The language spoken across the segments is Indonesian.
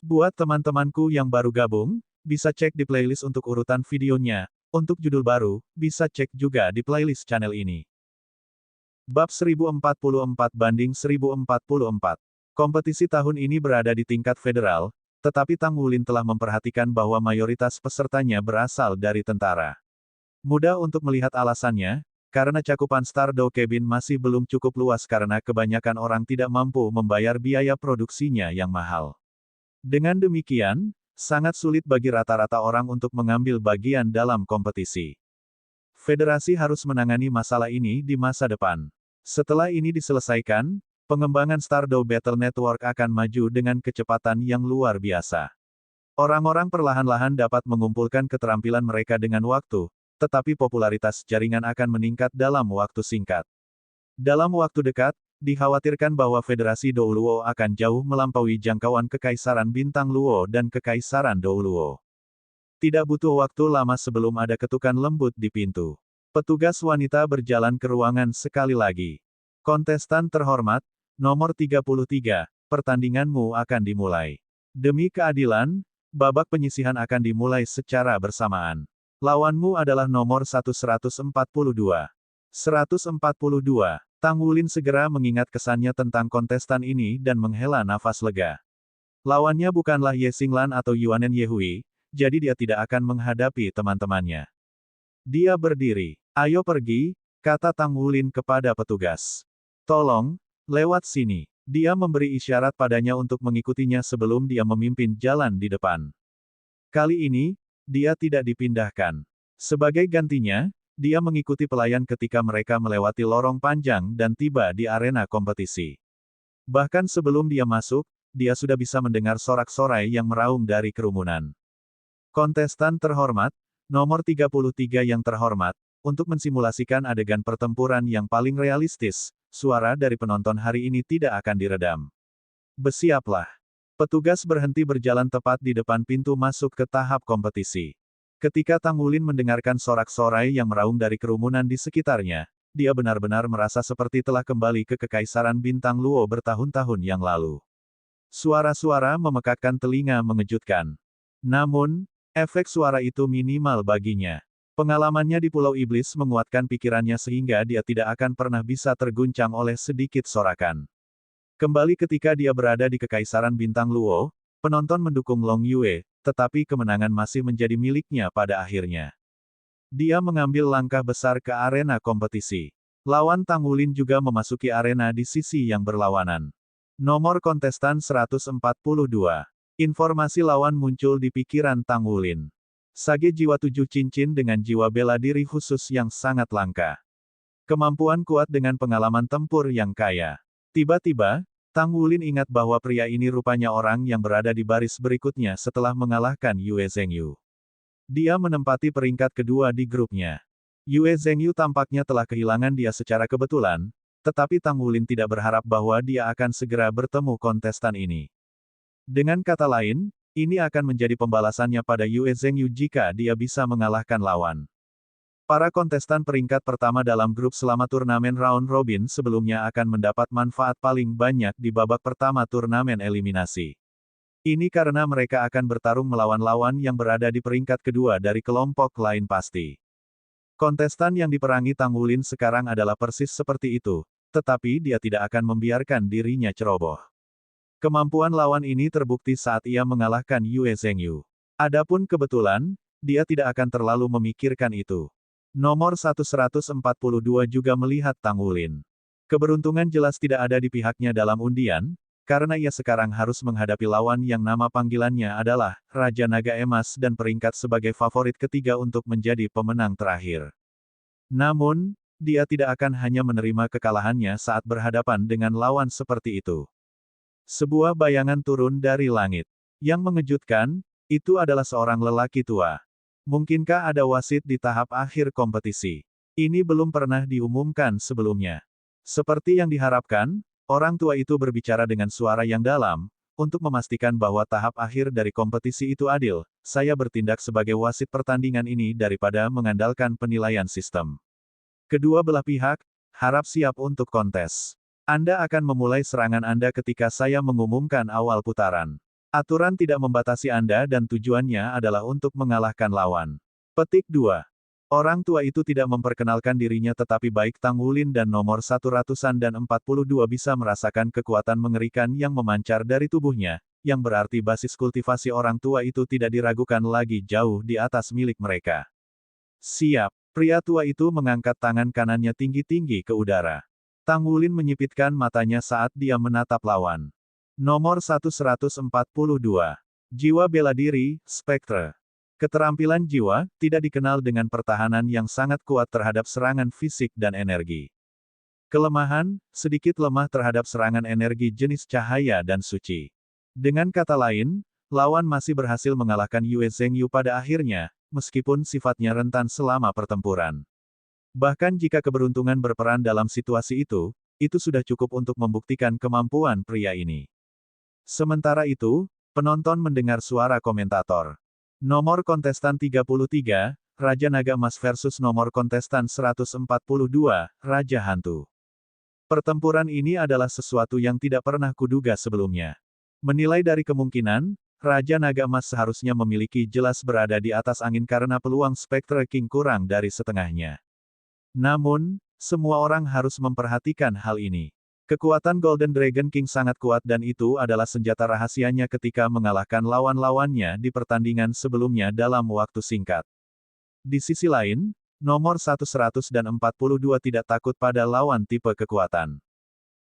Buat teman-temanku yang baru gabung, bisa cek di playlist untuk urutan videonya. Untuk judul baru, bisa cek juga di playlist channel ini. Bab 1044 banding 1044. Kompetisi tahun ini berada di tingkat federal, tetapi Tang Wulin telah memperhatikan bahwa mayoritas pesertanya berasal dari tentara. Mudah untuk melihat alasannya, karena cakupan Stardow Cabin masih belum cukup luas karena kebanyakan orang tidak mampu membayar biaya produksinya yang mahal. Dengan demikian, sangat sulit bagi rata-rata orang untuk mengambil bagian dalam kompetisi. Federasi harus menangani masalah ini di masa depan. Setelah ini diselesaikan, pengembangan Stardow Battle Network akan maju dengan kecepatan yang luar biasa. Orang-orang perlahan-lahan dapat mengumpulkan keterampilan mereka dengan waktu, tetapi popularitas jaringan akan meningkat dalam waktu singkat. Dalam waktu dekat, dikhawatirkan bahwa Federasi Douluo akan jauh melampaui jangkauan Kekaisaran Bintang Luo dan Kekaisaran Douluo. Tidak butuh waktu lama sebelum ada ketukan lembut di pintu. Petugas wanita berjalan ke ruangan sekali lagi. Kontestan terhormat, nomor 33, pertandinganmu akan dimulai. Demi keadilan, babak penyisihan akan dimulai secara bersamaan. Lawanmu adalah nomor 142. 142. Tang Wulin segera mengingat kesannya tentang kontestan ini dan menghela nafas lega. Lawannya bukanlah Ye Xinglan atau Yuanen Yehui, jadi dia tidak akan menghadapi teman-temannya. Dia berdiri. Ayo pergi, kata Tang Wulin kepada petugas. Tolong, lewat sini. Dia memberi isyarat padanya untuk mengikutinya sebelum dia memimpin jalan di depan. Kali ini, dia tidak dipindahkan. Sebagai gantinya, dia mengikuti pelayan ketika mereka melewati lorong panjang dan tiba di arena kompetisi. Bahkan sebelum dia masuk, dia sudah bisa mendengar sorak-sorai yang meraung dari kerumunan. Kontestan terhormat, nomor 33 yang terhormat, untuk mensimulasikan adegan pertempuran yang paling realistis, suara dari penonton hari ini tidak akan diredam. Bersiaplah. Petugas berhenti berjalan tepat di depan pintu masuk ke tahap kompetisi. Ketika Tang Wulin mendengarkan sorak-sorai yang meraung dari kerumunan di sekitarnya, dia benar-benar merasa seperti telah kembali ke Kekaisaran Bintang Luo bertahun-tahun yang lalu. Suara-suara memekakkan telinga mengejutkan. Namun, efek suara itu minimal baginya. Pengalamannya di Pulau Iblis menguatkan pikirannya sehingga dia tidak akan pernah bisa terguncang oleh sedikit sorakan. Kembali ketika dia berada di Kekaisaran Bintang Luo, penonton mendukung Long Yue, tetapi kemenangan masih menjadi miliknya pada akhirnya. Dia mengambil langkah besar ke arena kompetisi. Lawan Tang Wulin juga memasuki arena di sisi yang berlawanan. Nomor kontestan 142. Informasi lawan muncul di pikiran Tang Wulin. Sage jiwa 7 cincin dengan jiwa bela diri khusus yang sangat langka. Kemampuan kuat dengan pengalaman tempur yang kaya. Tiba-tiba, Tang Wulin ingat bahwa pria ini rupanya orang yang berada di baris berikutnya setelah mengalahkan Yue Zhengyu. Dia menempati peringkat kedua di grupnya. Yue Zhengyu tampaknya telah kehilangan dia secara kebetulan, tetapi Tang Wulin tidak berharap bahwa dia akan segera bertemu kontestan ini. Dengan kata lain, ini akan menjadi pembalasannya pada Yue Zhengyu jika dia bisa mengalahkan lawan. Para kontestan peringkat pertama dalam grup selama turnamen round robin sebelumnya akan mendapat manfaat paling banyak di babak pertama turnamen eliminasi. Ini karena mereka akan bertarung melawan lawan yang berada di peringkat kedua dari kelompok lain pasti. Kontestan yang diperangi Tang Wulin sekarang adalah persis seperti itu, tetapi dia tidak akan membiarkan dirinya ceroboh. Kemampuan lawan ini terbukti saat ia mengalahkan Yue Zhengyu. Adapun kebetulan, dia tidak akan terlalu memikirkan itu. Nomor 142 juga melihat Tang Wulin. Keberuntungan jelas tidak ada di pihaknya dalam undian, karena ia sekarang harus menghadapi lawan yang nama panggilannya adalah Raja Naga Emas dan peringkat sebagai favorit ketiga untuk menjadi pemenang terakhir. Namun, dia tidak akan hanya menerima kekalahannya saat berhadapan dengan lawan seperti itu. Sebuah bayangan turun dari langit. Yang mengejutkan, itu adalah seorang lelaki tua. Mungkinkah ada wasit di tahap akhir kompetisi? Ini belum pernah diumumkan sebelumnya. Seperti yang diharapkan, orang tua itu berbicara dengan suara yang dalam, untuk memastikan bahwa tahap akhir dari kompetisi itu adil, saya bertindak sebagai wasit pertandingan ini daripada mengandalkan penilaian sistem. Kedua belah pihak, harap siap untuk kontes. Anda akan memulai serangan Anda ketika saya mengumumkan awal putaran. Aturan tidak membatasi Anda dan tujuannya adalah untuk mengalahkan lawan. Petik 2. Orang tua itu tidak memperkenalkan dirinya tetapi baik Tang Wulin dan nomor 100-an dan 42 bisa merasakan kekuatan mengerikan yang memancar dari tubuhnya, yang berarti basis kultivasi orang tua itu tidak diragukan lagi jauh di atas milik mereka. Siap. Pria tua itu mengangkat tangan kanannya tinggi-tinggi ke udara. Tang Wulin menyipitkan matanya saat dia menatap lawan. Nomor 142. Jiwa bela diri, Spectre. Keterampilan jiwa, tidak dikenal dengan pertahanan yang sangat kuat terhadap serangan fisik dan energi. Kelemahan, sedikit lemah terhadap serangan energi jenis cahaya dan suci. Dengan kata lain, lawan masih berhasil mengalahkan Yue Zhengyu pada akhirnya, meskipun sifatnya rentan selama pertempuran. Bahkan jika keberuntungan berperan dalam situasi itu sudah cukup untuk membuktikan kemampuan pria ini. Sementara itu, penonton mendengar suara komentator. Nomor kontestan 33, Raja Naga Emas versus nomor kontestan 142, Raja Hantu. Pertempuran ini adalah sesuatu yang tidak pernah kuduga sebelumnya. Menilai dari kemungkinan, Raja Naga Emas seharusnya memiliki jelas berada di atas angin karena peluang Spectre King kurang dari setengahnya. Namun, semua orang harus memperhatikan hal ini. Kekuatan Golden Dragon King sangat kuat dan itu adalah senjata rahasianya ketika mengalahkan lawan-lawannya di pertandingan sebelumnya dalam waktu singkat. Di sisi lain, nomor 100 dan 42 tidak takut pada lawan tipe kekuatan.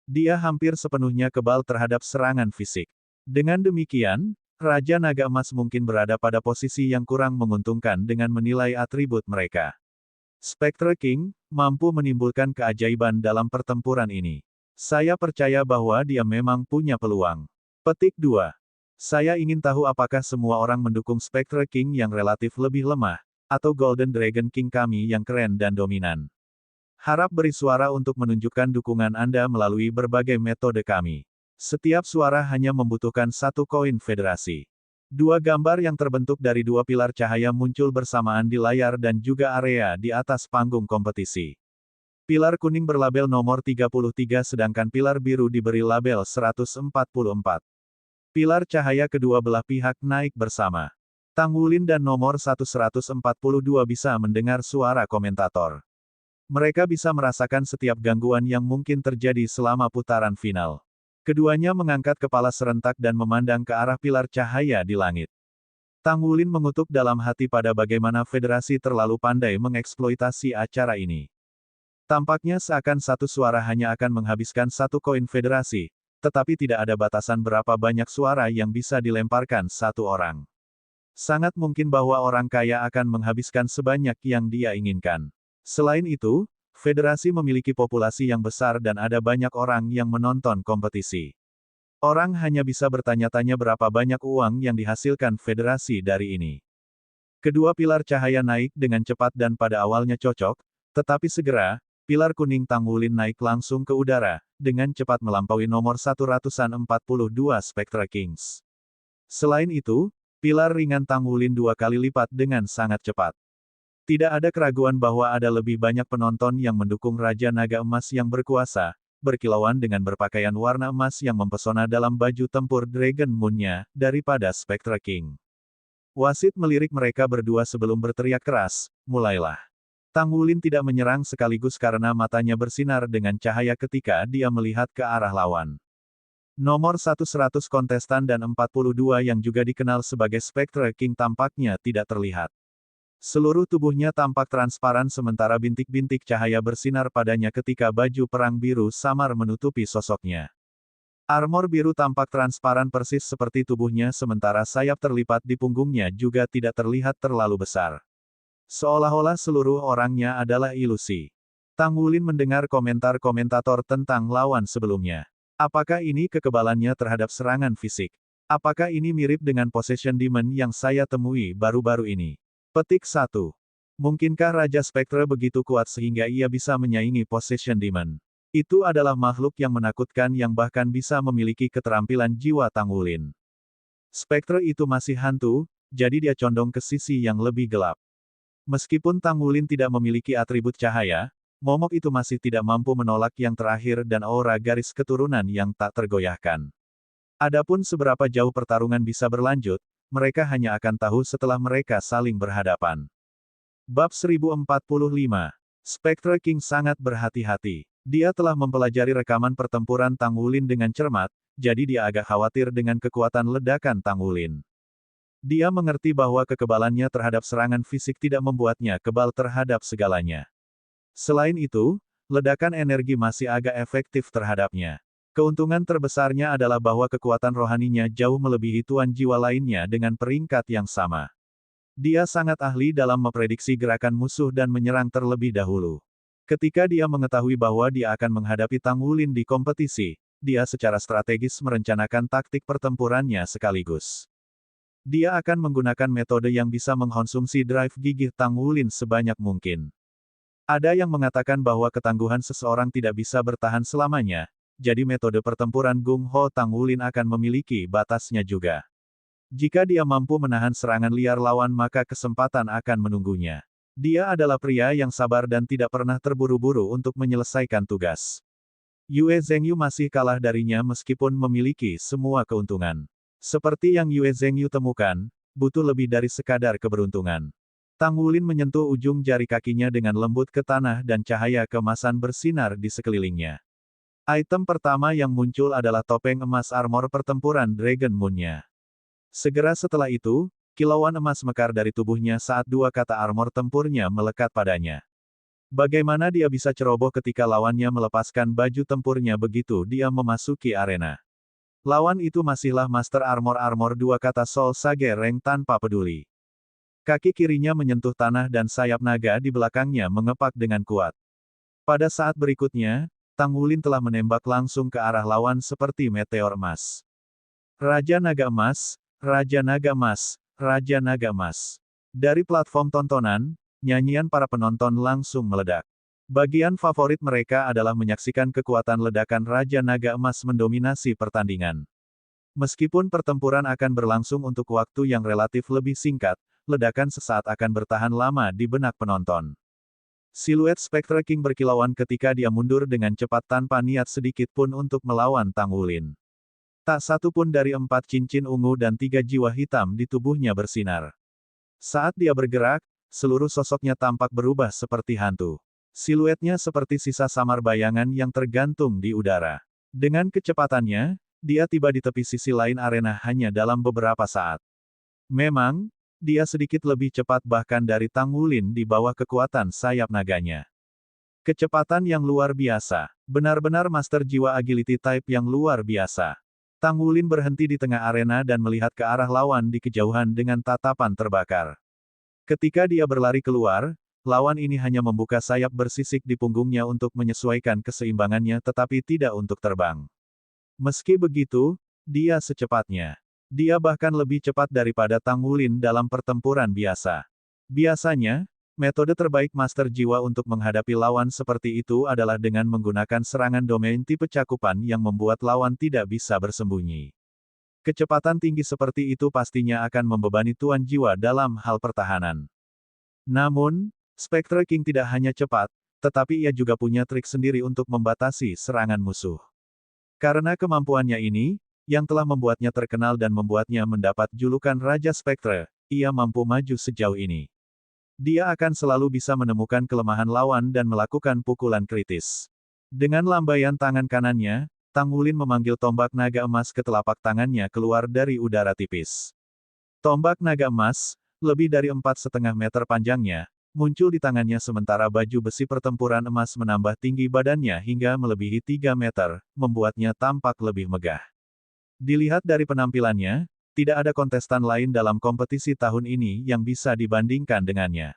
Dia hampir sepenuhnya kebal terhadap serangan fisik. Dengan demikian, Raja Naga Emas mungkin berada pada posisi yang kurang menguntungkan dengan menilai atribut mereka. Spectre King mampu menimbulkan keajaiban dalam pertempuran ini. Saya percaya bahwa dia memang punya peluang. Petik 2. Saya ingin tahu apakah semua orang mendukung Spectre King yang relatif lebih lemah, atau Golden Dragon King kami yang keren dan dominan. Harap beri suara untuk menunjukkan dukungan Anda melalui berbagai metode kami. Setiap suara hanya membutuhkan satu koin federasi. Dua gambar yang terbentuk dari dua pilar cahaya muncul bersamaan di layar dan juga area di atas panggung kompetisi. Pilar kuning berlabel nomor 33 sedangkan pilar biru diberi label 144. Pilar cahaya kedua belah pihak naik bersama. Tang Wulin dan nomor 142 bisa mendengar suara komentator. Mereka bisa merasakan setiap gangguan yang mungkin terjadi selama putaran final. Keduanya mengangkat kepala serentak dan memandang ke arah pilar cahaya di langit. Tang Wulin mengutuk dalam hati pada bagaimana federasi terlalu pandai mengeksploitasi acara ini. Tampaknya seakan satu suara hanya akan menghabiskan satu koin federasi, tetapi tidak ada batasan berapa banyak suara yang bisa dilemparkan satu orang. Sangat mungkin bahwa orang kaya akan menghabiskan sebanyak yang dia inginkan. Selain itu, federasi memiliki populasi yang besar dan ada banyak orang yang menonton kompetisi. Orang hanya bisa bertanya-tanya berapa banyak uang yang dihasilkan federasi dari ini. Kedua pilar cahaya naik dengan cepat dan pada awalnya cocok, tetapi segera, pilar kuning Tang Wulin naik langsung ke udara, dengan cepat melampaui nomor 142 Spectre Kings. Selain itu, pilar ringan Tang Wulin dua kali lipat dengan sangat cepat. Tidak ada keraguan bahwa ada lebih banyak penonton yang mendukung Raja Naga Emas yang berkuasa, berkilauan dengan berpakaian warna emas yang mempesona dalam baju tempur Dragon Moon-nya, daripada Spectre King. Wasit melirik mereka berdua sebelum berteriak keras, mulailah. Tang Wulin tidak menyerang sekaligus karena matanya bersinar dengan cahaya ketika dia melihat ke arah lawan. Nomor 100 kontestan dan 42 yang juga dikenal sebagai Spectre King tampaknya tidak terlihat. Seluruh tubuhnya tampak transparan sementara bintik-bintik cahaya bersinar padanya ketika baju perang biru samar menutupi sosoknya. Armor biru tampak transparan persis seperti tubuhnya sementara sayap terlipat di punggungnya juga tidak terlihat terlalu besar. Seolah-olah seluruh orangnya adalah ilusi. Tang Wulin mendengar komentar komentator tentang lawan sebelumnya. Apakah ini kekebalannya terhadap serangan fisik? Apakah ini mirip dengan Possession Demon yang saya temui baru-baru ini? Petik 1. Mungkinkah Raja Spectre begitu kuat sehingga ia bisa menyaingi Possession Demon? Itu adalah makhluk yang menakutkan yang bahkan bisa memiliki keterampilan jiwa Tang Wulin. Spectre itu masih hantu, jadi dia condong ke sisi yang lebih gelap. Meskipun Tang Wulin tidak memiliki atribut cahaya, momok itu masih tidak mampu menolak yang terakhir dan aura garis keturunan yang tak tergoyahkan. Adapun seberapa jauh pertarungan bisa berlanjut, mereka hanya akan tahu setelah mereka saling berhadapan. Bab 1045. Spectre King sangat berhati-hati. Dia telah mempelajari rekaman pertempuran Tang Wulin dengan cermat, jadi dia agak khawatir dengan kekuatan ledakan Tang Wulin. Dia mengerti bahwa kekebalannya terhadap serangan fisik tidak membuatnya kebal terhadap segalanya. Selain itu, ledakan energi masih agak efektif terhadapnya. Keuntungan terbesarnya adalah bahwa kekuatan rohaninya jauh melebihi tuan jiwa lainnya dengan peringkat yang sama. Dia sangat ahli dalam memprediksi gerakan musuh dan menyerang terlebih dahulu. Ketika dia mengetahui bahwa dia akan menghadapi Tang Wulin di kompetisi, dia secara strategis merencanakan taktik pertempurannya sekaligus. Dia akan menggunakan metode yang bisa mengkonsumsi drive gigih Tang Wulin sebanyak mungkin. Ada yang mengatakan bahwa ketangguhan seseorang tidak bisa bertahan selamanya, jadi metode pertempuran Gung Ho Tang Wulin akan memiliki batasnya juga. Jika dia mampu menahan serangan liar lawan maka kesempatan akan menunggunya. Dia adalah pria yang sabar dan tidak pernah terburu-buru untuk menyelesaikan tugas. Yue Zhengyu masih kalah darinya meskipun memiliki semua keuntungan. Seperti yang Yue Zhengyu temukan, butuh lebih dari sekadar keberuntungan. Tang Wulin menyentuh ujung jari kakinya dengan lembut ke tanah dan cahaya keemasan bersinar di sekelilingnya. Item pertama yang muncul adalah topeng emas armor pertempuran Dragon Moon-nya. Segera setelah itu, kilauan emas mekar dari tubuhnya saat dua kata armor tempurnya melekat padanya. Bagaimana dia bisa ceroboh ketika lawannya melepaskan baju tempurnya begitu dia memasuki arena? Lawan itu masihlah Master Armor dua kata Soul Sage Rank tanpa peduli. Kaki kirinya menyentuh tanah dan sayap naga di belakangnya mengepak dengan kuat. Pada saat berikutnya, Tang Wulin telah menembak langsung ke arah lawan seperti meteor emas. Raja Naga Emas, Raja Naga Emas, Raja Naga Emas. Dari platform tontonan, nyanyian para penonton langsung meledak. Bagian favorit mereka adalah menyaksikan kekuatan ledakan Raja Naga Emas mendominasi pertandingan. Meskipun pertempuran akan berlangsung untuk waktu yang relatif lebih singkat, ledakan sesaat akan bertahan lama di benak penonton. Siluet Spectre King berkilauan ketika dia mundur dengan cepat tanpa niat sedikit pun untuk melawan Tang Wulin. Tak satu pun dari 4 cincin ungu dan 3 jiwa hitam di tubuhnya bersinar. Saat dia bergerak, seluruh sosoknya tampak berubah seperti hantu. Siluetnya seperti sisa samar bayangan yang tergantung di udara. Dengan kecepatannya, dia tiba di tepi sisi lain arena hanya dalam beberapa saat. Memang, dia sedikit lebih cepat bahkan dari Tang Wulin di bawah kekuatan sayap naganya. Kecepatan yang luar biasa. Benar-benar master jiwa agility type yang luar biasa. Tang Wulin berhenti di tengah arena dan melihat ke arah lawan di kejauhan dengan tatapan terbakar. Ketika dia berlari keluar, lawan ini hanya membuka sayap bersisik di punggungnya untuk menyesuaikan keseimbangannya tetapi tidak untuk terbang. Meski begitu, dia secepatnya. Dia bahkan lebih cepat daripada Tang Wulin dalam pertempuran biasa. Biasanya, metode terbaik master jiwa untuk menghadapi lawan seperti itu adalah dengan menggunakan serangan domain tipe cakupan yang membuat lawan tidak bisa bersembunyi. Kecepatan tinggi seperti itu pastinya akan membebani tuan jiwa dalam hal pertahanan. Namun, Spectre King tidak hanya cepat, tetapi ia juga punya trik sendiri untuk membatasi serangan musuh. Karena kemampuannya ini, yang telah membuatnya terkenal dan membuatnya mendapat julukan Raja Spectre, ia mampu maju sejauh ini. Dia akan selalu bisa menemukan kelemahan lawan dan melakukan pukulan kritis. Dengan lambaian tangan kanannya, Tang Wulin memanggil tombak naga emas ke telapak tangannya keluar dari udara tipis. Tombak naga emas, lebih dari 4,5 meter panjangnya, muncul di tangannya sementara baju besi pertempuran emas menambah tinggi badannya hingga melebihi 3 meter, membuatnya tampak lebih megah. Dilihat dari penampilannya, tidak ada kontestan lain dalam kompetisi tahun ini yang bisa dibandingkan dengannya.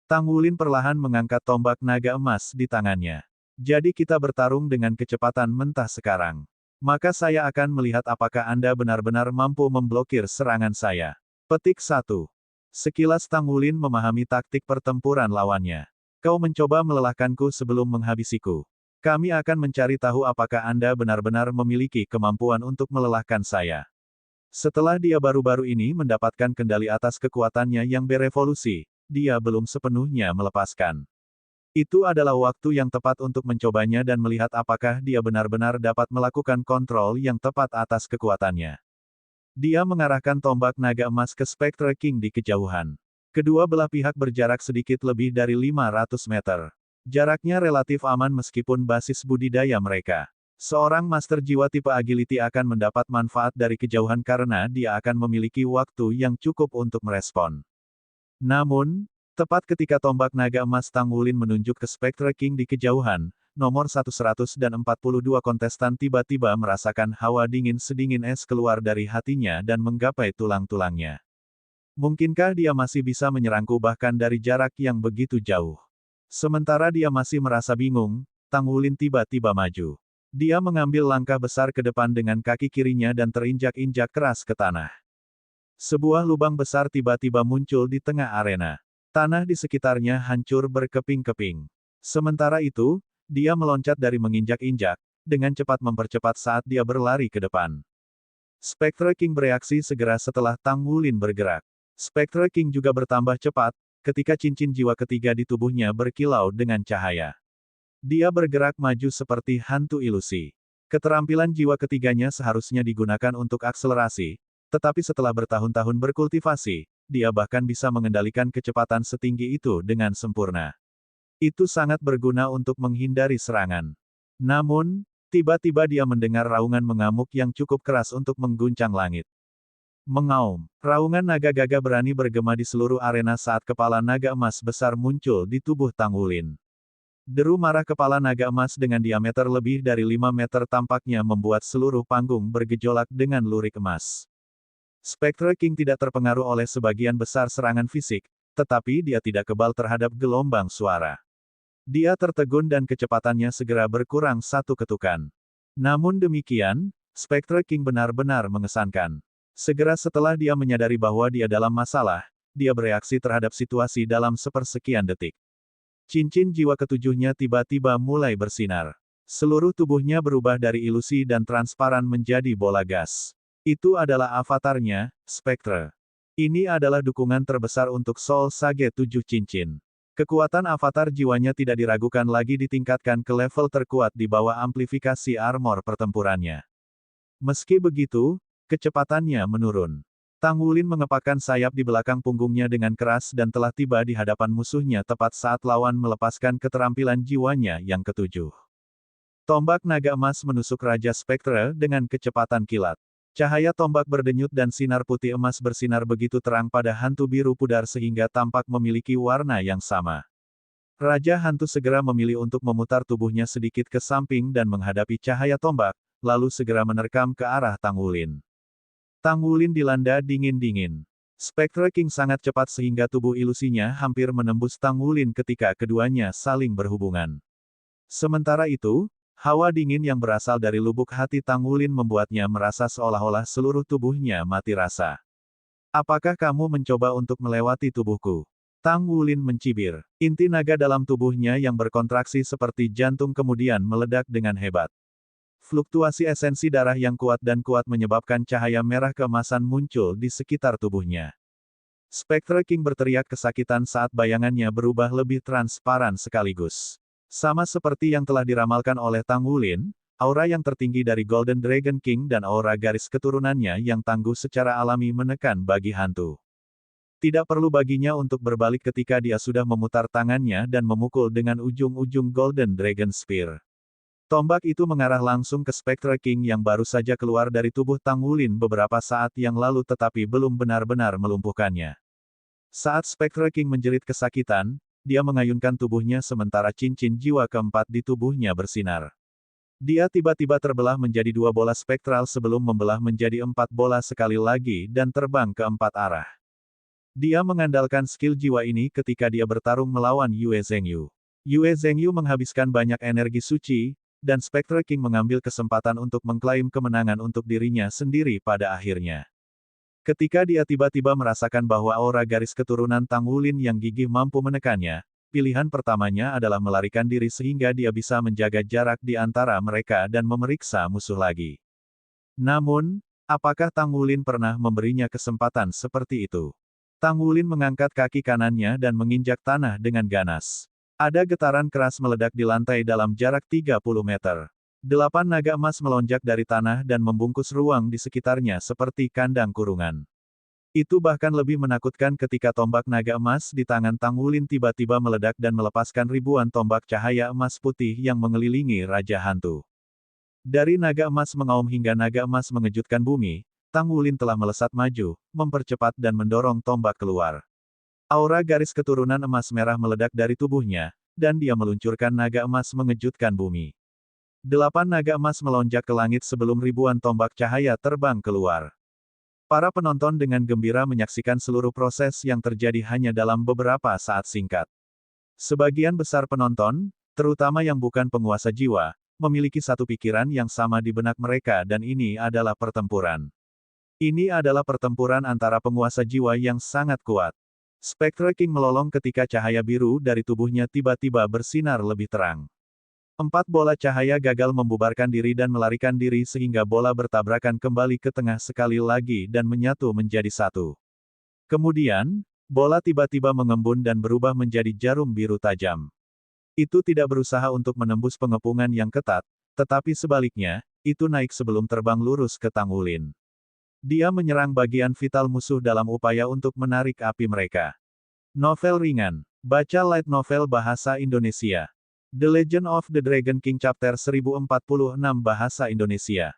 Tang Wulin perlahan mengangkat tombak naga emas di tangannya. Jadi kita bertarung dengan kecepatan mentah sekarang. Maka saya akan melihat apakah Anda benar-benar mampu memblokir serangan saya. Petik 1. Sekilas Tang Wulin memahami taktik pertempuran lawannya. Kau mencoba melelahkanku sebelum menghabisiku. Kami akan mencari tahu apakah Anda benar-benar memiliki kemampuan untuk melelahkan saya. Setelah dia baru-baru ini mendapatkan kendali atas kekuatannya yang berevolusi, dia belum sepenuhnya melepaskan. Itu adalah waktu yang tepat untuk mencobanya dan melihat apakah dia benar-benar dapat melakukan kontrol yang tepat atas kekuatannya. Dia mengarahkan tombak naga emas ke Spectre King di kejauhan. Kedua belah pihak berjarak sedikit lebih dari 500 meter. Jaraknya relatif aman meskipun basis budidaya mereka. Seorang master jiwa tipe agility akan mendapat manfaat dari kejauhan karena dia akan memiliki waktu yang cukup untuk merespon. Namun, tepat ketika tombak naga emas Tang Wulin menunjuk ke Spectre King di kejauhan, nomor 142 kontestan tiba-tiba merasakan hawa dingin sedingin es keluar dari hatinya dan menggapai tulang-tulangnya. Mungkinkah dia masih bisa menyerangku bahkan dari jarak yang begitu jauh? Sementara dia masih merasa bingung, Tang Wulin tiba-tiba maju. Dia mengambil langkah besar ke depan dengan kaki kirinya dan terinjak-injak keras ke tanah. Sebuah lubang besar tiba-tiba muncul di tengah arena. Tanah di sekitarnya hancur berkeping-keping. Sementara itu, dia meloncat dari menginjak-injak, dengan cepat mempercepat saat dia berlari ke depan. Spectre King bereaksi segera setelah Tang Wulin bergerak. Spectre King juga bertambah cepat, ketika cincin jiwa ketiga di tubuhnya berkilau dengan cahaya. Dia bergerak maju seperti hantu ilusi. Keterampilan jiwa ketiganya seharusnya digunakan untuk akselerasi, tetapi setelah bertahun-tahun berkultivasi, dia bahkan bisa mengendalikan kecepatan setinggi itu dengan sempurna. Itu sangat berguna untuk menghindari serangan. Namun, tiba-tiba dia mendengar raungan mengamuk yang cukup keras untuk mengguncang langit. Mengaum, raungan naga gagah berani bergema di seluruh arena saat kepala naga emas besar muncul di tubuh Tang Wulin. Deru marah kepala naga emas dengan diameter lebih dari 5 meter tampaknya membuat seluruh panggung bergejolak dengan lurik emas. Spectre King tidak terpengaruh oleh sebagian besar serangan fisik, tetapi dia tidak kebal terhadap gelombang suara. Dia tertegun dan kecepatannya segera berkurang satu ketukan. Namun demikian, Spectre King benar-benar mengesankan. Segera setelah dia menyadari bahwa dia dalam masalah, dia bereaksi terhadap situasi dalam sepersekian detik. Cincin jiwa ketujuhnya tiba-tiba mulai bersinar. Seluruh tubuhnya berubah dari ilusi dan transparan menjadi bola gas. Itu adalah avatarnya, Spectre. Ini adalah dukungan terbesar untuk Soul Sage 7 cincin. Kekuatan avatar jiwanya tidak diragukan lagi ditingkatkan ke level terkuat di bawah amplifikasi armor pertempurannya. Meski begitu, kecepatannya menurun. Tang Wulin mengepakkan sayap di belakang punggungnya dengan keras dan telah tiba di hadapan musuhnya tepat saat lawan melepaskan keterampilan jiwanya yang ketujuh. Tombak naga emas menusuk Raja Spectre dengan kecepatan kilat. Cahaya tombak berdenyut dan sinar putih emas bersinar begitu terang pada hantu biru pudar sehingga tampak memiliki warna yang sama. Raja hantu segera memilih untuk memutar tubuhnya sedikit ke samping dan menghadapi cahaya tombak, lalu segera menerkam ke arah Tang Wulin. Tang Wulin dilanda dingin-dingin. Spectre King sangat cepat sehingga tubuh ilusinya hampir menembus Tang Wulin ketika keduanya saling berhubungan. Sementara itu, hawa dingin yang berasal dari lubuk hati Tang Wulin membuatnya merasa seolah-olah seluruh tubuhnya mati rasa. Apakah kamu mencoba untuk melewati tubuhku? Tang Wulin mencibir. Inti naga dalam tubuhnya yang berkontraksi seperti jantung kemudian meledak dengan hebat. Fluktuasi esensi darah yang kuat dan kuat menyebabkan cahaya merah keemasan muncul di sekitar tubuhnya. Spectre King berteriak kesakitan saat bayangannya berubah lebih transparan sekaligus. Sama seperti yang telah diramalkan oleh Tang Wulin, aura yang tertinggi dari Golden Dragon King dan aura garis keturunannya yang tangguh secara alami menekan bagi hantu. Tidak perlu baginya untuk berbalik ketika dia sudah memutar tangannya dan memukul dengan ujung-ujung Golden Dragon Spear. Tombak itu mengarah langsung ke Spectre King yang baru saja keluar dari tubuh Tang Wulin beberapa saat yang lalu tetapi belum benar-benar melumpuhkannya. Saat Spectre King menjerit kesakitan, dia mengayunkan tubuhnya sementara cincin jiwa keempat di tubuhnya bersinar. Dia tiba-tiba terbelah menjadi 2 bola spektral sebelum membelah menjadi 4 bola sekali lagi dan terbang ke 4 arah. Dia mengandalkan skill jiwa ini ketika dia bertarung melawan Yue Zhengyu. Yue Zhengyu menghabiskan banyak energi suci, dan Spectre King mengambil kesempatan untuk mengklaim kemenangan untuk dirinya sendiri pada akhirnya. Ketika dia tiba-tiba merasakan bahwa aura garis keturunan Tang Wulin yang gigih mampu menekannya, pilihan pertamanya adalah melarikan diri sehingga dia bisa menjaga jarak di antara mereka dan memeriksa musuh lagi. Namun, apakah Tang Wulin pernah memberinya kesempatan seperti itu? Tang Wulin mengangkat kaki kanannya dan menginjak tanah dengan ganas. Ada getaran keras meledak di lantai dalam jarak 30 meter. 8 naga emas melonjak dari tanah dan membungkus ruang di sekitarnya seperti kandang kurungan. Itu bahkan lebih menakutkan ketika tombak naga emas di tangan Tang Wulin tiba-tiba meledak dan melepaskan ribuan tombak cahaya emas putih yang mengelilingi Raja Hantu. Dari naga emas mengaum hingga naga emas mengejutkan bumi, Tang Wulin telah melesat maju, mempercepat dan mendorong tombak keluar. Aura garis keturunan emas merah meledak dari tubuhnya, dan dia meluncurkan naga emas mengejutkan bumi. 8 naga emas melonjak ke langit sebelum ribuan tombak cahaya terbang keluar. Para penonton dengan gembira menyaksikan seluruh proses yang terjadi hanya dalam beberapa saat singkat. Sebagian besar penonton, terutama yang bukan penguasa jiwa, memiliki satu pikiran yang sama di benak mereka dan ini adalah pertempuran. Ini adalah pertempuran antara penguasa jiwa yang sangat kuat. Spectre King melolong ketika cahaya biru dari tubuhnya tiba-tiba bersinar lebih terang. 4 bola cahaya gagal membubarkan diri dan melarikan diri sehingga bola bertabrakan kembali ke tengah sekali lagi dan menyatu menjadi satu. Kemudian, bola tiba-tiba mengembun dan berubah menjadi jarum biru tajam. Itu tidak berusaha untuk menembus pengepungan yang ketat, tetapi sebaliknya, itu naik sebelum terbang lurus ke Tang Wulin. Dia menyerang bagian vital musuh dalam upaya untuk menarik api mereka. Novel ringan. Baca light novel bahasa Indonesia. The Legend of the Dragon King Chapter 1046 Bahasa Indonesia.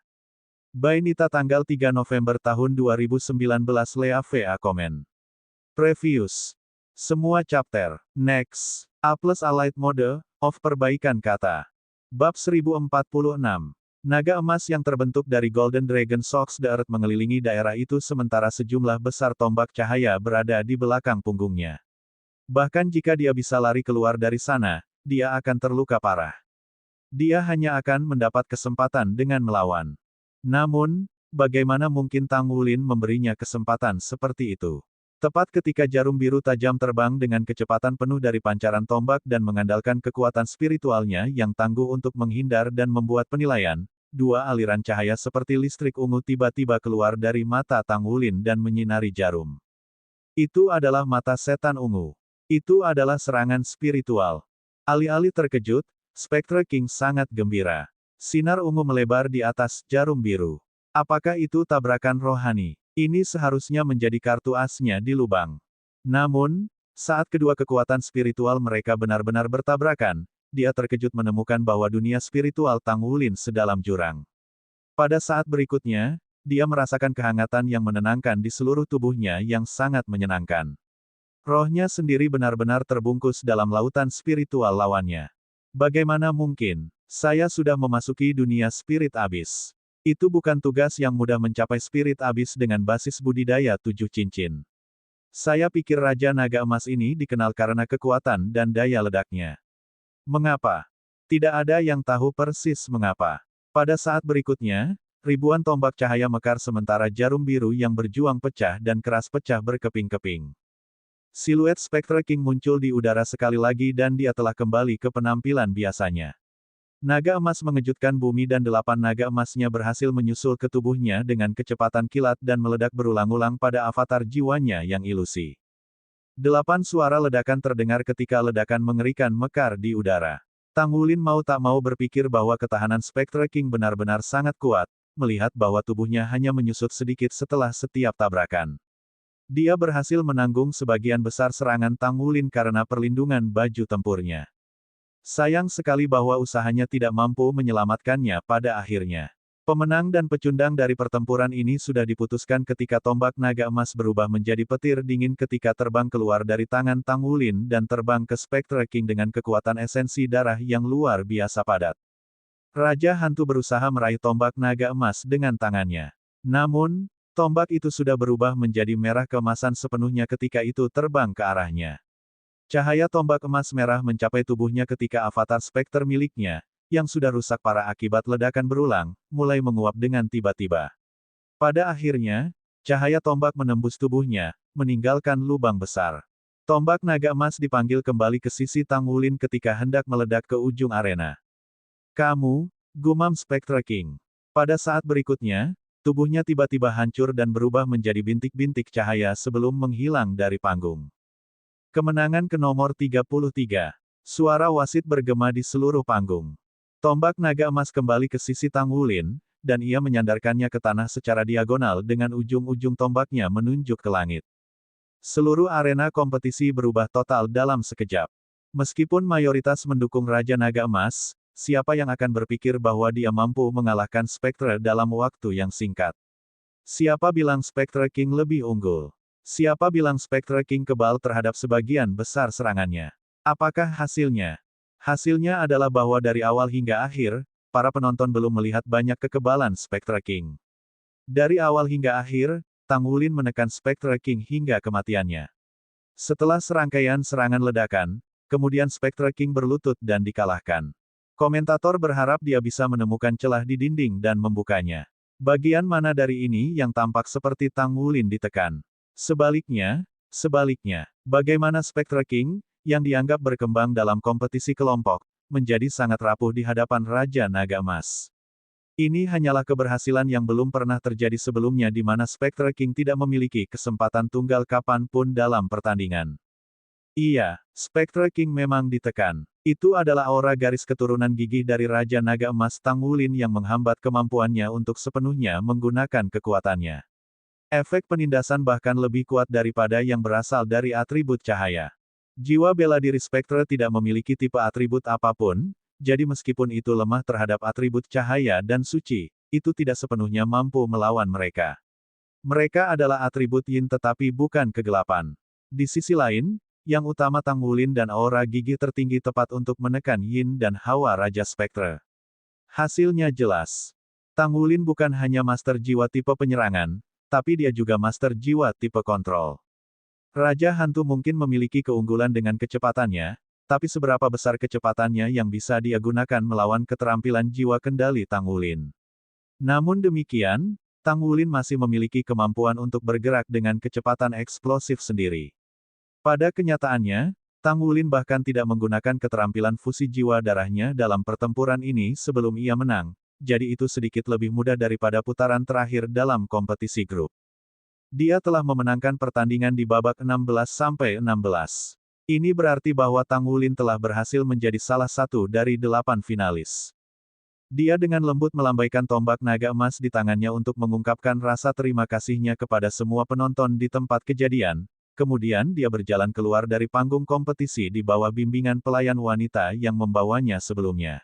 By Nita tanggal 3 November tahun 2019 Lea VA Komen. Previews. Semua chapter. Next. A plus Allied Mode, of perbaikan kata. Bab 1046. Naga emas yang terbentuk dari Golden Dragon Socks the Earth mengelilingi daerah itu sementara sejumlah besar tombak cahaya berada di belakang punggungnya. Bahkan jika dia bisa lari keluar dari sana, dia akan terluka parah. Dia hanya akan mendapat kesempatan dengan melawan. Namun, bagaimana mungkin Tang Wulin memberinya kesempatan seperti itu? Tepat ketika jarum biru tajam terbang dengan kecepatan penuh dari pancaran tombak dan mengandalkan kekuatan spiritualnya yang tangguh untuk menghindar dan membuat penilaian, 2 aliran cahaya seperti listrik ungu tiba-tiba keluar dari mata Tang Wulin dan menyinari jarum. Itu adalah mata setan ungu. Itu adalah serangan spiritual. Alih-alih terkejut, Spectre King sangat gembira. Sinar ungu melebar di atas jarum biru. Apakah itu tabrakan rohani? Ini seharusnya menjadi kartu asnya di lubang. Namun, saat kedua kekuatan spiritual mereka benar-benar bertabrakan, dia terkejut menemukan bahwa dunia spiritual Tang Wulin sedalam jurang. Pada saat berikutnya, dia merasakan kehangatan yang menenangkan di seluruh tubuhnya yang sangat menyenangkan. Rohnya sendiri benar-benar terbungkus dalam lautan spiritual lawannya. Bagaimana mungkin? Saya sudah memasuki dunia spirit abis. Itu bukan tugas yang mudah mencapai spirit abis dengan basis budidaya 7 cincin. Saya pikir Raja Naga Emas ini dikenal karena kekuatan dan daya ledaknya. Mengapa? Tidak ada yang tahu persis mengapa. Pada saat berikutnya, ribuan tombak cahaya mekar sementara jarum biru yang berjuang pecah dan keras pecah berkeping-keping. Siluet Spectre King muncul di udara sekali lagi dan dia telah kembali ke penampilan biasanya. Naga emas mengejutkan bumi dan 8 naga emasnya berhasil menyusul ke tubuhnya dengan kecepatan kilat dan meledak berulang-ulang pada avatar jiwanya yang ilusi. 8 suara ledakan terdengar ketika ledakan mengerikan mekar di udara. Tang Wulin mau tak mau berpikir bahwa ketahanan Spectre King benar-benar sangat kuat, melihat bahwa tubuhnya hanya menyusut sedikit setelah setiap tabrakan. Dia berhasil menanggung sebagian besar serangan Tang Wulin karena perlindungan baju tempurnya. Sayang sekali bahwa usahanya tidak mampu menyelamatkannya pada akhirnya. Pemenang dan pecundang dari pertempuran ini sudah diputuskan ketika tombak naga emas berubah menjadi petir dingin ketika terbang keluar dari tangan Tang Wulin dan terbang ke Spectre King dengan kekuatan esensi darah yang luar biasa padat. Raja Hantu berusaha meraih tombak naga emas dengan tangannya. Namun, tombak itu sudah berubah menjadi merah keemasan sepenuhnya ketika itu terbang ke arahnya. Cahaya tombak emas merah mencapai tubuhnya ketika avatar Spectre miliknya, yang sudah rusak parah akibat ledakan berulang, mulai menguap dengan tiba-tiba. Pada akhirnya, cahaya tombak menembus tubuhnya, meninggalkan lubang besar. Tombak naga emas dipanggil kembali ke sisi Tang Wulin ketika hendak meledak ke ujung arena. Kamu, gumam Spectre King. Pada saat berikutnya, tubuhnya tiba-tiba hancur dan berubah menjadi bintik-bintik cahaya sebelum menghilang dari panggung. Kemenangan ke nomor 33. Suara wasit bergema di seluruh panggung. Tombak naga emas kembali ke sisi Tang Wulin, dan ia menyandarkannya ke tanah secara diagonal dengan ujung-ujung tombaknya menunjuk ke langit. Seluruh arena kompetisi berubah total dalam sekejap. Meskipun mayoritas mendukung Raja Naga Emas, siapa yang akan berpikir bahwa dia mampu mengalahkan Spectre dalam waktu yang singkat? Siapa bilang Spectre King lebih unggul? Siapa bilang Spectre King kebal terhadap sebagian besar serangannya? Apakah hasilnya? Hasilnya adalah bahwa dari awal hingga akhir, para penonton belum melihat banyak kekebalan Spectre King. Dari awal hingga akhir, Tang Wulin menekan Spectre King hingga kematiannya. Setelah serangkaian serangan ledakan, kemudian Spectre King berlutut dan dikalahkan. Komentator berharap dia bisa menemukan celah di dinding dan membukanya. Bagian mana dari ini yang tampak seperti Tang Wulin ditekan? Sebaliknya, bagaimana Spectre King, yang dianggap berkembang dalam kompetisi kelompok, menjadi sangat rapuh di hadapan Raja Naga Emas. Ini hanyalah keberhasilan yang belum pernah terjadi sebelumnya di mana Spectre King tidak memiliki kesempatan tunggal kapan pun dalam pertandingan. Iya, Spectre King memang ditekan. Itu adalah aura garis keturunan gigih dari Raja Naga Emas Tang Wulin yang menghambat kemampuannya untuk sepenuhnya menggunakan kekuatannya. Efek penindasan bahkan lebih kuat daripada yang berasal dari atribut cahaya. Jiwa bela diri Spectre tidak memiliki tipe atribut apapun, jadi meskipun itu lemah terhadap atribut cahaya dan suci, itu tidak sepenuhnya mampu melawan mereka. Mereka adalah atribut yin tetapi bukan kegelapan. Di sisi lain, yang utama Tang Wulin dan aura gigih tertinggi tepat untuk menekan yin dan hawa Raja Spectre. Hasilnya jelas. Tang Wulin bukan hanya master jiwa tipe penyerangan, tapi dia juga master jiwa tipe kontrol. Raja Hantu mungkin memiliki keunggulan dengan kecepatannya, tapi seberapa besar kecepatannya yang bisa dia gunakan melawan keterampilan jiwa kendali Tang Wulin. Namun demikian, Tang Wulin masih memiliki kemampuan untuk bergerak dengan kecepatan eksplosif sendiri. Pada kenyataannya, Tang Wulin bahkan tidak menggunakan keterampilan fusi jiwa darahnya dalam pertempuran ini sebelum ia menang, jadi itu sedikit lebih mudah daripada putaran terakhir dalam kompetisi grup. Dia telah memenangkan pertandingan di babak 16-16. Ini berarti bahwa Tang Wulin telah berhasil menjadi salah satu dari 8 finalis. Dia dengan lembut melambaikan tombak naga emas di tangannya untuk mengungkapkan rasa terima kasihnya kepada semua penonton di tempat kejadian, kemudian dia berjalan keluar dari panggung kompetisi di bawah bimbingan pelayan wanita yang membawanya sebelumnya.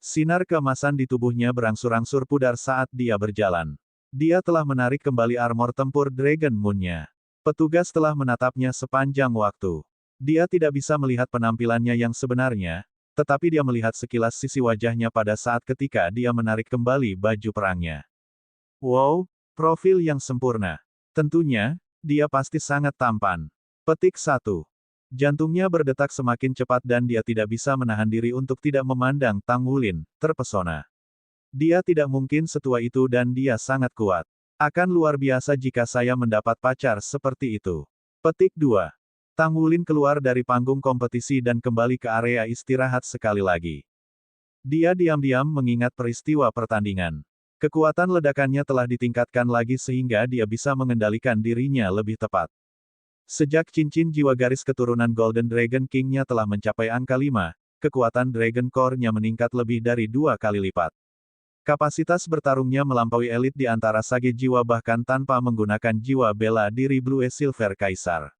Sinar keemasan di tubuhnya berangsur-angsur pudar saat dia berjalan. Dia telah menarik kembali armor tempur Dragon Moon-nya. Petugas telah menatapnya sepanjang waktu. Dia tidak bisa melihat penampilannya yang sebenarnya, tetapi dia melihat sekilas sisi wajahnya pada saat ketika dia menarik kembali baju perangnya. Wow, profil yang sempurna. Tentunya, dia pasti sangat tampan. Petik 1. Jantungnya berdetak semakin cepat dan dia tidak bisa menahan diri untuk tidak memandang Tang Wulin, terpesona. Dia tidak mungkin setua itu dan dia sangat kuat. Akan luar biasa jika saya mendapat pacar seperti itu. Petik 2. Tang Wulin keluar dari panggung kompetisi dan kembali ke area istirahat sekali lagi. Dia diam-diam mengingat peristiwa pertandingan. Kekuatan ledakannya telah ditingkatkan lagi sehingga dia bisa mengendalikan dirinya lebih tepat. Sejak cincin jiwa garis keturunan Golden Dragon King-nya telah mencapai angka 5, kekuatan Dragon Core-nya meningkat lebih dari 2 kali lipat. Kapasitas bertarungnya melampaui elit di antara sage jiwa bahkan tanpa menggunakan jiwa bela diri Blue Silver Kaisar.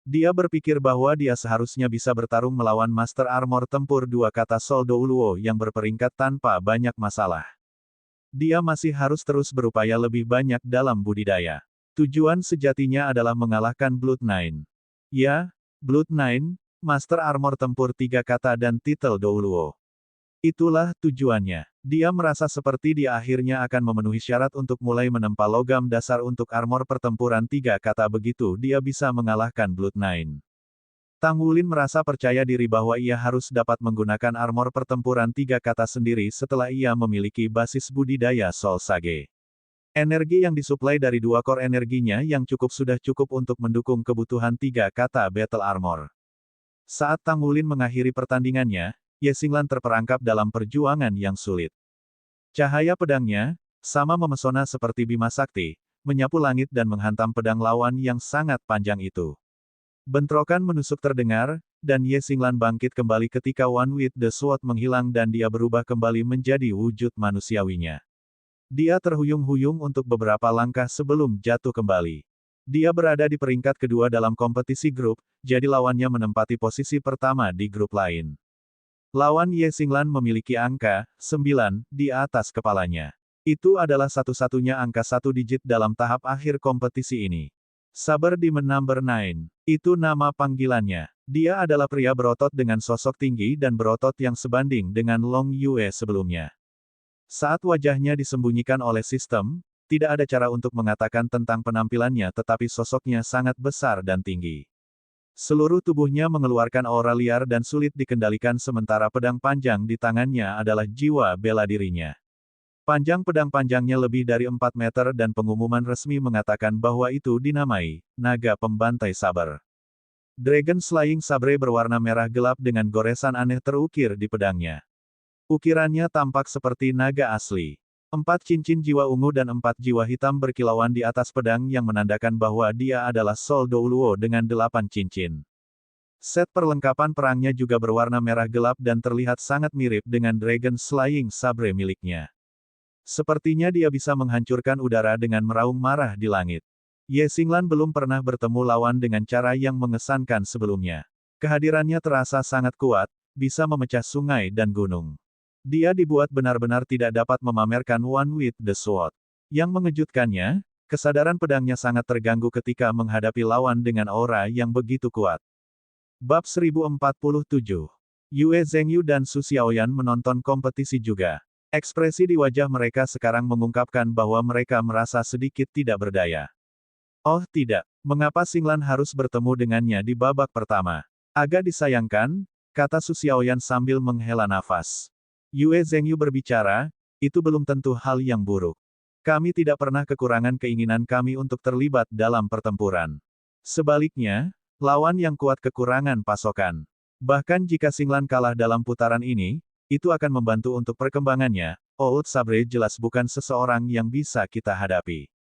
Dia berpikir bahwa dia seharusnya bisa bertarung melawan Master Armor Tempur 2 kata Soldo Uluo yang berperingkat tanpa banyak masalah. Dia masih harus terus berupaya lebih banyak dalam budidaya. Tujuan sejatinya adalah mengalahkan Blood Nine. Ya, Blood Nine, Master Armor Tempur 3 kata dan titel Douluo. Itulah tujuannya. Dia merasa seperti dia akhirnya akan memenuhi syarat untuk mulai menempa logam dasar untuk armor pertempuran 3 kata begitu dia bisa mengalahkan Blood Nine. Tang Wulin merasa percaya diri bahwa ia harus dapat menggunakan armor pertempuran 3 kata sendiri setelah ia memiliki basis budidaya Soul Sage. Energi yang disuplai dari 2 core energinya yang sudah cukup untuk mendukung kebutuhan 3 kata Battle Armor. Saat Tang Wulin mengakhiri pertandingannya, Ye Xinglan terperangkap dalam perjuangan yang sulit. Cahaya pedangnya, sama memesona seperti Bima Sakti, menyapu langit dan menghantam pedang lawan yang sangat panjang itu. Bentrokan menusuk terdengar, dan Ye Xinglan bangkit kembali ketika One with the Sword menghilang dan dia berubah kembali menjadi wujud manusiawinya. Dia terhuyung-huyung untuk beberapa langkah sebelum jatuh kembali. Dia berada di peringkat kedua dalam kompetisi grup, jadi lawannya menempati posisi pertama di grup lain. Lawan Ye Xinglan memiliki angka 9 di atas kepalanya. Itu adalah satu-satunya angka satu digit dalam tahap akhir kompetisi ini. Saber Demon Number 9. Itu nama panggilannya. Dia adalah pria berotot dengan sosok tinggi dan berotot yang sebanding dengan Long Yue sebelumnya. Saat wajahnya disembunyikan oleh sistem, tidak ada cara untuk mengatakan tentang penampilannya tetapi sosoknya sangat besar dan tinggi. Seluruh tubuhnya mengeluarkan aura liar dan sulit dikendalikan sementara pedang panjang di tangannya adalah jiwa bela dirinya. Panjang pedang panjangnya lebih dari 4 meter dan pengumuman resmi mengatakan bahwa itu dinamai, naga pembantai saber. Dragon Slaying Sabre berwarna merah gelap dengan goresan aneh terukir di pedangnya. Ukirannya tampak seperti naga asli. 4 cincin jiwa ungu dan 4 jiwa hitam berkilauan di atas pedang yang menandakan bahwa dia adalah Sol Douluo dengan 8 cincin. Set perlengkapan perangnya juga berwarna merah gelap dan terlihat sangat mirip dengan Dragon Slaying Sabre miliknya. Sepertinya dia bisa menghancurkan udara dengan meraung marah di langit. Ye Xinglan belum pernah bertemu lawan dengan cara yang mengesankan sebelumnya. Kehadirannya terasa sangat kuat, bisa memecah sungai dan gunung. Dia dibuat benar-benar tidak dapat memamerkan One with the Sword. Yang mengejutkannya, kesadaran pedangnya sangat terganggu ketika menghadapi lawan dengan aura yang begitu kuat. Bab 1047. Yue Zhengyu dan Su Xiaoyan menonton kompetisi juga. Ekspresi di wajah mereka sekarang mengungkapkan bahwa mereka merasa sedikit tidak berdaya. Oh tidak, mengapa Xinglan harus bertemu dengannya di babak pertama? Agak disayangkan, kata Su Xiaoyan sambil menghela nafas. Yue Zhengyu berbicara, itu belum tentu hal yang buruk. Kami tidak pernah kekurangan keinginan kami untuk terlibat dalam pertempuran. Sebaliknya, lawan yang kuat kekurangan pasokan. Bahkan jika Xinglan kalah dalam putaran ini, itu akan membantu untuk perkembangannya. Old Sabre jelas bukan seseorang yang bisa kita hadapi.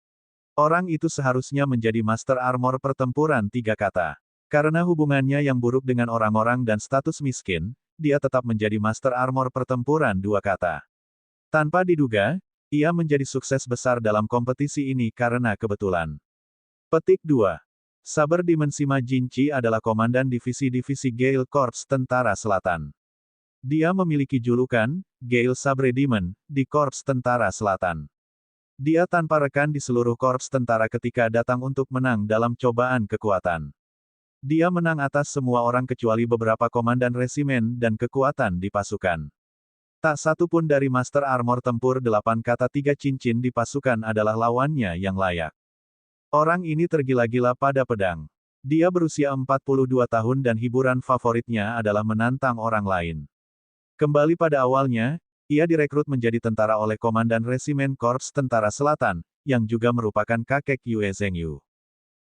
Orang itu seharusnya menjadi Master Armor pertempuran 3 kata. Karena hubungannya yang buruk dengan orang-orang dan status miskin, dia tetap menjadi Master Armor pertempuran 2 kata. Tanpa diduga, ia menjadi sukses besar dalam kompetisi ini karena kebetulan. Petik 2. Saber Demon Sima Jinchi adalah komandan divisi-divisi Gale Corps Tentara Selatan. Dia memiliki julukan, Gale Sabre Demon, di Korps Tentara Selatan. Dia tanpa rekan di seluruh korps tentara ketika datang untuk menang dalam cobaan kekuatan. Dia menang atas semua orang kecuali beberapa komandan resimen dan kekuatan di pasukan. Tak satu pun dari Master Armor Tempur 8 kata 3 cincin di pasukan adalah lawannya yang layak. Orang ini tergila-gila pada pedang. Dia berusia 42 tahun dan hiburan favoritnya adalah menantang orang lain. Kembali pada awalnya, ia direkrut menjadi tentara oleh Komandan Resimen Korps Tentara Selatan, yang juga merupakan kakek Yue Zhengyu.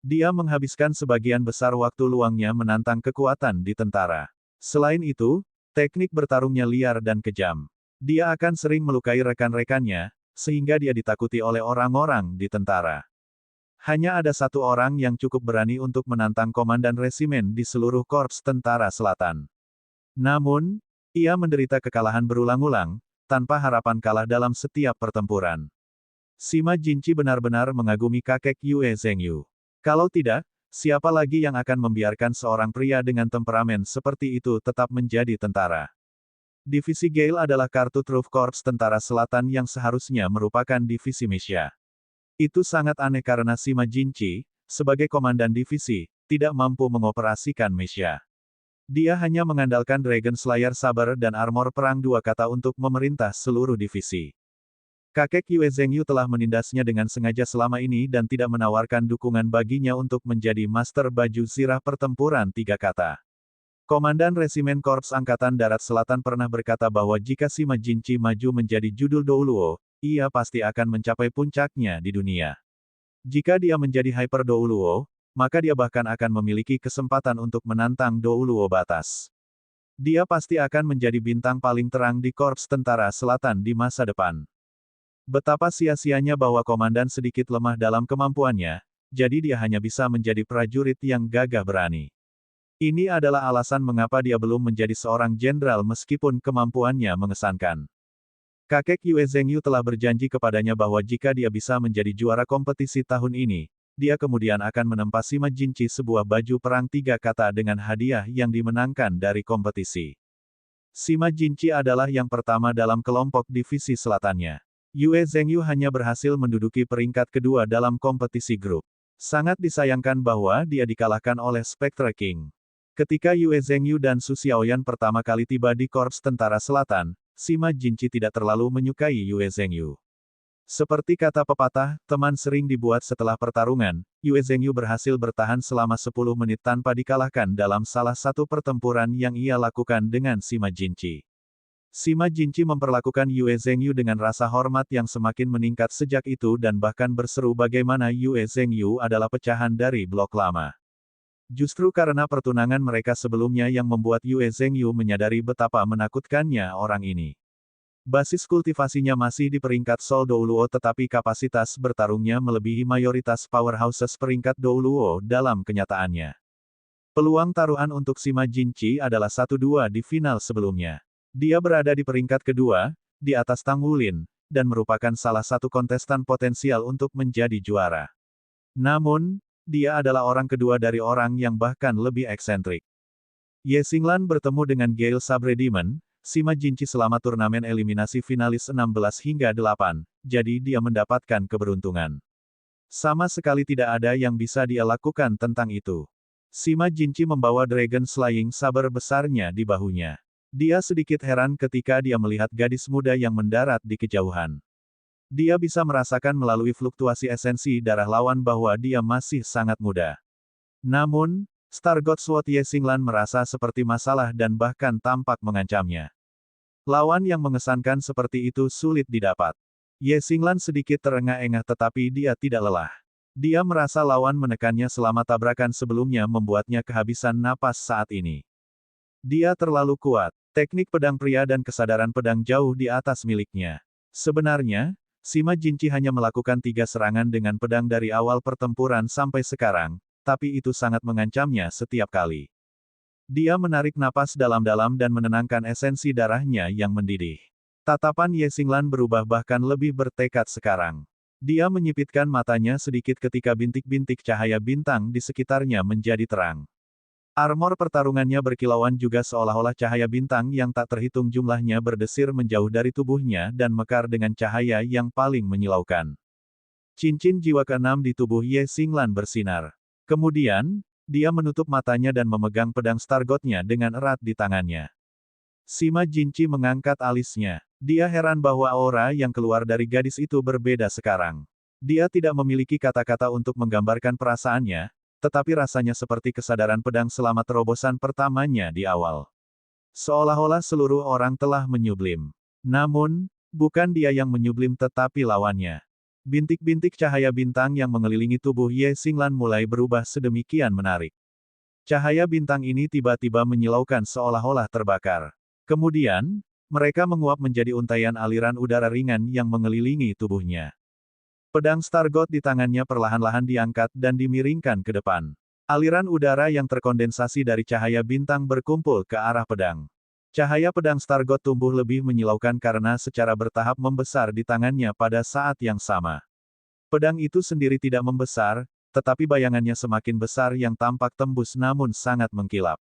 Dia menghabiskan sebagian besar waktu luangnya menantang kekuatan di tentara. Selain itu, teknik bertarungnya liar dan kejam. Dia akan sering melukai rekan-rekannya, sehingga dia ditakuti oleh orang-orang di tentara. Hanya ada satu orang yang cukup berani untuk menantang komandan resimen di seluruh Korps Tentara Selatan. Namun, ia menderita kekalahan berulang-ulang, tanpa harapan kalah dalam setiap pertempuran. Sima Jinchi benar-benar mengagumi kakek Yue Zhengyu. Kalau tidak, siapa lagi yang akan membiarkan seorang pria dengan temperamen seperti itu tetap menjadi tentara? Divisi Gale adalah kartu truf Korps Tentara Selatan yang seharusnya merupakan divisi Misha. Itu sangat aneh karena Sima Jinchi, sebagai komandan divisi, tidak mampu mengoperasikan Misha. Dia hanya mengandalkan Dragon Slayer Saber dan armor perang 2 kata untuk memerintah seluruh divisi. Kakek Yue Zhengyu telah menindasnya dengan sengaja selama ini dan tidak menawarkan dukungan baginya untuk menjadi Master Baju Zirah Pertempuran 3 kata. Komandan Resimen Korps Angkatan Darat Selatan pernah berkata bahwa jika Sima Jinchi maju menjadi judul Douluo, ia pasti akan mencapai puncaknya di dunia. Jika dia menjadi Hyper Douluo, maka dia bahkan akan memiliki kesempatan untuk menantang Douluo batas. Dia pasti akan menjadi bintang paling terang di Korps Tentara Selatan di masa depan. Betapa sia-sianya bahwa komandan sedikit lemah dalam kemampuannya, jadi dia hanya bisa menjadi prajurit yang gagah berani. Ini adalah alasan mengapa dia belum menjadi seorang jenderal meskipun kemampuannya mengesankan. Kakek Yue Zhengyu telah berjanji kepadanya bahwa jika dia bisa menjadi juara kompetisi tahun ini, dia kemudian akan menempa Sima Jinchi sebuah baju perang 3 kata dengan hadiah yang dimenangkan dari kompetisi. Sima Jinchi adalah yang pertama dalam kelompok divisi selatannya. Yue Zhengyu hanya berhasil menduduki peringkat kedua dalam kompetisi grup. Sangat disayangkan bahwa dia dikalahkan oleh Spectre King. Ketika Yue Zhengyu dan Su Xiaoyan pertama kali tiba di Korps Tentara Selatan, Sima Jinchi tidak terlalu menyukai Yue Zhengyu. Seperti kata pepatah, teman sering dibuat setelah pertarungan, Yue Zhengyu berhasil bertahan selama 10 menit tanpa dikalahkan dalam salah satu pertempuran yang ia lakukan dengan Sima Jinchi. Sima Jinchi memperlakukan Yue Zhengyu dengan rasa hormat yang semakin meningkat sejak itu dan bahkan berseru bagaimana Yue Zhengyu adalah pecahan dari blok lama. Justru karena pertunangan mereka sebelumnya yang membuat Yue Zhengyu menyadari betapa menakutkannya orang ini. Basis kultivasinya masih di peringkat Sol Douluo tetapi kapasitas bertarungnya melebihi mayoritas powerhouses peringkat Douluo dalam kenyataannya. Peluang taruhan untuk Sima Jinchi adalah 1-2 di final sebelumnya. Dia berada di peringkat kedua, di atas Tang Wulin, dan merupakan salah satu kontestan potensial untuk menjadi juara. Namun, dia adalah orang kedua dari orang yang bahkan lebih eksentrik. Ye Xinglan bertemu dengan Gale Sabre Demon, Sima Jinchi selama turnamen eliminasi finalis 16 hingga 8, jadi dia mendapatkan keberuntungan. Sama sekali tidak ada yang bisa dia lakukan tentang itu. Sima Jinchi membawa Dragon Slaying Saber besarnya di bahunya. Dia sedikit heran ketika dia melihat gadis muda yang mendarat di kejauhan. Dia bisa merasakan melalui fluktuasi esensi darah lawan bahwa dia masih sangat muda. Namun, Star God Sword Ye Xinglan merasa seperti masalah dan bahkan tampak mengancamnya. Lawan yang mengesankan seperti itu sulit didapat. Ye Xinglan sedikit terengah-engah tetapi dia tidak lelah. Dia merasa lawan menekannya selama tabrakan sebelumnya membuatnya kehabisan napas saat ini. Dia terlalu kuat. Teknik pedang pria dan kesadaran pedang jauh di atas miliknya. Sebenarnya, Sima Jinchi hanya melakukan 3 serangan dengan pedang dari awal pertempuran sampai sekarang, tapi itu sangat mengancamnya setiap kali. Dia menarik napas dalam-dalam dan menenangkan esensi darahnya yang mendidih. Tatapan Ye Xinglan berubah bahkan lebih bertekad sekarang. Dia menyipitkan matanya sedikit ketika bintik-bintik cahaya bintang di sekitarnya menjadi terang. Armor pertarungannya berkilauan juga seolah-olah cahaya bintang yang tak terhitung jumlahnya berdesir menjauh dari tubuhnya dan mekar dengan cahaya yang paling menyilaukan. Cincin jiwa ke-6 di tubuh Ye Xinglan bersinar. Kemudian, dia menutup matanya dan memegang pedang Star God-nya dengan erat di tangannya. Sima Jinchi mengangkat alisnya. Dia heran bahwa aura yang keluar dari gadis itu berbeda sekarang. Dia tidak memiliki kata-kata untuk menggambarkan perasaannya, tetapi rasanya seperti kesadaran pedang selama terobosan pertamanya di awal. Seolah-olah seluruh orang telah menyublim. Namun, bukan dia yang menyublim tetapi lawannya. Bintik-bintik cahaya bintang yang mengelilingi tubuh Ye Xinglan mulai berubah sedemikian menarik. Cahaya bintang ini tiba-tiba menyilaukan seolah-olah terbakar. Kemudian, mereka menguap menjadi untaian aliran udara ringan yang mengelilingi tubuhnya. Pedang Star God di tangannya perlahan-lahan diangkat dan dimiringkan ke depan. Aliran udara yang terkondensasi dari cahaya bintang berkumpul ke arah pedang. Cahaya pedang Star God tumbuh lebih menyilaukan karena secara bertahap membesar di tangannya pada saat yang sama. Pedang itu sendiri tidak membesar, tetapi bayangannya semakin besar yang tampak tembus namun sangat mengkilap.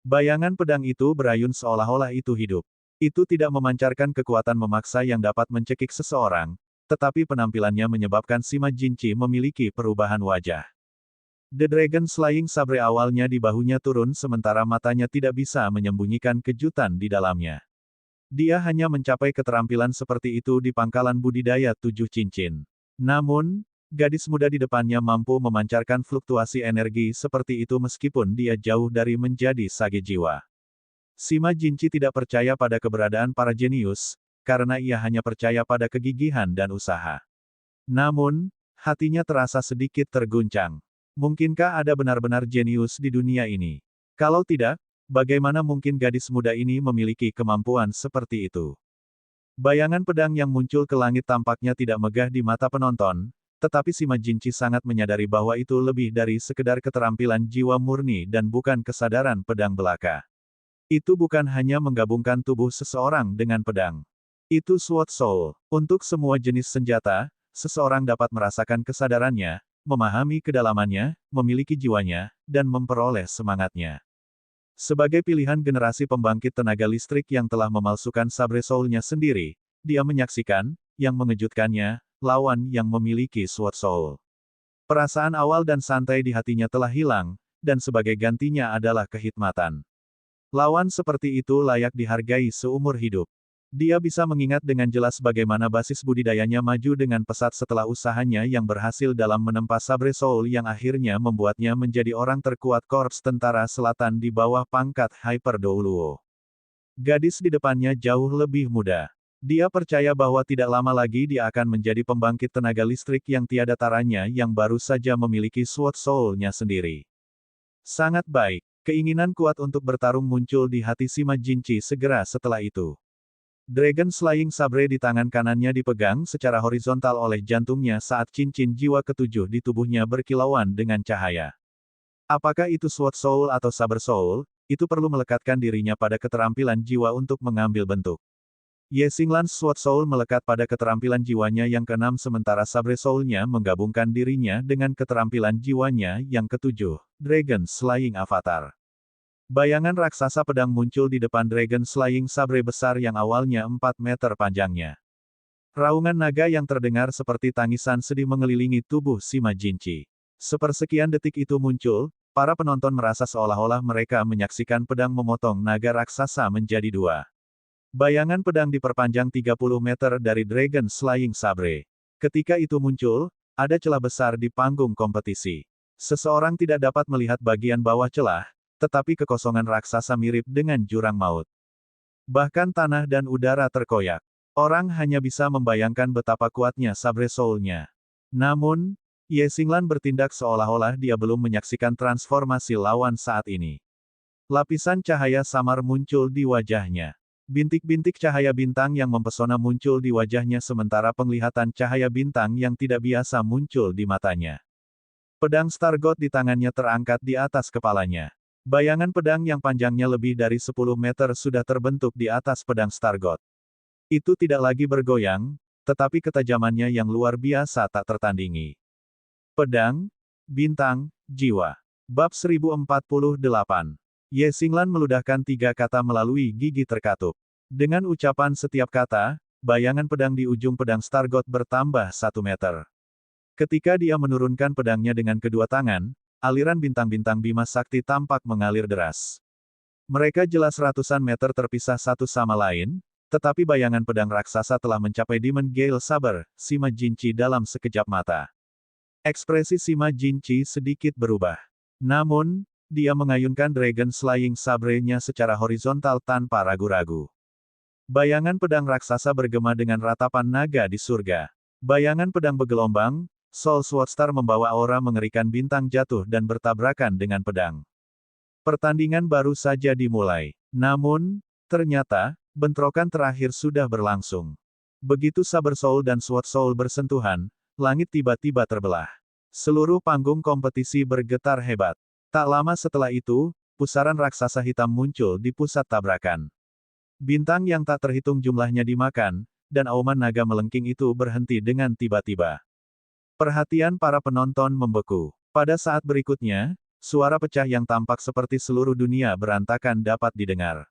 Bayangan pedang itu berayun seolah-olah itu hidup. Itu tidak memancarkan kekuatan memaksa yang dapat mencekik seseorang, tetapi penampilannya menyebabkan Sima Jinchi memiliki perubahan wajah. The Dragon Slaying Sabre awalnya di bahunya turun sementara matanya tidak bisa menyembunyikan kejutan di dalamnya. Dia hanya mencapai keterampilan seperti itu di pangkalan budidaya 7 cincin. Namun, gadis muda di depannya mampu memancarkan fluktuasi energi seperti itu meskipun dia jauh dari menjadi sage jiwa. Sima Jinchi tidak percaya pada keberadaan para jenius, karena ia hanya percaya pada kegigihan dan usaha. Namun, hatinya terasa sedikit terguncang. Mungkinkah ada benar-benar jenius di dunia ini? Kalau tidak, bagaimana mungkin gadis muda ini memiliki kemampuan seperti itu? Bayangan pedang yang muncul ke langit tampaknya tidak megah di mata penonton, Tetapi Sima Jinchi sangat menyadari bahwa itu lebih dari sekedar keterampilan jiwa murni dan bukan kesadaran pedang belaka. Itu bukan hanya menggabungkan tubuh seseorang dengan pedang. Itu Sword Soul. Untuk semua jenis senjata, seseorang dapat merasakan kesadarannya, memahami kedalamannya, memiliki jiwanya, dan memperoleh semangatnya. Sebagai pilihan generasi pembangkit tenaga listrik yang telah memalsukan sabre soul-nya sendiri, dia menyaksikan, yang mengejutkannya, lawan yang memiliki Sword Soul. Perasaan awal dan santai di hatinya telah hilang, dan sebagai gantinya adalah kehikmatan. Lawan seperti itu layak dihargai seumur hidup. Dia bisa mengingat dengan jelas bagaimana basis budidayanya maju dengan pesat setelah usahanya yang berhasil dalam menempa sabre soul yang akhirnya membuatnya menjadi orang terkuat Korps Tentara Selatan di bawah pangkat Hyper Douluo. Gadis di depannya jauh lebih muda. Dia percaya bahwa tidak lama lagi dia akan menjadi pembangkit tenaga listrik yang tiada taranya yang baru saja memiliki Sword Soul-nya sendiri. Sangat baik. Keinginan kuat untuk bertarung muncul di hati Sima Jinchi segera setelah itu. Dragon Slaying Sabre di tangan kanannya dipegang secara horizontal oleh jantungnya saat cincin jiwa ketujuh di tubuhnya berkilauan dengan cahaya. Apakah itu Sword Soul atau Saber Soul, itu perlu melekatkan dirinya pada keterampilan jiwa untuk mengambil bentuk. Ye Xinglan's Sword Soul melekat pada keterampilan jiwanya yang keenam sementara Sabre Soul-nya menggabungkan dirinya dengan keterampilan jiwanya yang ketujuh, Dragon Slaying Avatar. Bayangan raksasa pedang muncul di depan Dragon Slaying Sabre besar yang awalnya 4 meter panjangnya. Raungan naga yang terdengar seperti tangisan sedih mengelilingi tubuh Sima Jinchi. Sepersekian detik itu muncul, para penonton merasa seolah-olah mereka menyaksikan pedang memotong naga raksasa menjadi dua. Bayangan pedang diperpanjang 30 meter dari Dragon Slaying Sabre. Ketika itu muncul, ada celah besar di panggung kompetisi. Seseorang tidak dapat melihat bagian bawah celah, tetapi kekosongan raksasa mirip dengan jurang maut. Bahkan tanah dan udara terkoyak. Orang hanya bisa membayangkan betapa kuatnya Sabre Soul-nya. Namun, Ye Xinglan bertindak seolah-olah dia belum menyaksikan transformasi lawan saat ini. Lapisan cahaya samar muncul di wajahnya. Bintik-bintik cahaya bintang yang mempesona muncul di wajahnya sementara penglihatan cahaya bintang yang tidak biasa muncul di matanya. Pedang Star God di tangannya terangkat di atas kepalanya. Bayangan pedang yang panjangnya lebih dari 10 meter sudah terbentuk di atas pedang Star God. Itu tidak lagi bergoyang, tetapi ketajamannya yang luar biasa tak tertandingi. Pedang, Bintang, Jiwa. Bab 1048. Ye Xinglan meludahkan 3 kata melalui gigi terkatup. Dengan ucapan setiap kata, bayangan pedang di ujung pedang Star God bertambah 1 meter. Ketika dia menurunkan pedangnya dengan kedua tangan, aliran bintang-bintang Bima Sakti tampak mengalir deras. Mereka jelas ratusan meter terpisah satu sama lain, tetapi bayangan pedang raksasa telah mencapai Demon Gale Saber, Sima Jinchi dalam sekejap mata. Ekspresi Sima Jinchi sedikit berubah. Namun, dia mengayunkan Dragon Slaying Sabre-nya secara horizontal tanpa ragu-ragu. Bayangan pedang raksasa bergema dengan ratapan naga di surga. Bayangan pedang bergelombang, Soul Sword Star membawa aura mengerikan bintang jatuh dan bertabrakan dengan pedang. Pertandingan baru saja dimulai. Namun, ternyata, bentrokan terakhir sudah berlangsung. Begitu Saber Soul dan Sword Soul bersentuhan, langit tiba-tiba terbelah. Seluruh panggung kompetisi bergetar hebat. Tak lama setelah itu, pusaran raksasa hitam muncul di pusat tabrakan. Bintang yang tak terhitung jumlahnya dimakan, dan auman naga melengking itu berhenti dengan tiba-tiba. Perhatian para penonton membeku. Pada saat berikutnya, suara pecah yang tampak seperti seluruh dunia berantakan dapat didengar.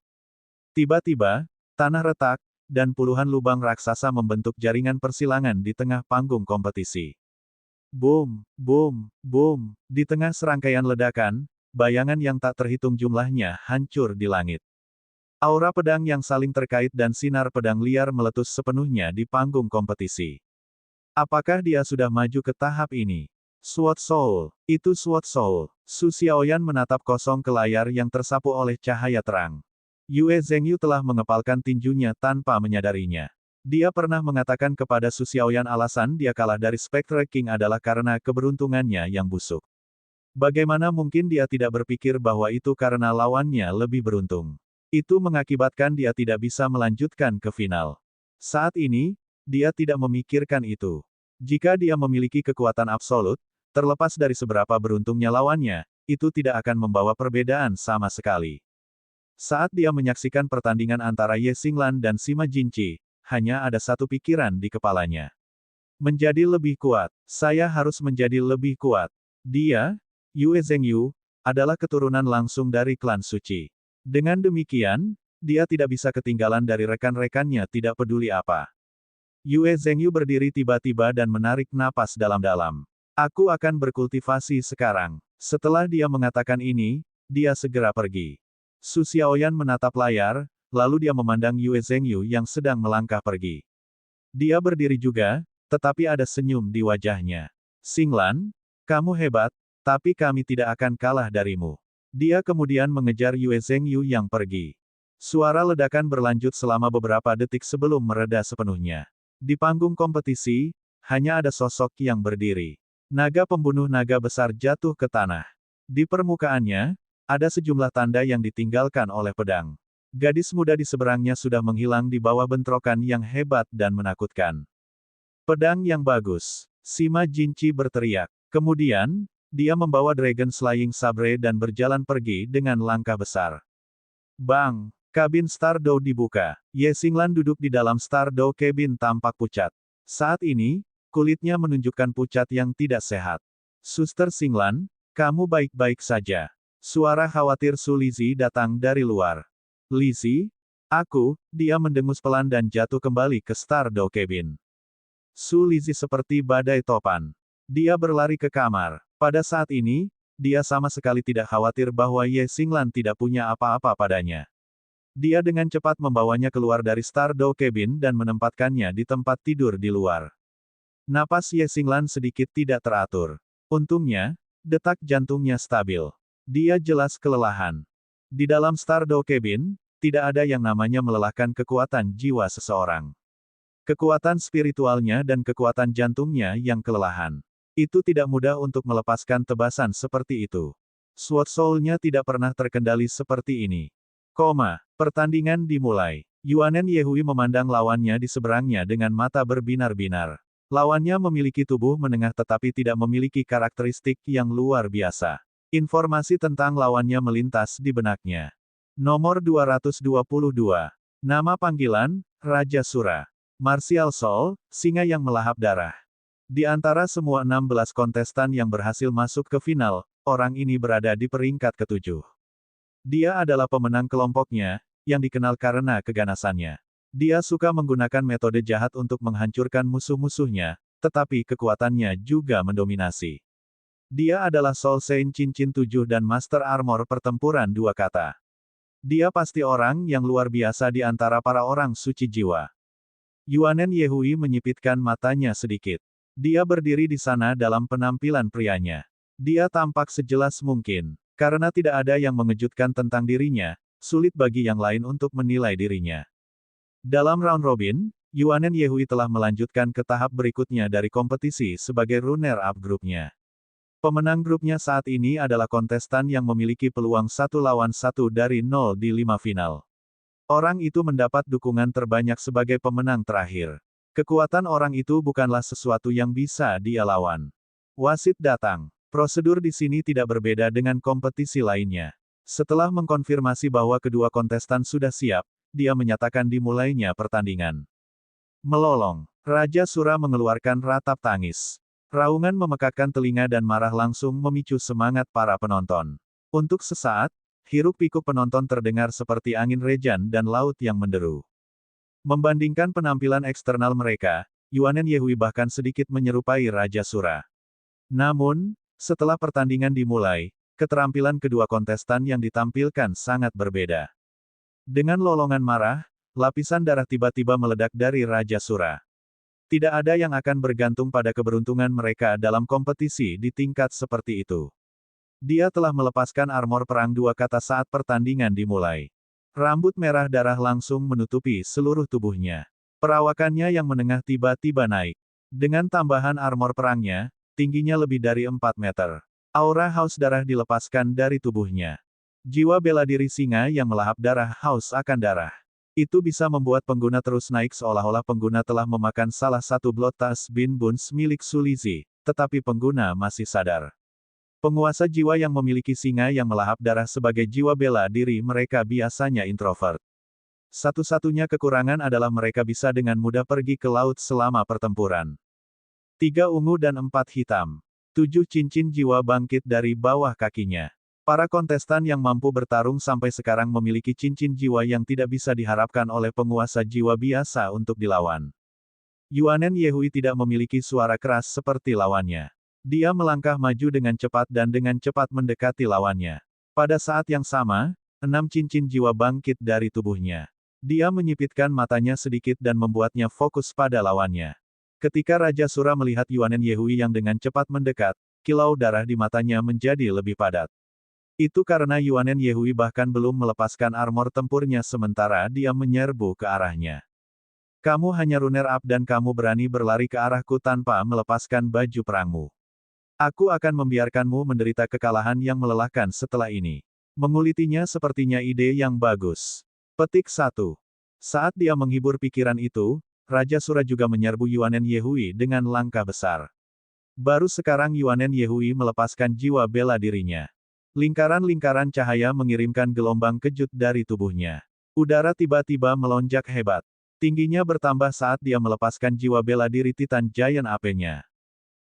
Tiba-tiba, tanah retak, dan puluhan lubang raksasa membentuk jaringan persilangan di tengah panggung kompetisi. Boom, boom, boom, di tengah serangkaian ledakan, bayangan yang tak terhitung jumlahnya hancur di langit. Aura pedang yang saling terkait dan sinar pedang liar meletus sepenuhnya di panggung kompetisi. Apakah dia sudah maju ke tahap ini? Sword Soul, itu Sword Soul. Su Xiaoyan menatap kosong ke layar yang tersapu oleh cahaya terang. Yue Zhengyu telah mengepalkan tinjunya tanpa menyadarinya. Dia pernah mengatakan kepada Su Xiaoyan alasan dia kalah dari Spectre King adalah karena keberuntungannya yang busuk. Bagaimana mungkin dia tidak berpikir bahwa itu karena lawannya lebih beruntung? Itu mengakibatkan dia tidak bisa melanjutkan ke final. Saat ini, dia tidak memikirkan itu. Jika dia memiliki kekuatan absolut, terlepas dari seberapa beruntungnya lawannya, itu tidak akan membawa perbedaan sama sekali. Saat dia menyaksikan pertandingan antara Ye Xinglan dan Sima Jinqi, hanya ada satu pikiran di kepalanya. Menjadi lebih kuat. Saya harus menjadi lebih kuat. Dia, Yue Zhengyu, adalah keturunan langsung dari klan suci. Dengan demikian, dia tidak bisa ketinggalan dari rekan-rekannya tidak peduli apa. Yue Zhengyu berdiri tiba-tiba dan menarik napas dalam-dalam. Aku akan berkultivasi sekarang. Setelah dia mengatakan ini, dia segera pergi. Su Xiaoyan menatap layar, lalu dia memandang Yue Zhengyu yang sedang melangkah pergi. Dia berdiri juga, tetapi ada senyum di wajahnya. Xinglan, kamu hebat, tapi kami tidak akan kalah darimu. Dia kemudian mengejar Yue Zhengyu yang pergi. Suara ledakan berlanjut selama beberapa detik sebelum mereda sepenuhnya. Di panggung kompetisi, hanya ada sosok yang berdiri. Naga pembunuh naga besar jatuh ke tanah. Di permukaannya, ada sejumlah tanda yang ditinggalkan oleh pedang. Gadis muda di seberangnya sudah menghilang di bawah bentrokan yang hebat dan menakutkan. Pedang yang bagus. Sima Jinqi berteriak. Kemudian, dia membawa Dragon Slaying Sabre dan berjalan pergi dengan langkah besar. Bang! Kabin Stardow dibuka. Ye Xinglan duduk di dalam Stardow Cabin tampak pucat. Saat ini, kulitnya menunjukkan pucat yang tidak sehat. Suster Xinglan, kamu baik-baik saja. Suara khawatir Su Lizzie datang dari luar. Lizzie? Aku, dia mendengus pelan dan jatuh kembali ke Stardow Cabin. Su Lizzie seperti badai topan. Dia berlari ke kamar. Pada saat ini, dia sama sekali tidak khawatir bahwa Ye Xinglan tidak punya apa-apa padanya. Dia dengan cepat membawanya keluar dari Stardow Cabin dan menempatkannya di tempat tidur di luar. Napas Ye Xinglan sedikit tidak teratur. Untungnya, detak jantungnya stabil. Dia jelas kelelahan. Di dalam Stardow Cabin, tidak ada yang namanya melelahkan kekuatan jiwa seseorang. Kekuatan spiritualnya dan kekuatan jantungnya yang kelelahan. Itu tidak mudah untuk melepaskan tebasan seperti itu. Sword Soul-nya tidak pernah terkendali seperti ini. Pertandingan dimulai. Yuanen Yehui memandang lawannya di seberangnya dengan mata berbinar-binar. Lawannya memiliki tubuh menengah tetapi tidak memiliki karakteristik yang luar biasa. Informasi tentang lawannya melintas di benaknya. Nomor 222. Nama panggilan, Raja Sura. Martial Soul, singa yang melahap darah. Di antara semua 16 kontestan yang berhasil masuk ke final, orang ini berada di peringkat ke-7. Dia adalah pemenang kelompoknya, yang dikenal karena keganasannya. Dia suka menggunakan metode jahat untuk menghancurkan musuh-musuhnya, tetapi kekuatannya juga mendominasi. Dia adalah Soul Saint Cincin 7 dan Master Armor pertempuran dua kata. Dia pasti orang yang luar biasa di antara para orang suci jiwa. Yuanen Yehui menyipitkan matanya sedikit. Dia berdiri di sana dalam penampilan prianya. Dia tampak sejelas mungkin. Karena tidak ada yang mengejutkan tentang dirinya, sulit bagi yang lain untuk menilai dirinya. Dalam round robin, Yuanen Yehui telah melanjutkan ke tahap berikutnya dari kompetisi sebagai runner-up grupnya. Pemenang grupnya saat ini adalah kontestan yang memiliki peluang 1 lawan 1 dari 0 di 5 final. Orang itu mendapat dukungan terbanyak sebagai pemenang terakhir. Kekuatan orang itu bukanlah sesuatu yang bisa dia lawan. Wasit datang. Prosedur di sini tidak berbeda dengan kompetisi lainnya. Setelah mengkonfirmasi bahwa kedua kontestan sudah siap, dia menyatakan dimulainya pertandingan. Melolong. Raja Sura mengeluarkan ratap tangis. Raungan memekakkan telinga dan marah langsung memicu semangat para penonton. Untuk sesaat, hiruk-pikuk penonton terdengar seperti angin rejan dan laut yang menderu. Membandingkan penampilan eksternal mereka, Yuanen Yehui bahkan sedikit menyerupai Raja Sura. Namun, setelah pertandingan dimulai, keterampilan kedua kontestan yang ditampilkan sangat berbeda. Dengan lolongan marah, lapisan darah tiba-tiba meledak dari Raja Sura. Tidak ada yang akan bergantung pada keberuntungan mereka dalam kompetisi di tingkat seperti itu. Dia telah melepaskan armor perang dua kata saat pertandingan dimulai. Rambut merah darah langsung menutupi seluruh tubuhnya. Perawakannya yang menengah tiba-tiba naik. Dengan tambahan armor perangnya, tingginya lebih dari 4 meter. Aura haus darah dilepaskan dari tubuhnya. Jiwa bela diri singa yang melahap darah haus akan darah. Itu bisa membuat pengguna terus naik seolah-olah pengguna telah memakan salah satu Bloodthirst Bean Buns milik Sulizi, tetapi pengguna masih sadar. Penguasa jiwa yang memiliki singa yang melahap darah sebagai jiwa bela diri mereka biasanya introvert. Satu-satunya kekurangan adalah mereka bisa dengan mudah pergi ke laut selama pertempuran. 3 ungu dan 4 hitam. 7 cincin jiwa bangkit dari bawah kakinya. Para kontestan yang mampu bertarung sampai sekarang memiliki cincin jiwa yang tidak bisa diharapkan oleh penguasa jiwa biasa untuk dilawan. Yuanen Yehui tidak memiliki suara keras seperti lawannya. Dia melangkah maju dengan cepat dan dengan cepat mendekati lawannya. Pada saat yang sama, 6 cincin jiwa bangkit dari tubuhnya. Dia menyipitkan matanya sedikit dan membuatnya fokus pada lawannya. Ketika Raja Sura melihat Yuanen Yehui yang dengan cepat mendekat, kilau darah di matanya menjadi lebih padat. Itu karena Yuanen Yehui bahkan belum melepaskan armor tempurnya sementara dia menyerbu ke arahnya. Kamu hanya runner-up dan kamu berani berlari ke arahku tanpa melepaskan baju perangmu. Aku akan membiarkanmu menderita kekalahan yang melelahkan setelah ini. Mengulitinya sepertinya ide yang bagus. Petik 1. Saat dia menghibur pikiran itu, Raja Sura juga menyerbu Yuanen Yehui dengan langkah besar. Baru sekarang Yuanen Yehui melepaskan jiwa bela dirinya. Lingkaran-lingkaran cahaya mengirimkan gelombang kejut dari tubuhnya. Udara tiba-tiba melonjak hebat. Tingginya bertambah saat dia melepaskan jiwa bela diri Titan Giant Ape-nya.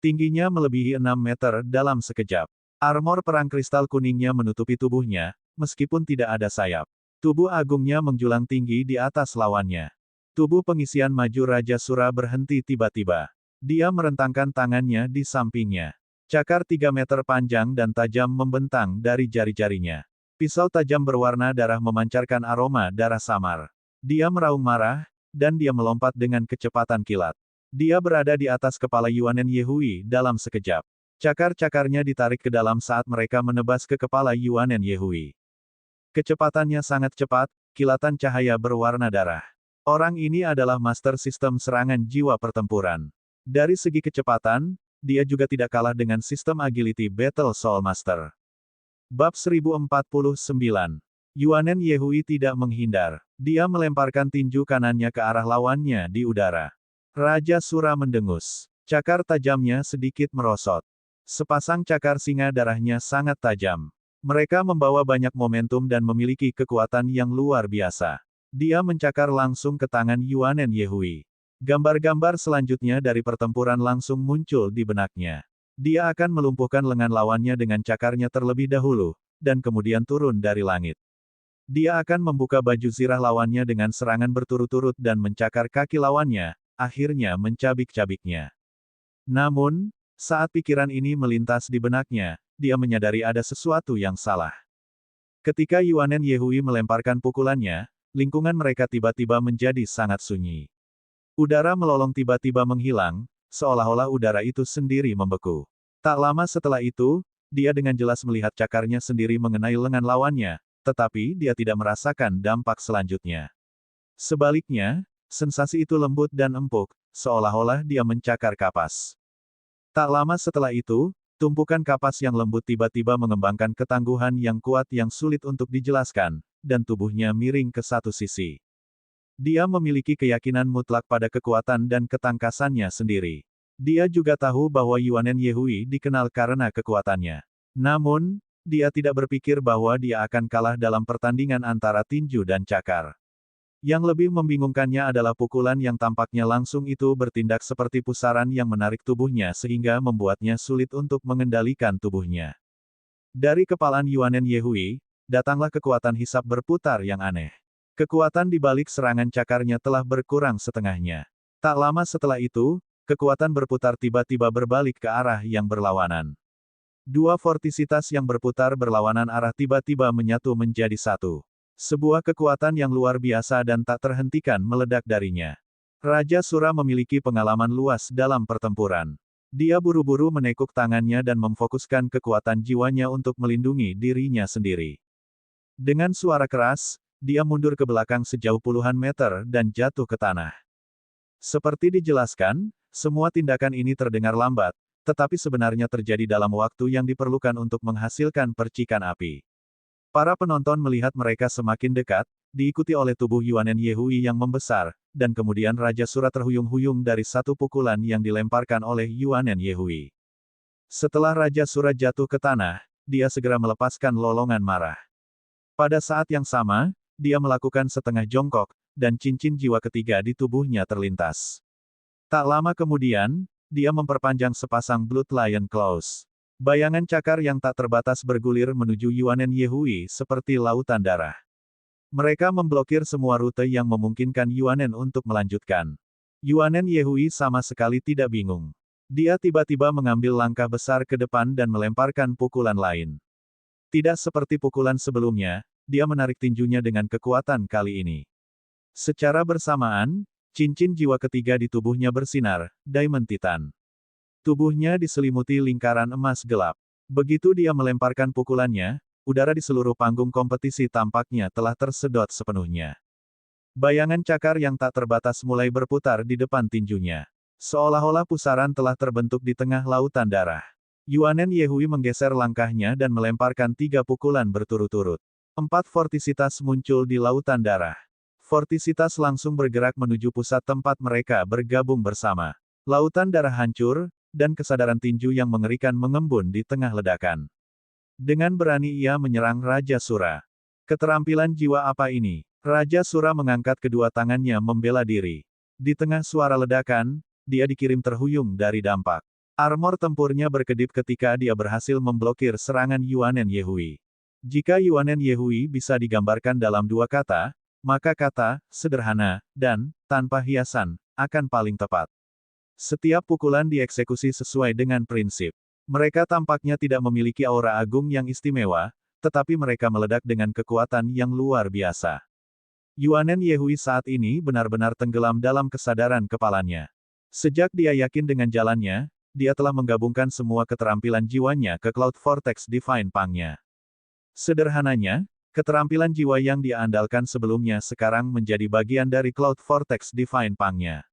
Tingginya melebihi 6 meter dalam sekejap. Armor perang kristal kuningnya menutupi tubuhnya, meskipun tidak ada sayap. Tubuh agungnya menjulang tinggi di atas lawannya. Tubuh pengisian maju Raja Sura berhenti tiba-tiba. Dia merentangkan tangannya di sampingnya. Cakar 3 meter panjang dan tajam membentang dari jari-jarinya. Pisau tajam berwarna darah memancarkan aroma darah samar. Dia meraung marah, dan dia melompat dengan kecepatan kilat. Dia berada di atas kepala Yuanen Yehui dalam sekejap. Cakar-cakarnya ditarik ke dalam saat mereka menebas ke kepala Yuanen Yehui. Kecepatannya sangat cepat, kilatan cahaya berwarna darah. Orang ini adalah master sistem serangan jiwa pertempuran. Dari segi kecepatan, dia juga tidak kalah dengan sistem agility Battle Soul Master. Bab 1049. Yuanen Yehui tidak menghindar. Dia melemparkan tinju kanannya ke arah lawannya di udara. Raja Sura mendengus. Cakar tajamnya sedikit merosot. Sepasang cakar singa darahnya sangat tajam. Mereka membawa banyak momentum dan memiliki kekuatan yang luar biasa. Dia mencakar langsung ke tangan Yuanen Yehui. Gambar-gambar selanjutnya dari pertempuran langsung muncul di benaknya. Dia akan melumpuhkan lengan lawannya dengan cakarnya terlebih dahulu, dan kemudian turun dari langit. Dia akan membuka baju zirah lawannya dengan serangan berturut-turut dan mencakar kaki lawannya, akhirnya mencabik-cabiknya. Namun, saat pikiran ini melintas di benaknya, dia menyadari ada sesuatu yang salah. Ketika Yuanen Yehui melemparkan pukulannya, lingkungan mereka tiba-tiba menjadi sangat sunyi. Udara melolong tiba-tiba menghilang, seolah-olah udara itu sendiri membeku. Tak lama setelah itu, dia dengan jelas melihat cakarnya sendiri mengenai lengan lawannya, tetapi dia tidak merasakan dampak selanjutnya. Sebaliknya, sensasi itu lembut dan empuk, seolah-olah dia mencakar kapas. Tak lama setelah itu, tumpukan kapas yang lembut tiba-tiba mengembangkan ketangguhan yang kuat yang sulit untuk dijelaskan, dan tubuhnya miring ke satu sisi. Dia memiliki keyakinan mutlak pada kekuatan dan ketangkasannya sendiri. Dia juga tahu bahwa Yuanen Yehui dikenal karena kekuatannya. Namun, dia tidak berpikir bahwa dia akan kalah dalam pertandingan antara tinju dan cakar. Yang lebih membingungkannya adalah pukulan yang tampaknya langsung itu bertindak seperti pusaran yang menarik tubuhnya sehingga membuatnya sulit untuk mengendalikan tubuhnya. Dari kepalan Yuanen Yehui, datanglah kekuatan hisap berputar yang aneh. Kekuatan di balik serangan cakarnya telah berkurang setengahnya. Tak lama setelah itu, kekuatan berputar tiba-tiba berbalik ke arah yang berlawanan. Dua vortisitas yang berputar berlawanan arah tiba-tiba menyatu menjadi satu. Sebuah kekuatan yang luar biasa dan tak terhentikan meledak darinya. Raja Sura memiliki pengalaman luas dalam pertempuran. Dia buru-buru menekuk tangannya dan memfokuskan kekuatan jiwanya untuk melindungi dirinya sendiri. Dengan suara keras, dia mundur ke belakang sejauh puluhan meter dan jatuh ke tanah. Seperti dijelaskan, semua tindakan ini terdengar lambat, tetapi sebenarnya terjadi dalam waktu yang diperlukan untuk menghasilkan percikan api. Para penonton melihat mereka semakin dekat, diikuti oleh tubuh Yuanen Yehui yang membesar, dan kemudian Raja Sura terhuyung-huyung dari satu pukulan yang dilemparkan oleh Yuanen Yehui. Setelah Raja Sura jatuh ke tanah, dia segera melepaskan lolongan marah. Pada saat yang sama, dia melakukan setengah jongkok, dan cincin jiwa ketiga di tubuhnya terlintas. Tak lama kemudian, dia memperpanjang sepasang Blood Lion Claws. Bayangan cakar yang tak terbatas bergulir menuju Yuanen Yehui seperti lautan darah. Mereka memblokir semua rute yang memungkinkan Yuanen untuk melanjutkan. Yuanen Yehui sama sekali tidak bingung. Dia tiba-tiba mengambil langkah besar ke depan dan melemparkan pukulan lain. Tidak seperti pukulan sebelumnya, dia menarik tinjunya dengan kekuatan kali ini. Secara bersamaan, cincin jiwa ketiga di tubuhnya bersinar, Diamond Titan. Tubuhnya diselimuti lingkaran emas gelap. Begitu dia melemparkan pukulannya, udara di seluruh panggung kompetisi tampaknya telah tersedot sepenuhnya. Bayangan cakar yang tak terbatas mulai berputar di depan tinjunya. Seolah-olah pusaran telah terbentuk di tengah lautan darah. Yuanen Yehui menggeser langkahnya dan melemparkan 3 pukulan berturut-turut. 4 vortisitas muncul di lautan darah. Vortisitas langsung bergerak menuju pusat tempat mereka bergabung bersama. Lautan darah hancur, dan kesadaran tinju yang mengerikan mengembun di tengah ledakan. Dengan berani ia menyerang Raja Sura. Keterampilan jiwa apa ini? Raja Sura mengangkat kedua tangannya membela diri. Di tengah suara ledakan, dia dikirim terhuyung dari dampak. Armor tempurnya berkedip ketika dia berhasil memblokir serangan Yuanen Yehui. Jika Yuanen Yehui bisa digambarkan dalam 2 kata, maka kata, sederhana, dan, tanpa hiasan, akan paling tepat. Setiap pukulan dieksekusi sesuai dengan prinsip. Mereka tampaknya tidak memiliki aura agung yang istimewa, tetapi mereka meledak dengan kekuatan yang luar biasa. Yuanen Yehui saat ini benar-benar tenggelam dalam kesadaran kepalanya. Sejak dia yakin dengan jalannya, dia telah menggabungkan semua keterampilan jiwanya ke Cloud Vortex Divine Pang-nya. Sederhananya, keterampilan jiwa yang dia andalkan sebelumnya sekarang menjadi bagian dari Cloud Vortex Divine Pang-nya.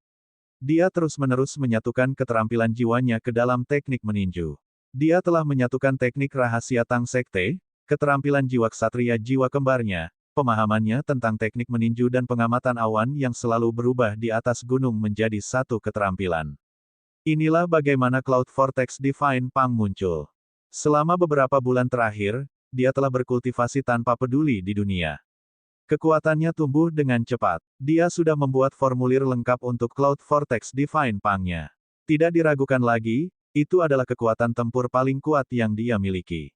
Dia terus-menerus menyatukan keterampilan jiwanya ke dalam teknik meninju. Dia telah menyatukan teknik rahasia Tang Sekte, keterampilan jiwa ksatria jiwa kembarnya, pemahamannya tentang teknik meninju dan pengamatan awan yang selalu berubah di atas gunung menjadi satu keterampilan. Inilah bagaimana Cloud Vortex Divine Pang muncul. Selama beberapa bulan terakhir, dia telah berkultivasi tanpa peduli di dunia. Kekuatannya tumbuh dengan cepat. Dia sudah membuat formulir lengkap untuk Cloud Vortex Divine Pang-nya. Tidak diragukan lagi, itu adalah kekuatan tempur paling kuat yang dia miliki.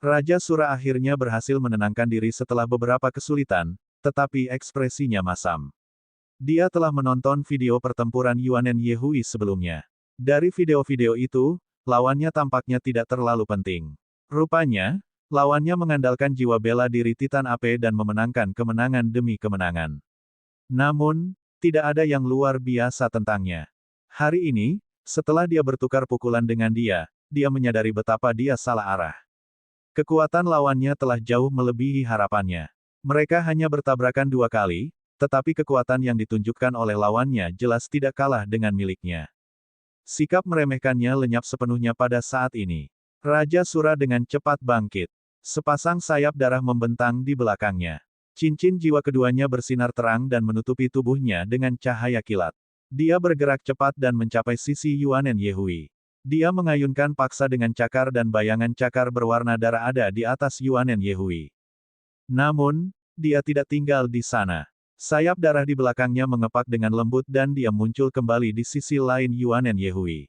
Raja Sura akhirnya berhasil menenangkan diri setelah beberapa kesulitan, tetapi ekspresinya masam. Dia telah menonton video pertempuran Yuanen Yehui sebelumnya. Dari video-video itu, lawannya tampaknya tidak terlalu penting. Rupanya, lawannya mengandalkan jiwa bela diri Titan AP dan memenangkan kemenangan demi kemenangan. Namun, tidak ada yang luar biasa tentangnya. Hari ini, setelah dia bertukar pukulan dengan dia menyadari betapa dia salah arah. Kekuatan lawannya telah jauh melebihi harapannya. Mereka hanya bertabrakan 2 kali, tetapi kekuatan yang ditunjukkan oleh lawannya jelas tidak kalah dengan miliknya. Sikap meremehkannya lenyap sepenuhnya pada saat ini. Raja Sura dengan cepat bangkit. Sepasang sayap darah membentang di belakangnya. Cincin jiwa keduanya bersinar terang dan menutupi tubuhnya dengan cahaya kilat. Dia bergerak cepat dan mencapai sisi Yuanen Yehui. Dia mengayunkan paksa dengan cakar dan bayangan cakar berwarna darah ada di atas Yuanen Yehui. Namun, dia tidak tinggal di sana. Sayap darah di belakangnya mengepak dengan lembut dan dia muncul kembali di sisi lain Yuanen Yehui.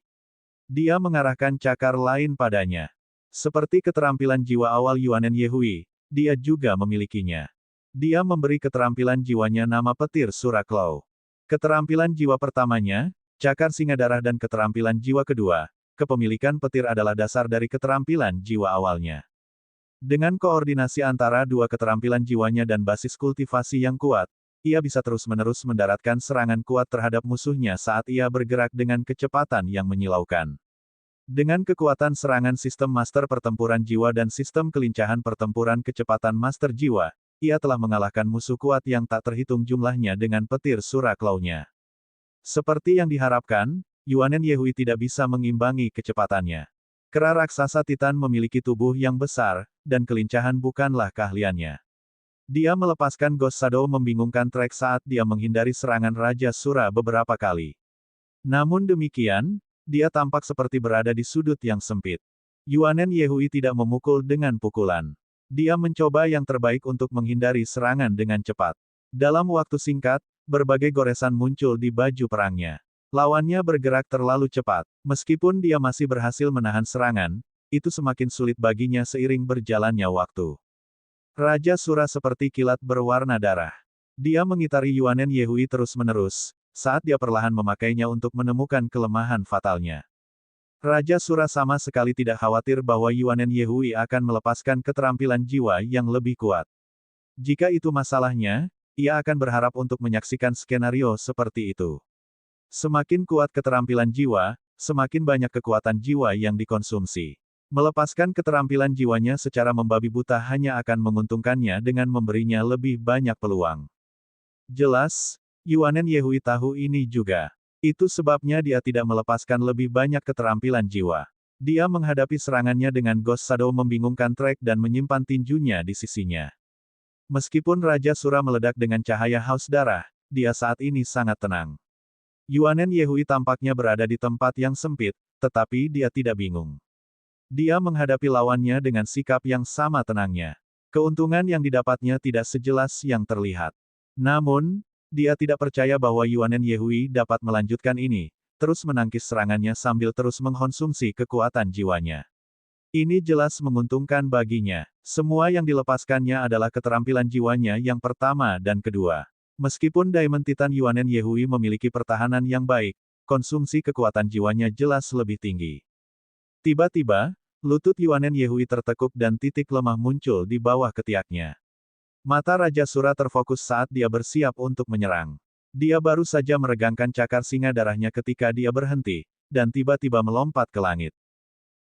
Dia mengarahkan cakar lain padanya. Seperti keterampilan jiwa awal Yuanen Yehui, dia juga memilikinya. Dia memberi keterampilan jiwanya nama Petir Sura Claw. Keterampilan jiwa pertamanya, cakar singa darah dan keterampilan jiwa kedua, kepemilikan petir adalah dasar dari keterampilan jiwa awalnya. Dengan koordinasi antara 2 keterampilan jiwanya dan basis kultivasi yang kuat, ia bisa terus-menerus mendaratkan serangan kuat terhadap musuhnya saat ia bergerak dengan kecepatan yang menyilaukan. Dengan kekuatan serangan sistem master pertempuran jiwa dan sistem kelincahan pertempuran kecepatan master jiwa, ia telah mengalahkan musuh kuat yang tak terhitung jumlahnya dengan petir Sura Claw-nya. Seperti yang diharapkan, Yuanen Yehui tidak bisa mengimbangi kecepatannya. Kera raksasa Titan memiliki tubuh yang besar, dan kelincahan bukanlah keahliannya. Dia melepaskan Ghost Shadow membingungkan Trek saat dia menghindari serangan Raja Sura beberapa kali. Namun demikian, dia tampak seperti berada di sudut yang sempit. Yuanen Yehui tidak memukul dengan pukulan. Dia mencoba yang terbaik untuk menghindari serangan dengan cepat. Dalam waktu singkat, berbagai goresan muncul di baju perangnya. Lawannya bergerak terlalu cepat. Meskipun dia masih berhasil menahan serangan, itu semakin sulit baginya seiring berjalannya waktu. Raja Sura seperti kilat berwarna darah. Dia mengitari Yuanen Yehui terus-menerus, saat dia perlahan memakainya untuk menemukan kelemahan fatalnya. Raja Sura sama sekali tidak khawatir bahwa Yuanen Yehui akan melepaskan keterampilan jiwa yang lebih kuat. Jika itu masalahnya, ia akan berharap untuk menyaksikan skenario seperti itu. Semakin kuat keterampilan jiwa, semakin banyak kekuatan jiwa yang dikonsumsi. Melepaskan keterampilan jiwanya secara membabi buta hanya akan menguntungkannya dengan memberinya lebih banyak peluang. Jelas, Yuanen Yehui tahu ini juga. Itu sebabnya dia tidak melepaskan lebih banyak keterampilan jiwa. Dia menghadapi serangannya dengan Ghost Shadow membingungkan Trek dan menyimpan tinjunya di sisinya. Meskipun Raja Sura meledak dengan cahaya haus darah, dia saat ini sangat tenang. Yuanen Yehui tampaknya berada di tempat yang sempit, tetapi dia tidak bingung. Dia menghadapi lawannya dengan sikap yang sama tenangnya. Keuntungan yang didapatnya tidak sejelas yang terlihat. Namun, dia tidak percaya bahwa Yuanen Yehui dapat melanjutkan ini, terus menangkis serangannya sambil terus mengkonsumsi kekuatan jiwanya. Ini jelas menguntungkan baginya. Semua yang dilepaskannya adalah keterampilan jiwanya yang pertama dan kedua. Meskipun Diamond Titan Yuanen Yehui memiliki pertahanan yang baik, konsumsi kekuatan jiwanya jelas lebih tinggi. Tiba-tiba, lutut Yuanen Yehui tertekuk dan titik lemah muncul di bawah ketiaknya. Mata Raja Sura terfokus saat dia bersiap untuk menyerang. Dia baru saja meregangkan cakar singa darahnya ketika dia berhenti, dan tiba-tiba melompat ke langit.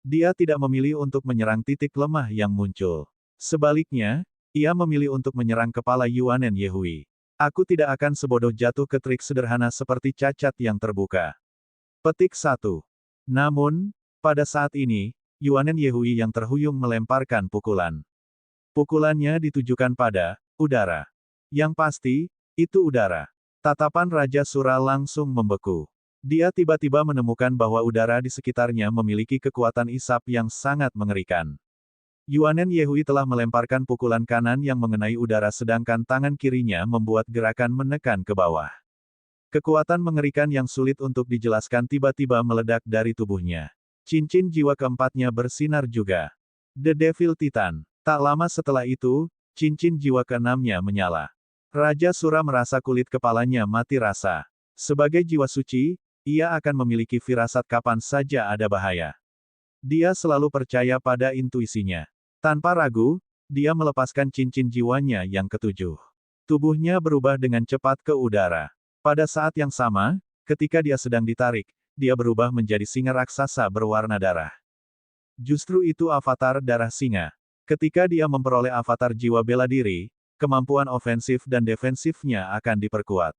Dia tidak memilih untuk menyerang titik lemah yang muncul. Sebaliknya, ia memilih untuk menyerang kepala Yuanen Yehui. Aku tidak akan sebodoh jatuh ke trik sederhana seperti cacat yang terbuka. Petik 1. Namun, pada saat ini, Yuanen Yehui yang terhuyung melemparkan pukulan. Pukulannya ditujukan pada udara. Yang pasti, itu udara. Tatapan Raja Sura langsung membeku. Dia tiba-tiba menemukan bahwa udara di sekitarnya memiliki kekuatan isap yang sangat mengerikan. Yuanen Yehui telah melemparkan pukulan kanan yang mengenai udara sedangkan tangan kirinya membuat gerakan menekan ke bawah. Kekuatan mengerikan yang sulit untuk dijelaskan tiba-tiba meledak dari tubuhnya. Cincin jiwa keempatnya bersinar juga. The Devil Titan. Tak lama setelah itu, cincin jiwa keenamnya menyala. Raja Sura merasa kulit kepalanya mati rasa. Sebagai jiwa suci, ia akan memiliki firasat kapan saja ada bahaya. Dia selalu percaya pada intuisinya. Tanpa ragu, dia melepaskan cincin jiwanya yang ketujuh. Tubuhnya berubah dengan cepat ke udara. Pada saat yang sama, ketika dia sedang ditarik, dia berubah menjadi singa raksasa berwarna darah. Justru itu avatar darah singa. Ketika dia memperoleh avatar jiwa bela diri, kemampuan ofensif dan defensifnya akan diperkuat.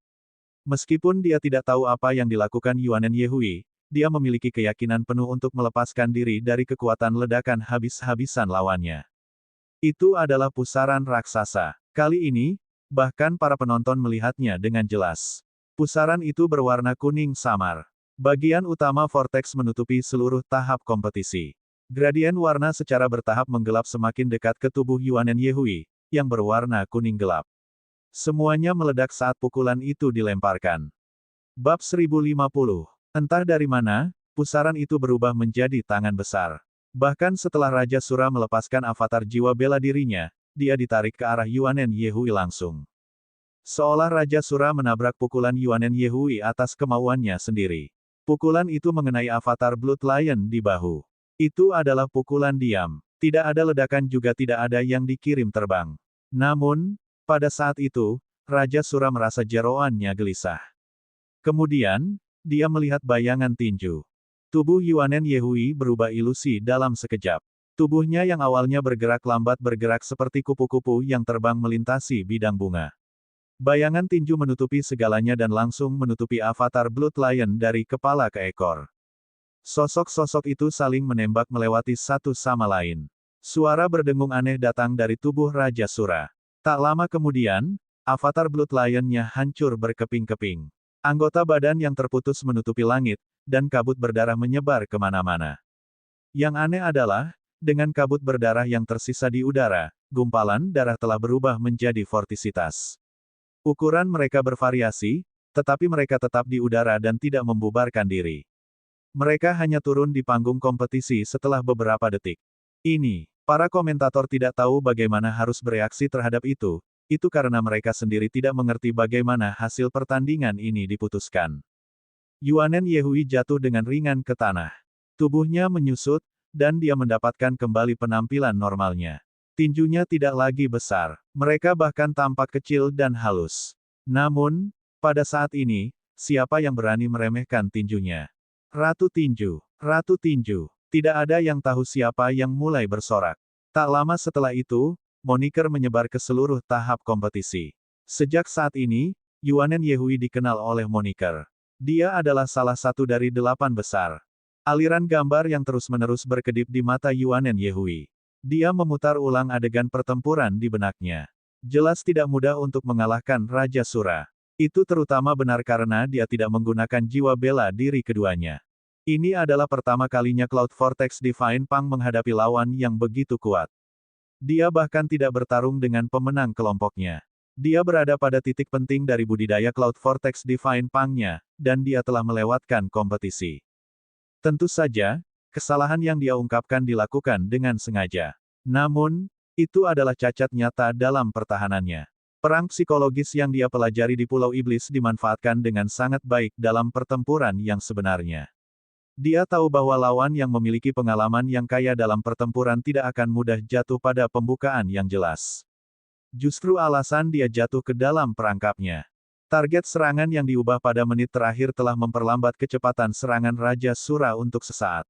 Meskipun dia tidak tahu apa yang dilakukan Yuanen Yehui, dia memiliki keyakinan penuh untuk melepaskan diri dari kekuatan ledakan habis-habisan lawannya. Itu adalah pusaran raksasa. Kali ini, bahkan para penonton melihatnya dengan jelas. Pusaran itu berwarna kuning samar. Bagian utama vortex menutupi seluruh tahap kompetisi. Gradien warna secara bertahap menggelap semakin dekat ke tubuh Yuanen Yehui, yang berwarna kuning gelap. Semuanya meledak saat pukulan itu dilemparkan. Bab 1050. Entah dari mana, pusaran itu berubah menjadi tangan besar. Bahkan setelah Raja Sura melepaskan avatar jiwa bela dirinya, dia ditarik ke arah Yuanen Yehui langsung. Seolah Raja Sura menabrak pukulan Yuanen Yehui atas kemauannya sendiri. Pukulan itu mengenai avatar Blood Lion di bahu. Itu adalah pukulan diam. Tidak ada ledakan juga tidak ada yang dikirim terbang. Namun, pada saat itu, Raja Sura merasa jeroannya gelisah. Kemudian, dia melihat bayangan tinju. Tubuh Yuanen Yehui berubah ilusi dalam sekejap. Tubuhnya yang awalnya bergerak lambat bergerak seperti kupu-kupu yang terbang melintasi bidang bunga. Bayangan tinju menutupi segalanya dan langsung menutupi avatar Blood Lion dari kepala ke ekor. Sosok-sosok itu saling menembak melewati satu sama lain. Suara berdengung aneh datang dari tubuh Raja Sura. Tak lama kemudian, avatar Blood Lion-nya hancur berkeping-keping. Anggota badan yang terputus menutupi langit, dan kabut berdarah menyebar kemana-mana. Yang aneh adalah, dengan kabut berdarah yang tersisa di udara, gumpalan darah telah berubah menjadi vortisitas. Ukuran mereka bervariasi, tetapi mereka tetap di udara dan tidak membubarkan diri. Mereka hanya turun di panggung kompetisi setelah beberapa detik. Para komentator tidak tahu bagaimana harus bereaksi terhadap itu karena mereka sendiri tidak mengerti bagaimana hasil pertandingan ini diputuskan. Yuanen Yehui jatuh dengan ringan ke tanah. Tubuhnya menyusut, dan dia mendapatkan kembali penampilan normalnya. Tinjunya tidak lagi besar, mereka bahkan tampak kecil dan halus. Namun, pada saat ini, siapa yang berani meremehkan tinjunya? Ratu Tinju. Ratu Tinju. Tidak ada yang tahu siapa yang mulai bersorak. Tak lama setelah itu, moniker menyebar ke seluruh tahap kompetisi. Sejak saat ini, Yuanen Yehui dikenal oleh moniker. Dia adalah salah satu dari 8 besar. Aliran gambar yang terus-menerus berkedip di mata Yuanen Yehui. Dia memutar ulang adegan pertempuran di benaknya. Jelas tidak mudah untuk mengalahkan Raja Sura. Itu terutama benar karena dia tidak menggunakan jiwa bela diri keduanya. Ini adalah pertama kalinya Cloud Vortex Divine Pang menghadapi lawan yang begitu kuat. Dia bahkan tidak bertarung dengan pemenang kelompoknya. Dia berada pada titik penting dari budidaya Cloud Vortex Divine Pang-nya, dan dia telah melewatkan kompetisi. Tentu saja, kesalahan yang dia ungkapkan dilakukan dengan sengaja. Namun, itu adalah cacat nyata dalam pertahanannya. Perang psikologis yang dia pelajari di Pulau Iblis dimanfaatkan dengan sangat baik dalam pertempuran yang sebenarnya. Dia tahu bahwa lawan yang memiliki pengalaman yang kaya dalam pertempuran tidak akan mudah jatuh pada pembukaan yang jelas. Justru alasan dia jatuh ke dalam perangkapnya. Target serangan yang diubah pada menit terakhir telah memperlambat kecepatan serangan Raja Sura untuk sesaat.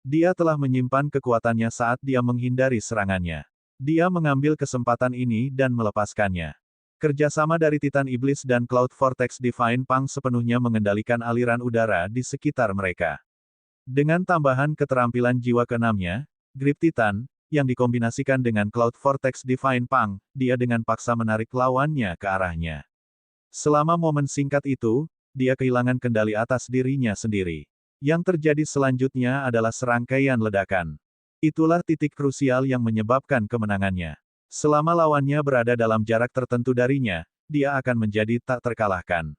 Dia telah menyimpan kekuatannya saat dia menghindari serangannya. Dia mengambil kesempatan ini dan melepaskannya. Kerjasama dari Titan Iblis dan Cloud Vortex Divine Pang sepenuhnya mengendalikan aliran udara di sekitar mereka. Dengan tambahan keterampilan jiwa keenamnya, Grip Titan, yang dikombinasikan dengan Cloud Vortex Divine Pang, dia dengan paksa menarik lawannya ke arahnya. Selama momen singkat itu, dia kehilangan kendali atas dirinya sendiri. Yang terjadi selanjutnya adalah serangkaian ledakan. Itulah titik krusial yang menyebabkan kemenangannya. Selama lawannya berada dalam jarak tertentu darinya, dia akan menjadi tak terkalahkan.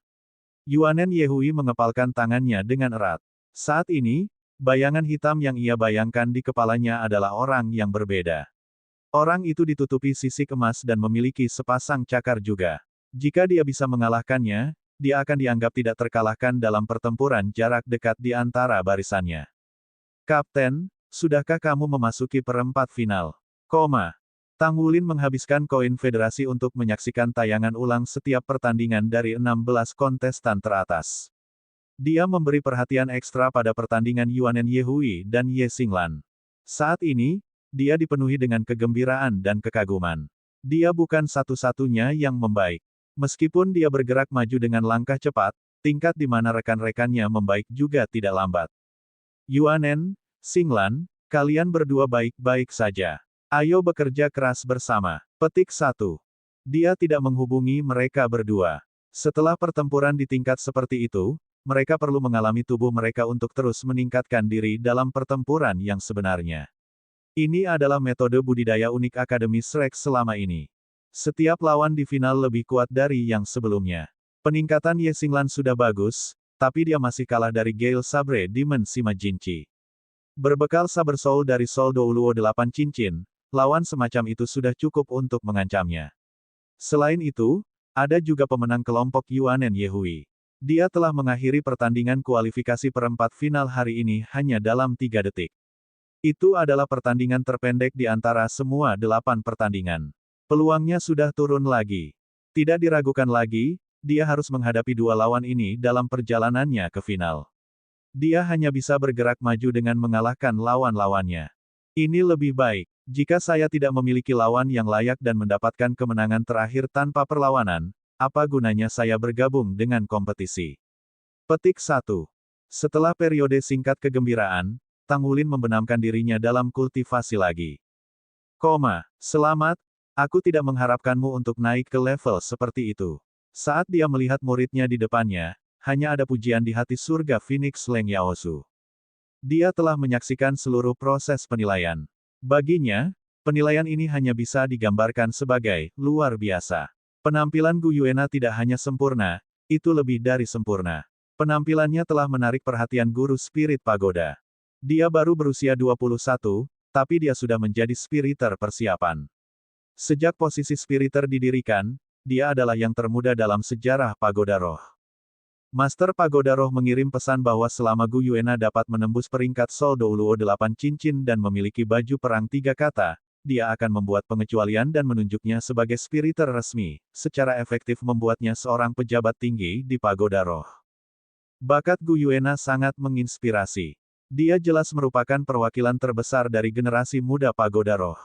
Yuanen Yehui mengepalkan tangannya dengan erat. Saat ini, bayangan hitam yang ia bayangkan di kepalanya adalah orang yang berbeda. Orang itu ditutupi sisik emas dan memiliki sepasang cakar juga. Jika dia bisa mengalahkannya, dia akan dianggap tidak terkalahkan dalam pertempuran jarak dekat di antara barisannya. Kapten, sudahkah kamu memasuki perempat final? Tang Wulin menghabiskan koin federasi untuk menyaksikan tayangan ulang setiap pertandingan dari 16 kontestan teratas. Dia memberi perhatian ekstra pada pertandingan Yuanen Yehui dan Ye Xinglan. Saat ini, dia dipenuhi dengan kegembiraan dan kekaguman. Dia bukan satu-satunya yang membaik. Meskipun dia bergerak maju dengan langkah cepat, tingkat di mana rekan-rekannya membaik juga tidak lambat. Yuanen, Xinglan, kalian berdua baik-baik saja. Ayo bekerja keras bersama. Petik 1. Dia tidak menghubungi mereka berdua. Setelah pertempuran di tingkat seperti itu, mereka perlu mengalami tubuh mereka untuk terus meningkatkan diri dalam pertempuran yang sebenarnya. Ini adalah metode budidaya unik Akademi Shrek selama ini. Setiap lawan di final lebih kuat dari yang sebelumnya. Peningkatan Ye Xinglan sudah bagus, tapi dia masih kalah dari Gale Sabre Demon Sima Jinchi. Berbekal saber soul dari Soul Douluo 8 cincin, lawan semacam itu sudah cukup untuk mengancamnya. Selain itu, ada juga pemenang kelompok Yuanen Yehui. Dia telah mengakhiri pertandingan kualifikasi perempat final hari ini hanya dalam 3 detik. Itu adalah pertandingan terpendek di antara semua 8 pertandingan. Peluangnya sudah turun lagi. Tidak diragukan lagi, dia harus menghadapi dua lawan ini dalam perjalanannya ke final. Dia hanya bisa bergerak maju dengan mengalahkan lawan-lawannya. Ini lebih baik. Jika saya tidak memiliki lawan yang layak dan mendapatkan kemenangan terakhir tanpa perlawanan, apa gunanya saya bergabung dengan kompetisi? Petik 1. Setelah periode singkat kegembiraan, Tang Wulin membenamkan dirinya dalam kultivasi lagi. Selamat, aku tidak mengharapkanmu untuk naik ke level seperti itu. Saat dia melihat muridnya di depannya, hanya ada pujian di hati surga Phoenix Leng Yaozu. Dia telah menyaksikan seluruh proses penilaian. Baginya, penilaian ini hanya bisa digambarkan sebagai luar biasa. Penampilan Gu Yuena tidak hanya sempurna, itu lebih dari sempurna. Penampilannya telah menarik perhatian guru spirit pagoda. Dia baru berusia 21, tapi dia sudah menjadi spiriter persiapan. Sejak posisi spiriter didirikan, dia adalah yang termuda dalam sejarah pagoda roh. Master Pagoda Roh mengirim pesan bahwa selama Gu Yuena dapat menembus peringkat Sol Douluo 8 cincin dan memiliki baju perang 3 kata, dia akan membuat pengecualian dan menunjuknya sebagai spiriter resmi, secara efektif membuatnya seorang pejabat tinggi di Pagoda Roh. Bakat Gu Yuena sangat menginspirasi. Dia jelas merupakan perwakilan terbesar dari generasi muda Pagoda Roh.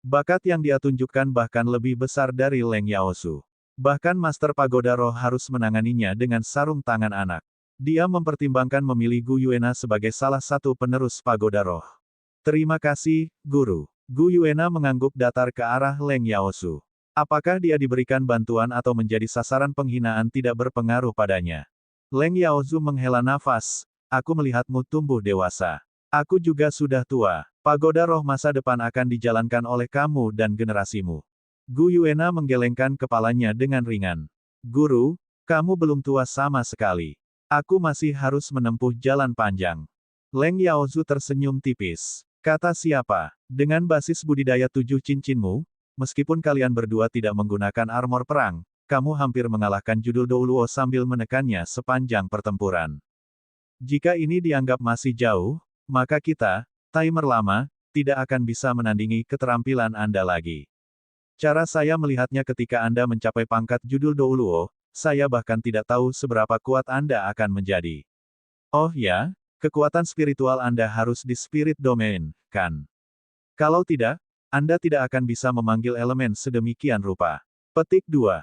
Bakat yang dia tunjukkan bahkan lebih besar dari Leng Yaozu. Bahkan Master Pagoda Roh harus menanganinya dengan sarung tangan anak. Dia mempertimbangkan memilih Gu Yuena sebagai salah satu penerus Pagoda Roh. Terima kasih, Guru. Gu Yuena mengangguk datar ke arah Leng Yaozu. Apakah dia diberikan bantuan atau menjadi sasaran penghinaan tidak berpengaruh padanya. Leng Yaozu menghela nafas. Aku melihatmu tumbuh dewasa. Aku juga sudah tua. Pagoda roh masa depan akan dijalankan oleh kamu dan generasimu. Gu Yuena menggelengkan kepalanya dengan ringan. Guru, kamu belum tua sama sekali. Aku masih harus menempuh jalan panjang. Leng Yaozu tersenyum tipis. Kata siapa? Dengan basis budidaya 7 cincinmu, meskipun kalian berdua tidak menggunakan armor perang, kamu hampir mengalahkan judul Douluo sambil menekannya sepanjang pertempuran. Jika ini dianggap masih jauh, maka kita, timer lama, tidak akan bisa menandingi keterampilan Anda lagi. Cara saya melihatnya ketika Anda mencapai pangkat judul Douluo, saya bahkan tidak tahu seberapa kuat Anda akan menjadi. Oh ya, kekuatan spiritual Anda harus di spirit domain, kan? Kalau tidak, Anda tidak akan bisa memanggil elemen sedemikian rupa. Petik 2.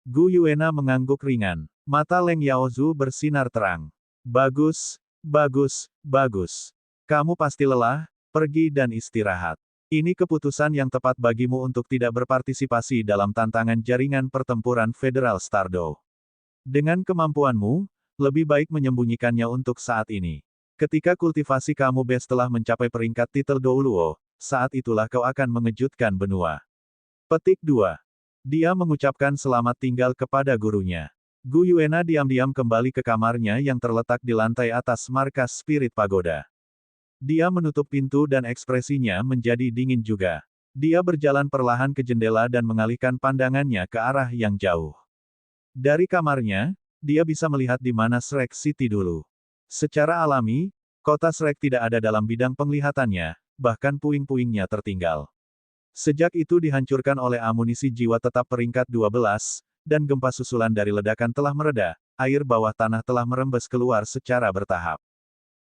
Gu Yuena mengangguk ringan. Mata Leng Yaozu bersinar terang. Bagus, bagus, bagus. Kamu pasti lelah, pergi dan istirahat. Ini keputusan yang tepat bagimu untuk tidak berpartisipasi dalam tantangan jaringan pertempuran Federal Stardow. Dengan kemampuanmu, lebih baik menyembunyikannya untuk saat ini. Ketika kultivasi kamu best telah mencapai peringkat titel Douluo, saat itulah kau akan mengejutkan benua. Petik 2. Dia mengucapkan selamat tinggal kepada gurunya. Gu Yuena diam-diam kembali ke kamarnya yang terletak di lantai atas markas Spirit Pagoda. Dia menutup pintu dan ekspresinya menjadi dingin juga. Dia berjalan perlahan ke jendela dan mengalihkan pandangannya ke arah yang jauh. Dari kamarnya, dia bisa melihat di mana Shrek City dulu. Secara alami, kota Shrek tidak ada dalam bidang penglihatannya, bahkan puing-puingnya tertinggal. Sejak itu dihancurkan oleh amunisi jiwa tetap peringkat 12, dan gempa susulan dari ledakan telah mereda, air bawah tanah telah merembes keluar secara bertahap.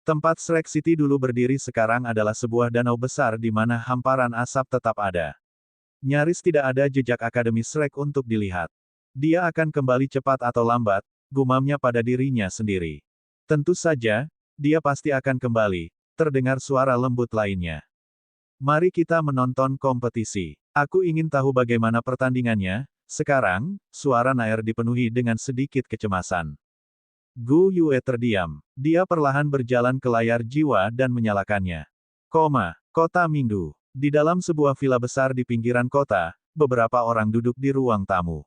Tempat Shrek City dulu berdiri sekarang adalah sebuah danau besar di mana hamparan asap tetap ada. Nyaris tidak ada jejak Akademi Shrek untuk dilihat. Dia akan kembali cepat atau lambat, gumamnya pada dirinya sendiri. Tentu saja, dia pasti akan kembali, terdengar suara lembut lainnya. Mari kita menonton kompetisi. Aku ingin tahu bagaimana pertandingannya. Sekarang, suara Nair dipenuhi dengan sedikit kecemasan. Gu Yue terdiam. Dia perlahan berjalan ke layar jiwa dan menyalakannya. Kota Mingdu. Di dalam sebuah villa besar di pinggiran kota, beberapa orang duduk di ruang tamu.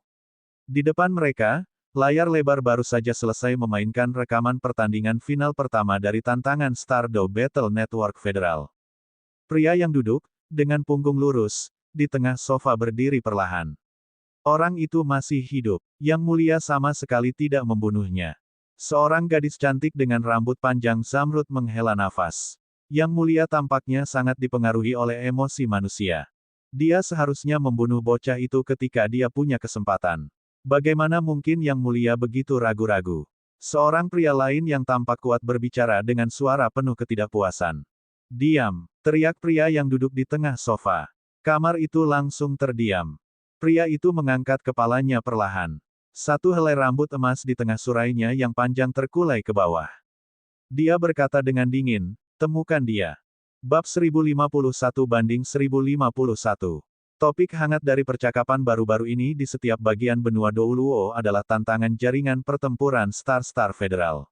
Di depan mereka, layar lebar baru saja selesai memainkan rekaman pertandingan final pertama dari tantangan Stardow Battle Network Federal. Pria yang duduk, dengan punggung lurus, di tengah sofa berdiri perlahan. Orang itu masih hidup. Yang Mulia sama sekali tidak membunuhnya. Seorang gadis cantik dengan rambut panjang zamrud menghela nafas. Yang Mulia tampaknya sangat dipengaruhi oleh emosi manusia. Dia seharusnya membunuh bocah itu ketika dia punya kesempatan. Bagaimana mungkin Yang Mulia begitu ragu-ragu? Seorang pria lain yang tampak kuat berbicara dengan suara penuh ketidakpuasan. Diam, teriak pria yang duduk di tengah sofa. Kamar itu langsung terdiam. Pria itu mengangkat kepalanya perlahan. Satu helai rambut emas di tengah surainya yang panjang terkulai ke bawah. Dia berkata dengan dingin, temukan dia. Bab 1051-1051. Topik hangat dari percakapan baru-baru ini di setiap bagian benua Douluo adalah tantangan jaringan pertempuran Star-Star Federal.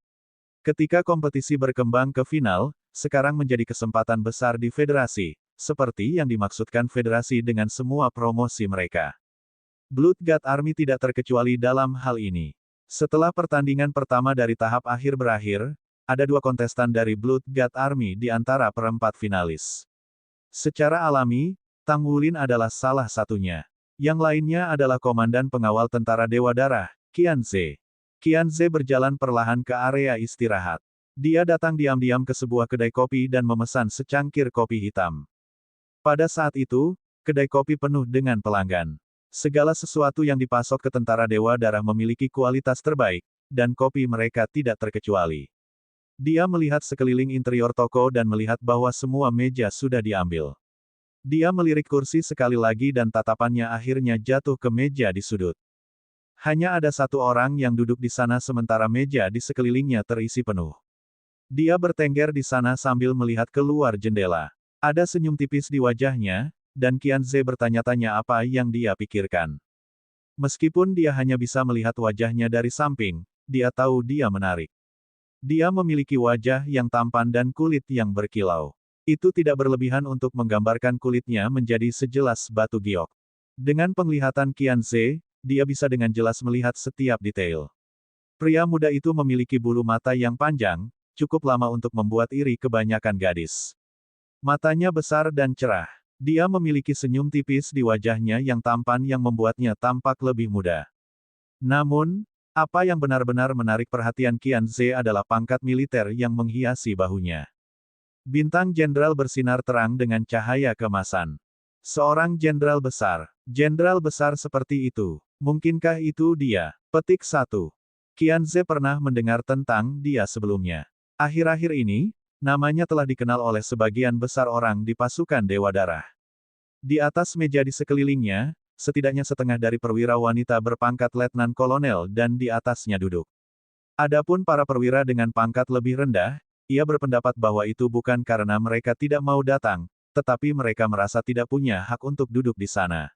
Ketika kompetisi berkembang ke final, sekarang menjadi kesempatan besar di federasi, seperti yang dimaksudkan federasi dengan semua promosi mereka. Blood God Army tidak terkecuali dalam hal ini. Setelah pertandingan pertama dari tahap akhir berakhir, ada 2 kontestan dari Blood God Army di antara perempat finalis. Secara alami, Tang Wulin adalah salah satunya. Yang lainnya adalah Komandan Pengawal Tentara Dewa Darah, Qian Ze. Qian Ze berjalan perlahan ke area istirahat. Dia datang diam-diam ke sebuah kedai kopi dan memesan secangkir kopi hitam. Pada saat itu, kedai kopi penuh dengan pelanggan. Segala sesuatu yang dipasok ke Tentara Dewa Darah memiliki kualitas terbaik, dan kopi mereka tidak terkecuali. Dia melihat sekeliling interior toko dan melihat bahwa semua meja sudah diambil. Dia melirik kursi sekali lagi dan tatapannya akhirnya jatuh ke meja di sudut. Hanya ada satu orang yang duduk di sana sementara meja di sekelilingnya terisi penuh. Dia bertengger di sana sambil melihat keluar jendela. Ada senyum tipis di wajahnya, dan Qian Ze bertanya-tanya apa yang dia pikirkan. Meskipun dia hanya bisa melihat wajahnya dari samping, dia tahu dia menarik. Dia memiliki wajah yang tampan dan kulit yang berkilau. Itu tidak berlebihan untuk menggambarkan kulitnya menjadi sejelas batu giok. Dengan penglihatan Qian Ze, dia bisa dengan jelas melihat setiap detail. Pria muda itu memiliki bulu mata yang panjang, cukup lama untuk membuat iri kebanyakan gadis. Matanya besar dan cerah. Dia memiliki senyum tipis di wajahnya yang tampan yang membuatnya tampak lebih muda. Namun, apa yang benar-benar menarik perhatian Qian Ze adalah pangkat militer yang menghiasi bahunya. Bintang jenderal bersinar terang dengan cahaya kemasan. Seorang jenderal besar seperti itu. Mungkinkah itu dia? Petik 1. Qian Ze pernah mendengar tentang dia sebelumnya. Akhir-akhir ini, namanya telah dikenal oleh sebagian besar orang di pasukan Dewa Darah. Di atas meja di sekelilingnya, setidaknya setengah dari perwira wanita berpangkat letnan kolonel dan di atasnya duduk. Adapun para perwira dengan pangkat lebih rendah, ia berpendapat bahwa itu bukan karena mereka tidak mau datang, tetapi mereka merasa tidak punya hak untuk duduk di sana.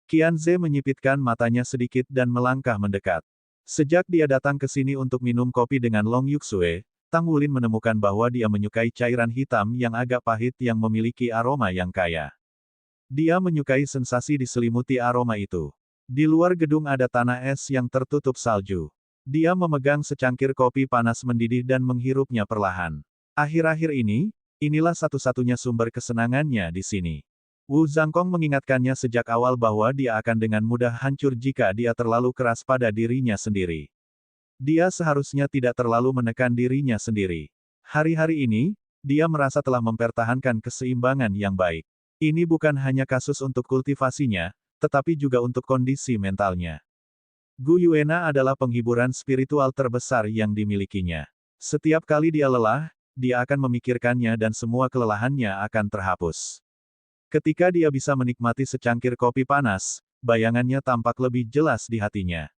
Qian Ze menyipitkan matanya sedikit dan melangkah mendekat. Sejak dia datang ke sini untuk minum kopi dengan Long Yuxue, Tang Wulin menemukan bahwa dia menyukai cairan hitam yang agak pahit yang memiliki aroma yang kaya. Dia menyukai sensasi diselimuti aroma itu. Di luar gedung ada tanah es yang tertutup salju. Dia memegang secangkir kopi panas mendidih dan menghirupnya perlahan. Akhir-akhir ini, inilah satu-satunya sumber kesenangannya di sini. Wu Zhangkong mengingatkannya sejak awal bahwa dia akan dengan mudah hancur jika dia terlalu keras pada dirinya sendiri. Dia seharusnya tidak terlalu menekan dirinya sendiri. Hari-hari ini, dia merasa telah mempertahankan keseimbangan yang baik. Ini bukan hanya kasus untuk kultivasinya, tetapi juga untuk kondisi mentalnya. Gu Yuena adalah penghiburan spiritual terbesar yang dimilikinya. Setiap kali dia lelah, dia akan memikirkannya dan semua kelelahannya akan terhapus. Ketika dia bisa menikmati secangkir kopi panas, bayangannya tampak lebih jelas di hatinya.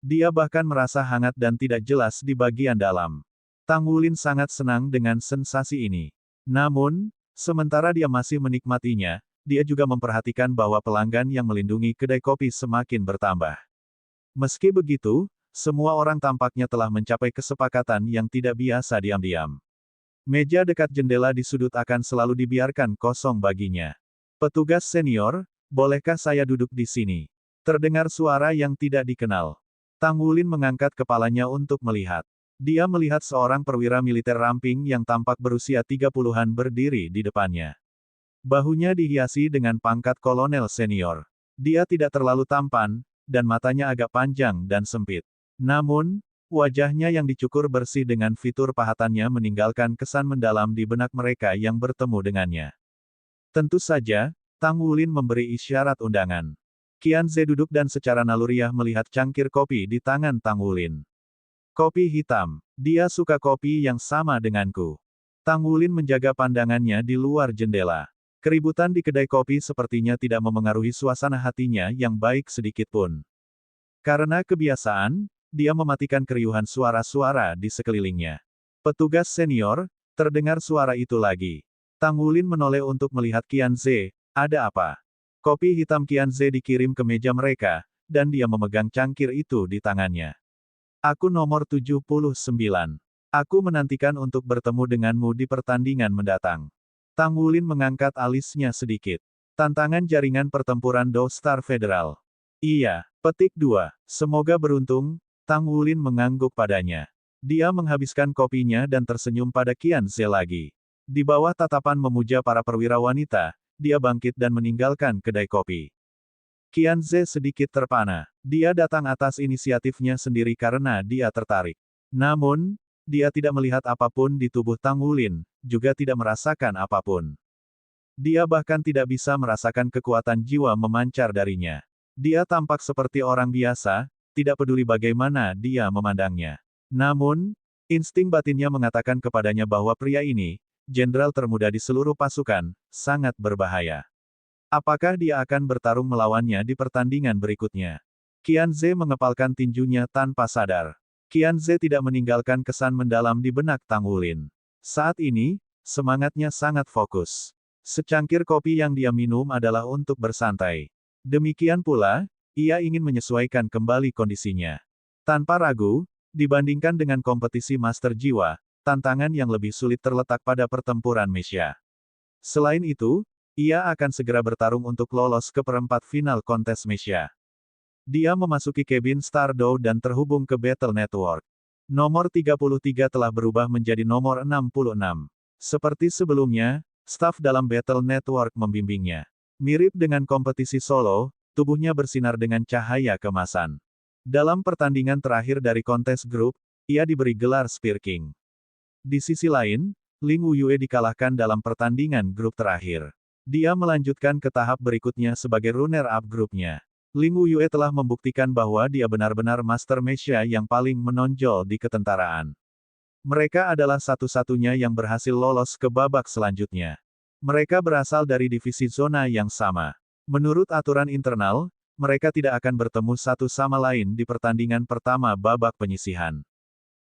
Dia bahkan merasa hangat dan tidak jelas di bagian dalam. Tang Wulin sangat senang dengan sensasi ini. Namun, sementara dia masih menikmatinya, dia juga memperhatikan bahwa pelanggan yang melindungi kedai kopi semakin bertambah. Meski begitu, semua orang tampaknya telah mencapai kesepakatan yang tidak biasa diam-diam. Meja dekat jendela di sudut akan selalu dibiarkan kosong baginya. Petugas senior, bolehkah saya duduk di sini? Terdengar suara yang tidak dikenal. Tang Wulin mengangkat kepalanya untuk melihat. Dia melihat seorang perwira militer ramping yang tampak berusia 30-an berdiri di depannya. Bahunya dihiasi dengan pangkat kolonel senior. Dia tidak terlalu tampan, dan matanya agak panjang dan sempit. Namun, wajahnya yang dicukur bersih dengan fitur pahatannya meninggalkan kesan mendalam di benak mereka yang bertemu dengannya. Tentu saja, Tang Wulin memberi isyarat undangan. Qian Ze duduk dan secara naluriah melihat cangkir kopi di tangan Tang Wulin. Kopi hitam. Dia suka kopi yang sama denganku. Tang Wulin menjaga pandangannya di luar jendela. Keributan di kedai kopi sepertinya tidak memengaruhi suasana hatinya yang baik sedikit pun. Karena kebiasaan, dia mematikan keriuhan suara-suara di sekelilingnya. Petugas senior, terdengar suara itu lagi. Tang Wulin menoleh untuk melihat Qian Ze, ada apa? Kopi hitam Qian Ze dikirim ke meja mereka, dan dia memegang cangkir itu di tangannya. Aku nomor 79. Aku menantikan untuk bertemu denganmu di pertandingan mendatang. Tang Wulin mengangkat alisnya sedikit. Tantangan jaringan pertempuran Do Star Federal. Iya, petik 2. Semoga beruntung, Tang Wulin mengangguk padanya. Dia menghabiskan kopinya dan tersenyum pada Qian Ze lagi. Di bawah tatapan memuja para perwira wanita, dia bangkit dan meninggalkan kedai kopi. Qian Ze sedikit terpana. Dia datang atas inisiatifnya sendiri karena dia tertarik. Namun, dia tidak melihat apapun di tubuh Tang Wulin, juga tidak merasakan apapun. Dia bahkan tidak bisa merasakan kekuatan jiwa memancar darinya. Dia tampak seperti orang biasa, tidak peduli bagaimana dia memandangnya. Namun, insting batinnya mengatakan kepadanya bahwa pria ini, jenderal termuda di seluruh pasukan, sangat berbahaya. Apakah dia akan bertarung melawannya di pertandingan berikutnya? Qian Ze mengepalkan tinjunya tanpa sadar. Qian Ze tidak meninggalkan kesan mendalam di benak Tang Wulin. Saat ini, semangatnya sangat fokus. Secangkir kopi yang dia minum adalah untuk bersantai. Demikian pula, ia ingin menyesuaikan kembali kondisinya. Tanpa ragu, dibandingkan dengan kompetisi Master Jiwa, tantangan yang lebih sulit terletak pada pertempuran Mesya. Selain itu, ia akan segera bertarung untuk lolos ke perempat final kontes Mesya. Dia memasuki kabin Stardow dan terhubung ke Battle Network. Nomor 33 telah berubah menjadi nomor 66. Seperti sebelumnya, staf dalam Battle Network membimbingnya. Mirip dengan kompetisi solo, tubuhnya bersinar dengan cahaya kemasan. Dalam pertandingan terakhir dari kontes grup, ia diberi gelar Spear King. Di sisi lain, Ling Wuyue dikalahkan dalam pertandingan grup terakhir. Dia melanjutkan ke tahap berikutnya sebagai runner-up grupnya. Ling Wuyue telah membuktikan bahwa dia benar-benar Master Mesya yang paling menonjol di ketentaraan. Mereka adalah satu-satunya yang berhasil lolos ke babak selanjutnya. Mereka berasal dari divisi zona yang sama. Menurut aturan internal, mereka tidak akan bertemu satu sama lain di pertandingan pertama babak penyisihan.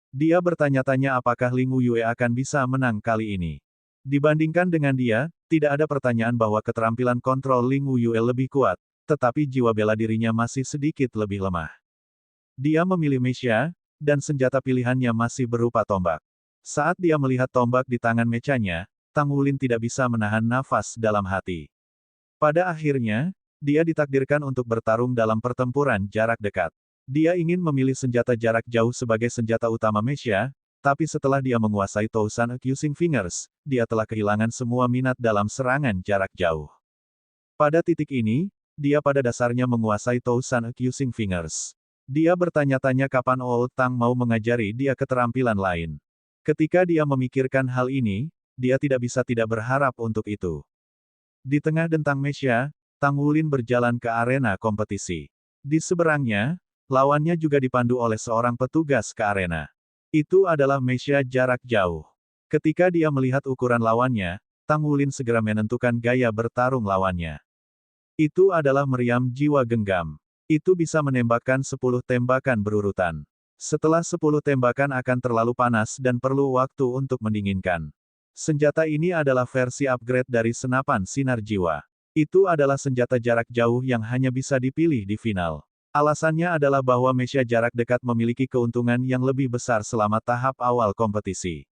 Dia bertanya-tanya apakah Ling Wuyue akan bisa menang kali ini. Dibandingkan dengan dia, tidak ada pertanyaan bahwa keterampilan kontrol Ling Wuyue lebih kuat, tetapi jiwa bela dirinya masih sedikit lebih lemah. Dia memilih Mesya, dan senjata pilihannya masih berupa tombak. Saat dia melihat tombak di tangan mechanya, Tang Wulin tidak bisa menahan nafas dalam hati. Pada akhirnya, dia ditakdirkan untuk bertarung dalam pertempuran jarak dekat. Dia ingin memilih senjata jarak jauh sebagai senjata utama Mesya, tapi setelah dia menguasai Tousan Accusing Fingers, dia telah kehilangan semua minat dalam serangan jarak jauh. Pada titik ini, dia pada dasarnya menguasai Tousan Accusing Fingers. Dia bertanya-tanya kapan Old Tang mau mengajari dia keterampilan lain. Ketika dia memikirkan hal ini, dia tidak bisa tidak berharap untuk itu. Di tengah dentang Mesya, Tang Wulin berjalan ke arena kompetisi. Di seberangnya, lawannya juga dipandu oleh seorang petugas ke arena. Itu adalah Mesya jarak jauh. Ketika dia melihat ukuran lawannya, Tang Wulin segera menentukan gaya bertarung lawannya. Itu adalah meriam jiwa genggam. Itu bisa menembakkan 10 tembakan berurutan. Setelah 10 tembakan akan terlalu panas dan perlu waktu untuk mendinginkan. Senjata ini adalah versi upgrade dari senapan sinar jiwa. Itu adalah senjata jarak jauh yang hanya bisa dipilih di final. Alasannya adalah bahwa Mesya jarak dekat memiliki keuntungan yang lebih besar selama tahap awal kompetisi.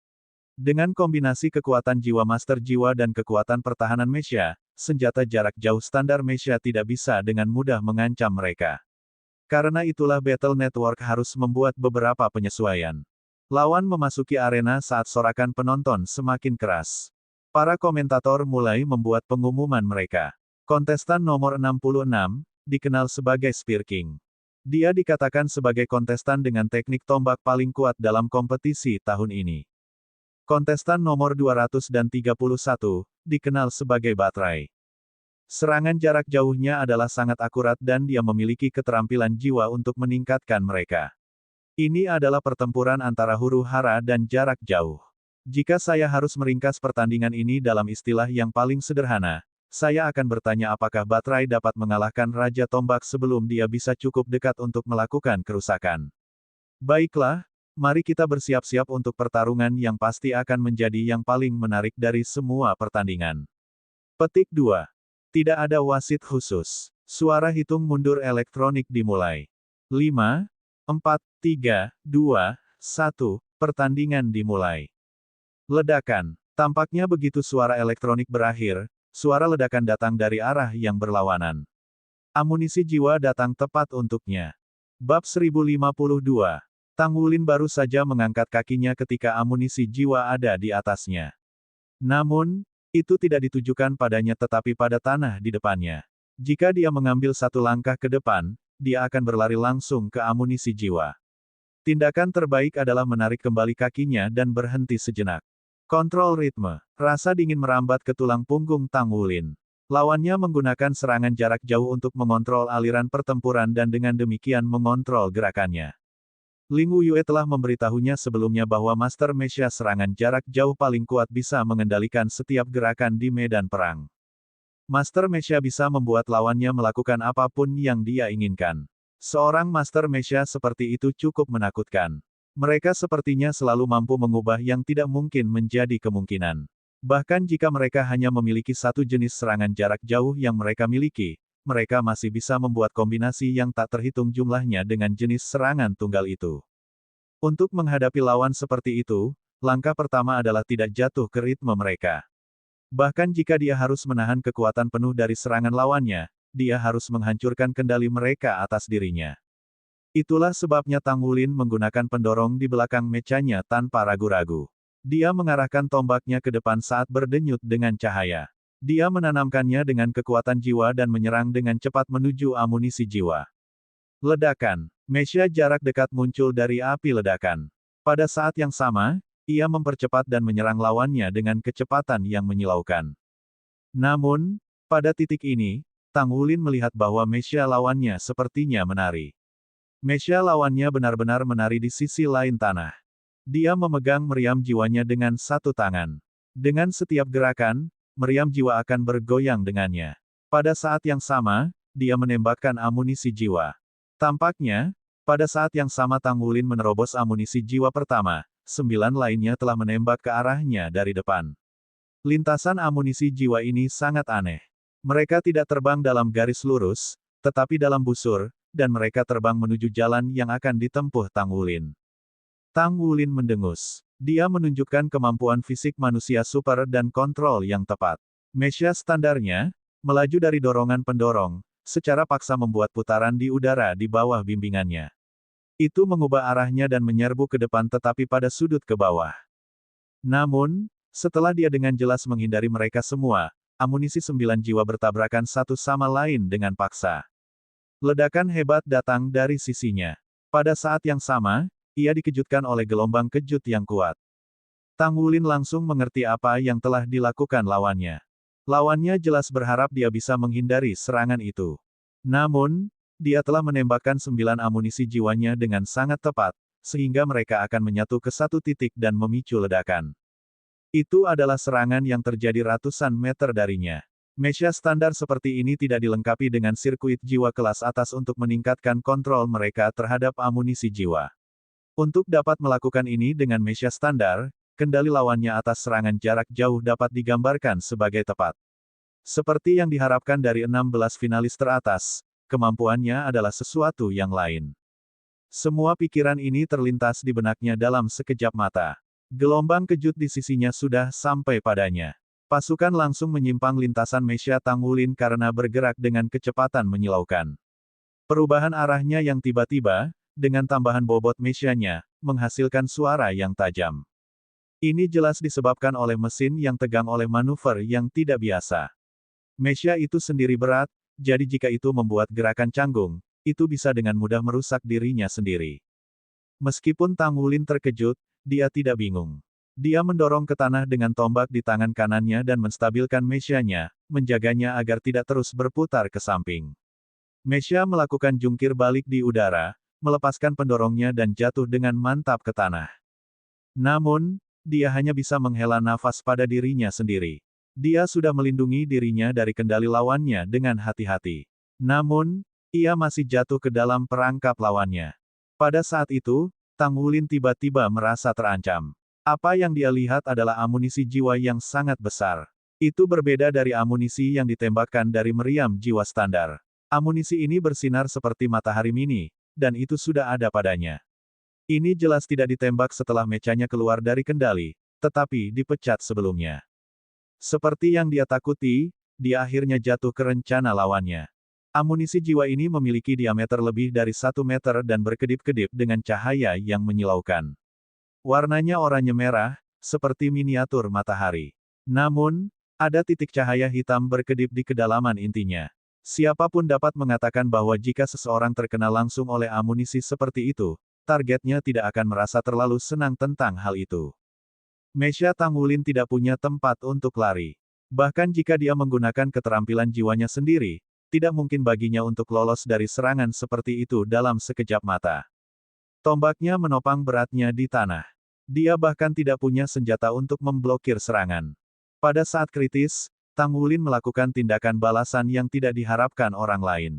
Dengan kombinasi kekuatan jiwa Master Jiwa dan kekuatan pertahanan Mesya, senjata jarak jauh standar Mesya tidak bisa dengan mudah mengancam mereka. Karena itulah Battle Network harus membuat beberapa penyesuaian. Lawan memasuki arena saat sorakan penonton semakin keras. Para komentator mulai membuat pengumuman mereka. Kontestan nomor 66, dikenal sebagai Spear King. Dia dikatakan sebagai kontestan dengan teknik tombak paling kuat dalam kompetisi tahun ini. Kontestan nomor 231, dikenal sebagai Baterai. Serangan jarak jauhnya adalah sangat akurat dan dia memiliki keterampilan jiwa untuk meningkatkan mereka. Ini adalah pertempuran antara huru hara dan jarak jauh. Jika saya harus meringkas pertandingan ini dalam istilah yang paling sederhana, saya akan bertanya apakah Baterai dapat mengalahkan Raja Tombak sebelum dia bisa cukup dekat untuk melakukan kerusakan. Baiklah, Mari kita bersiap-siap untuk pertarungan yang pasti akan menjadi yang paling menarik dari semua pertandingan. Petik 2. Tidak ada wasit khusus. Suara hitung mundur elektronik dimulai. 5, 4, 3, 2, 1, pertandingan dimulai. Ledakan. Tampaknya begitu suara elektronik berakhir, suara ledakan datang dari arah yang berlawanan. Amunisi jiwa datang tepat untuknya. Bab 1052. Tang Wulin baru saja mengangkat kakinya ketika amunisi jiwa ada di atasnya. Namun, itu tidak ditujukan padanya tetapi pada tanah di depannya. Jika dia mengambil satu langkah ke depan, dia akan berlari langsung ke amunisi jiwa. Tindakan terbaik adalah menarik kembali kakinya dan berhenti sejenak. Kontrol ritme. Rasa dingin merambat ke tulang punggung Tang Wulin. Lawannya menggunakan serangan jarak jauh untuk mengontrol aliran pertempuran dan dengan demikian mengontrol gerakannya. Ling Wuyue telah memberitahunya sebelumnya bahwa Master Mesha serangan jarak jauh paling kuat bisa mengendalikan setiap gerakan di medan perang. Master Mesha bisa membuat lawannya melakukan apapun yang dia inginkan. Seorang Master Mesha seperti itu cukup menakutkan. Mereka sepertinya selalu mampu mengubah yang tidak mungkin menjadi kemungkinan. Bahkan jika mereka hanya memiliki satu jenis serangan jarak jauh yang mereka miliki, mereka masih bisa membuat kombinasi yang tak terhitung jumlahnya dengan jenis serangan tunggal itu. Untuk menghadapi lawan seperti itu, langkah pertama adalah tidak jatuh ke ritme mereka. Bahkan jika dia harus menahan kekuatan penuh dari serangan lawannya, dia harus menghancurkan kendali mereka atas dirinya. Itulah sebabnya Tang Wulin menggunakan pendorong di belakang mechanya tanpa ragu-ragu. Dia mengarahkan tombaknya ke depan saat berdenyut dengan cahaya. Dia menanamkannya dengan kekuatan jiwa dan menyerang dengan cepat menuju amunisi jiwa. Ledakan. Mesha jarak dekat muncul dari api ledakan. Pada saat yang sama, ia mempercepat dan menyerang lawannya dengan kecepatan yang menyilaukan. Namun, pada titik ini, Tang Wulin melihat bahwa Mesha lawannya sepertinya menari. Mesha lawannya benar-benar menari di sisi lain tanah. Dia memegang meriam jiwanya dengan satu tangan. Dengan setiap gerakan, meriam jiwa akan bergoyang dengannya. Pada saat yang sama, dia menembakkan amunisi jiwa. Tampaknya, pada saat yang sama Tang Wulin menerobos amunisi jiwa pertama, 9 lainnya telah menembak ke arahnya dari depan. Lintasan amunisi jiwa ini sangat aneh. Mereka tidak terbang dalam garis lurus, tetapi dalam busur, dan mereka terbang menuju jalan yang akan ditempuh Tang Wulin. Tang Wulin mendengus. Dia menunjukkan kemampuan fisik manusia super dan kontrol yang tepat. Mesha standarnya, melaju dari dorongan pendorong, secara paksa membuat putaran di udara di bawah bimbingannya. Itu mengubah arahnya dan menyerbu ke depan tetapi pada sudut ke bawah. Namun, setelah dia dengan jelas menghindari mereka semua, amunisi 9 jiwa bertabrakan satu sama lain dengan paksa. Ledakan hebat datang dari sisinya. Pada saat yang sama, ia dikejutkan oleh gelombang kejut yang kuat. Tang Wulin langsung mengerti apa yang telah dilakukan lawannya. Lawannya jelas berharap dia bisa menghindari serangan itu. Namun, dia telah menembakkan 9 amunisi jiwanya dengan sangat tepat, sehingga mereka akan menyatu ke satu titik dan memicu ledakan. Itu adalah serangan yang terjadi ratusan meter darinya. Mesha standar seperti ini tidak dilengkapi dengan sirkuit jiwa kelas atas untuk meningkatkan kontrol mereka terhadap amunisi jiwa. Untuk dapat melakukan ini dengan Mesha standar, kendali lawannya atas serangan jarak jauh dapat digambarkan sebagai tepat. Seperti yang diharapkan dari 16 finalis teratas, kemampuannya adalah sesuatu yang lain. Semua pikiran ini terlintas di benaknya dalam sekejap mata. Gelombang kejut di sisinya sudah sampai padanya. Pasukan langsung menyimpang lintasan Mesha Tang Wulin karena bergerak dengan kecepatan menyilaukan. Perubahan arahnya yang tiba-tiba, dengan tambahan bobot Meshanya, menghasilkan suara yang tajam. Ini jelas disebabkan oleh mesin yang tegang oleh manuver yang tidak biasa. Mesha itu sendiri berat, jadi jika itu membuat gerakan canggung, itu bisa dengan mudah merusak dirinya sendiri. Meskipun Tang Wulin terkejut, dia tidak bingung. Dia mendorong ke tanah dengan tombak di tangan kanannya dan menstabilkan Meshanya, menjaganya agar tidak terus berputar ke samping. Mesha melakukan jungkir balik di udara, melepaskan pendorongnya dan jatuh dengan mantap ke tanah. Namun, dia hanya bisa menghela nafas pada dirinya sendiri. Dia sudah melindungi dirinya dari kendali lawannya dengan hati-hati. Namun, ia masih jatuh ke dalam perangkap lawannya. Pada saat itu, Tang Wulin tiba-tiba merasa terancam. Apa yang dia lihat adalah amunisi jiwa yang sangat besar. Itu berbeda dari amunisi yang ditembakkan dari meriam jiwa standar. Amunisi ini bersinar seperti matahari mini, dan itu sudah ada padanya. Ini jelas tidak ditembak setelah mechanya keluar dari kendali, tetapi dipecat sebelumnya. Seperti yang dia takuti, dia akhirnya jatuh ke rencana lawannya. Amunisi jiwa ini memiliki diameter lebih dari 1 meter dan berkedip-kedip dengan cahaya yang menyilaukan. Warnanya oranye merah, seperti miniatur matahari. Namun, ada titik cahaya hitam berkedip di kedalaman intinya. Siapapun dapat mengatakan bahwa jika seseorang terkena langsung oleh amunisi seperti itu, targetnya tidak akan merasa terlalu senang tentang hal itu. Mecha Tang Wulin tidak punya tempat untuk lari. Bahkan jika dia menggunakan keterampilan jiwanya sendiri, tidak mungkin baginya untuk lolos dari serangan seperti itu dalam sekejap mata. Tombaknya menopang beratnya di tanah. Dia bahkan tidak punya senjata untuk memblokir serangan. Pada saat kritis, Tang Wulin melakukan tindakan balasan yang tidak diharapkan orang lain.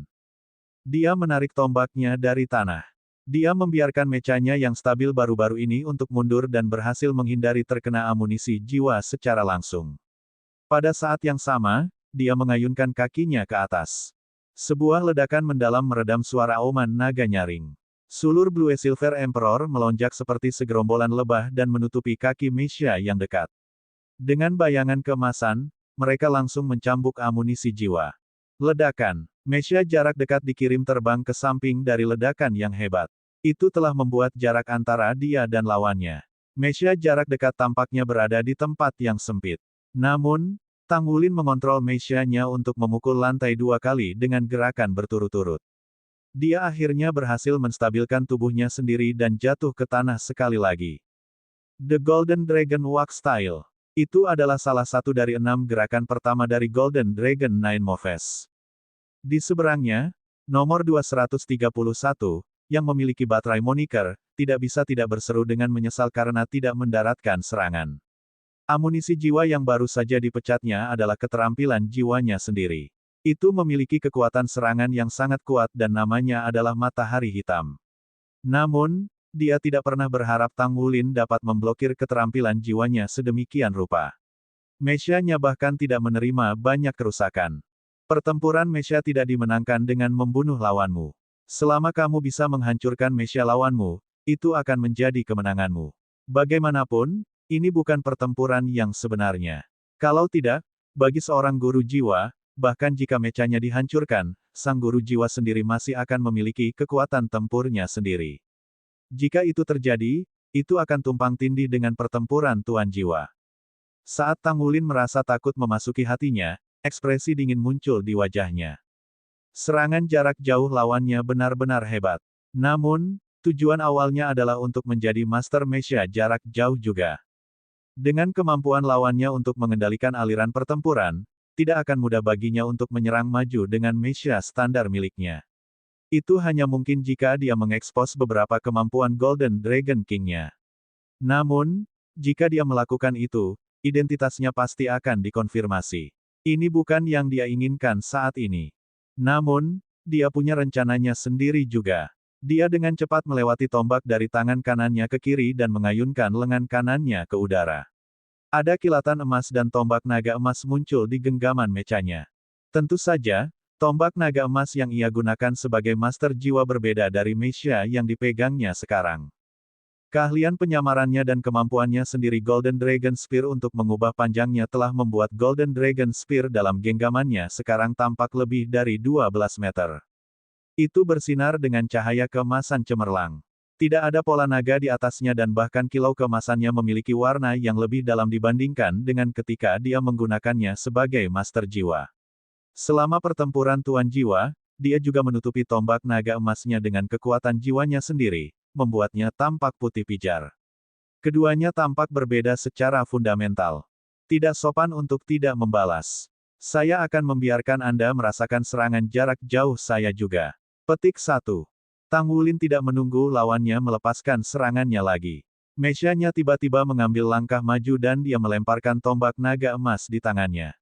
Dia menarik tombaknya dari tanah. Dia membiarkan mechanya yang stabil baru-baru ini untuk mundur dan berhasil menghindari terkena amunisi jiwa secara langsung. Pada saat yang sama, dia mengayunkan kakinya ke atas. Sebuah ledakan mendalam meredam suara auman naga nyaring. Sulur Blue Silver Emperor melonjak seperti segerombolan lebah dan menutupi kaki Mecha yang dekat. Dengan bayangan keemasan, mereka langsung mencambuk amunisi jiwa. Ledakan. Mecha jarak dekat dikirim terbang ke samping dari ledakan yang hebat. Itu telah membuat jarak antara dia dan lawannya. Mecha jarak dekat tampaknya berada di tempat yang sempit. Namun, Tang Wulin mengontrol Mecha-nya untuk memukul lantai 2 kali dengan gerakan berturut-turut. Dia akhirnya berhasil menstabilkan tubuhnya sendiri dan jatuh ke tanah sekali lagi. The Golden Dragon Walk Style. Itu adalah salah satu dari 6 gerakan pertama dari Golden Dragon Nine Moves. Di seberangnya, nomor 231, yang memiliki baterai moniker, tidak bisa tidak berseru dengan menyesal karena tidak mendaratkan serangan. Amunisi jiwa yang baru saja dipecatnya adalah keterampilan jiwanya sendiri. Itu memiliki kekuatan serangan yang sangat kuat dan namanya adalah Matahari Hitam. Namun, dia tidak pernah berharap Tang Wulin dapat memblokir keterampilan jiwanya sedemikian rupa. Mecha-nya bahkan tidak menerima banyak kerusakan. Pertempuran Mecha tidak dimenangkan dengan membunuh lawanmu. Selama kamu bisa menghancurkan Mecha lawanmu, itu akan menjadi kemenanganmu. Bagaimanapun, ini bukan pertempuran yang sebenarnya. Kalau tidak, bagi seorang guru jiwa, bahkan jika Mecha-nya dihancurkan, sang guru jiwa sendiri masih akan memiliki kekuatan tempurnya sendiri. Jika itu terjadi, itu akan tumpang tindih dengan pertempuran Tuan Jiwa. Saat Tang Wulin merasa takut memasuki hatinya, ekspresi dingin muncul di wajahnya. Serangan jarak jauh lawannya benar-benar hebat. Namun, tujuan awalnya adalah untuk menjadi Master Mecha jarak jauh juga. Dengan kemampuan lawannya untuk mengendalikan aliran pertempuran, tidak akan mudah baginya untuk menyerang maju dengan Mecha standar miliknya. Itu hanya mungkin jika dia mengekspos beberapa kemampuan Golden Dragon King-nya. Namun, jika dia melakukan itu, identitasnya pasti akan dikonfirmasi. Ini bukan yang dia inginkan saat ini. Namun, dia punya rencananya sendiri juga. Dia dengan cepat melewati tombak dari tangan kanannya ke kiri dan mengayunkan lengan kanannya ke udara. Ada kilatan emas dan tombak naga emas muncul di genggaman mechanya. Tentu saja, tombak naga emas yang ia gunakan sebagai master jiwa berbeda dari Mecha yang dipegangnya sekarang. Keahlian penyamarannya dan kemampuannya sendiri Golden Dragon Spear untuk mengubah panjangnya telah membuat Golden Dragon Spear dalam genggamannya sekarang tampak lebih dari 12 meter. Itu bersinar dengan cahaya keemasan cemerlang. Tidak ada pola naga di atasnya dan bahkan kilau keemasannya memiliki warna yang lebih dalam dibandingkan dengan ketika dia menggunakannya sebagai master jiwa. Selama pertempuran Tuan Jiwa, dia juga menutupi tombak naga emasnya dengan kekuatan jiwanya sendiri, membuatnya tampak putih pijar. Keduanya tampak berbeda secara fundamental. Tidak sopan untuk tidak membalas. Saya akan membiarkan Anda merasakan serangan jarak jauh saya juga. Petik 1. Tang Wulin tidak menunggu lawannya melepaskan serangannya lagi. Mecha-nya tiba-tiba mengambil langkah maju dan dia melemparkan tombak naga emas di tangannya.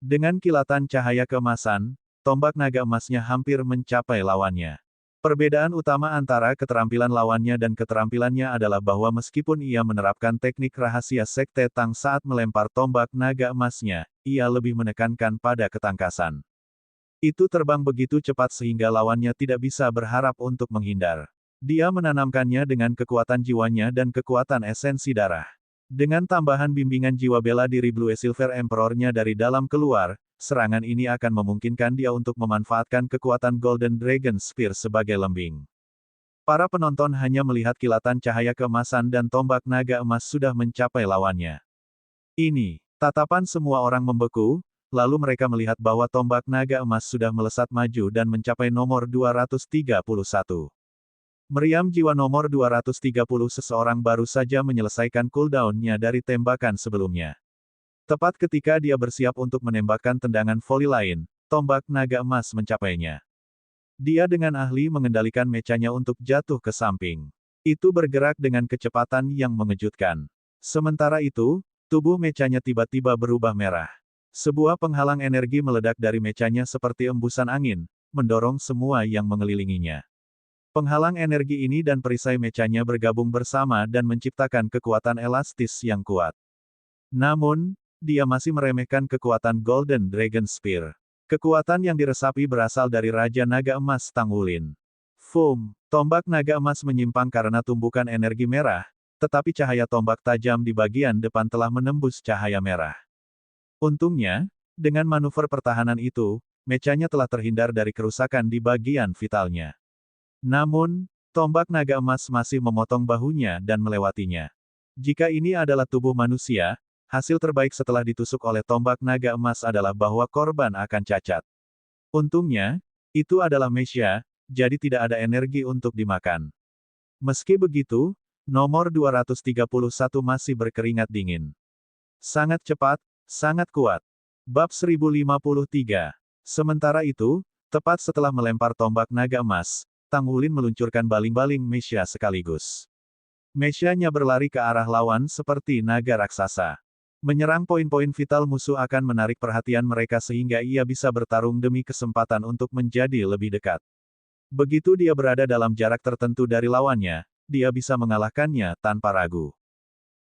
Dengan kilatan cahaya keemasan, tombak naga emasnya hampir mencapai lawannya. Perbedaan utama antara keterampilan lawannya dan keterampilannya adalah bahwa meskipun ia menerapkan teknik rahasia Sekte Tang saat melempar tombak naga emasnya, ia lebih menekankan pada ketangkasan. Itu terbang begitu cepat sehingga lawannya tidak bisa berharap untuk menghindar. Dia menanamkannya dengan kekuatan jiwanya dan kekuatan esensi darah. Dengan tambahan bimbingan jiwa bela diri Blue Silver Emperor-nya dari dalam keluar, serangan ini akan memungkinkan dia untuk memanfaatkan kekuatan Golden Dragon Spear sebagai lembing. Para penonton hanya melihat kilatan cahaya keemasan dan tombak naga emas sudah mencapai lawannya. Ini, tatapan semua orang membeku, lalu mereka melihat bahwa tombak naga emas sudah melesat maju dan mencapai nomor 231. Meriam jiwa nomor 230 seseorang baru saja menyelesaikan cooldown-nya dari tembakan sebelumnya. Tepat ketika dia bersiap untuk menembakkan tendangan voli lain, tombak naga emas mencapainya. Dia dengan ahli mengendalikan mechanya untuk jatuh ke samping. Itu bergerak dengan kecepatan yang mengejutkan. Sementara itu, tubuh mechanya tiba-tiba berubah merah. Sebuah penghalang energi meledak dari mechanya seperti embusan angin, mendorong semua yang mengelilinginya. Penghalang energi ini dan perisai mechanya bergabung bersama dan menciptakan kekuatan elastis yang kuat. Namun, dia masih meremehkan kekuatan Golden Dragon Spear. Kekuatan yang diresapi berasal dari Raja Naga Emas Tang Wulin. Foom, tombak naga emas menyimpang karena tumbukan energi merah, tetapi cahaya tombak tajam di bagian depan telah menembus cahaya merah. Untungnya, dengan manuver pertahanan itu, mechanya telah terhindar dari kerusakan di bagian vitalnya. Namun, tombak naga emas masih memotong bahunya dan melewatinya. Jika ini adalah tubuh manusia, hasil terbaik setelah ditusuk oleh tombak naga emas adalah bahwa korban akan cacat. Untungnya, itu adalah mecha, jadi tidak ada energi untuk dimakan. Meski begitu, nomor 231 masih berkeringat dingin. Sangat cepat, sangat kuat. Bab 1053. Sementara itu, tepat setelah melempar tombak naga emas, Tang Wulin meluncurkan baling-baling mecha sekaligus. Mechanya berlari ke arah lawan seperti naga raksasa. Menyerang poin-poin vital musuh akan menarik perhatian mereka sehingga ia bisa bertarung demi kesempatan untuk menjadi lebih dekat. Begitu dia berada dalam jarak tertentu dari lawannya, dia bisa mengalahkannya tanpa ragu.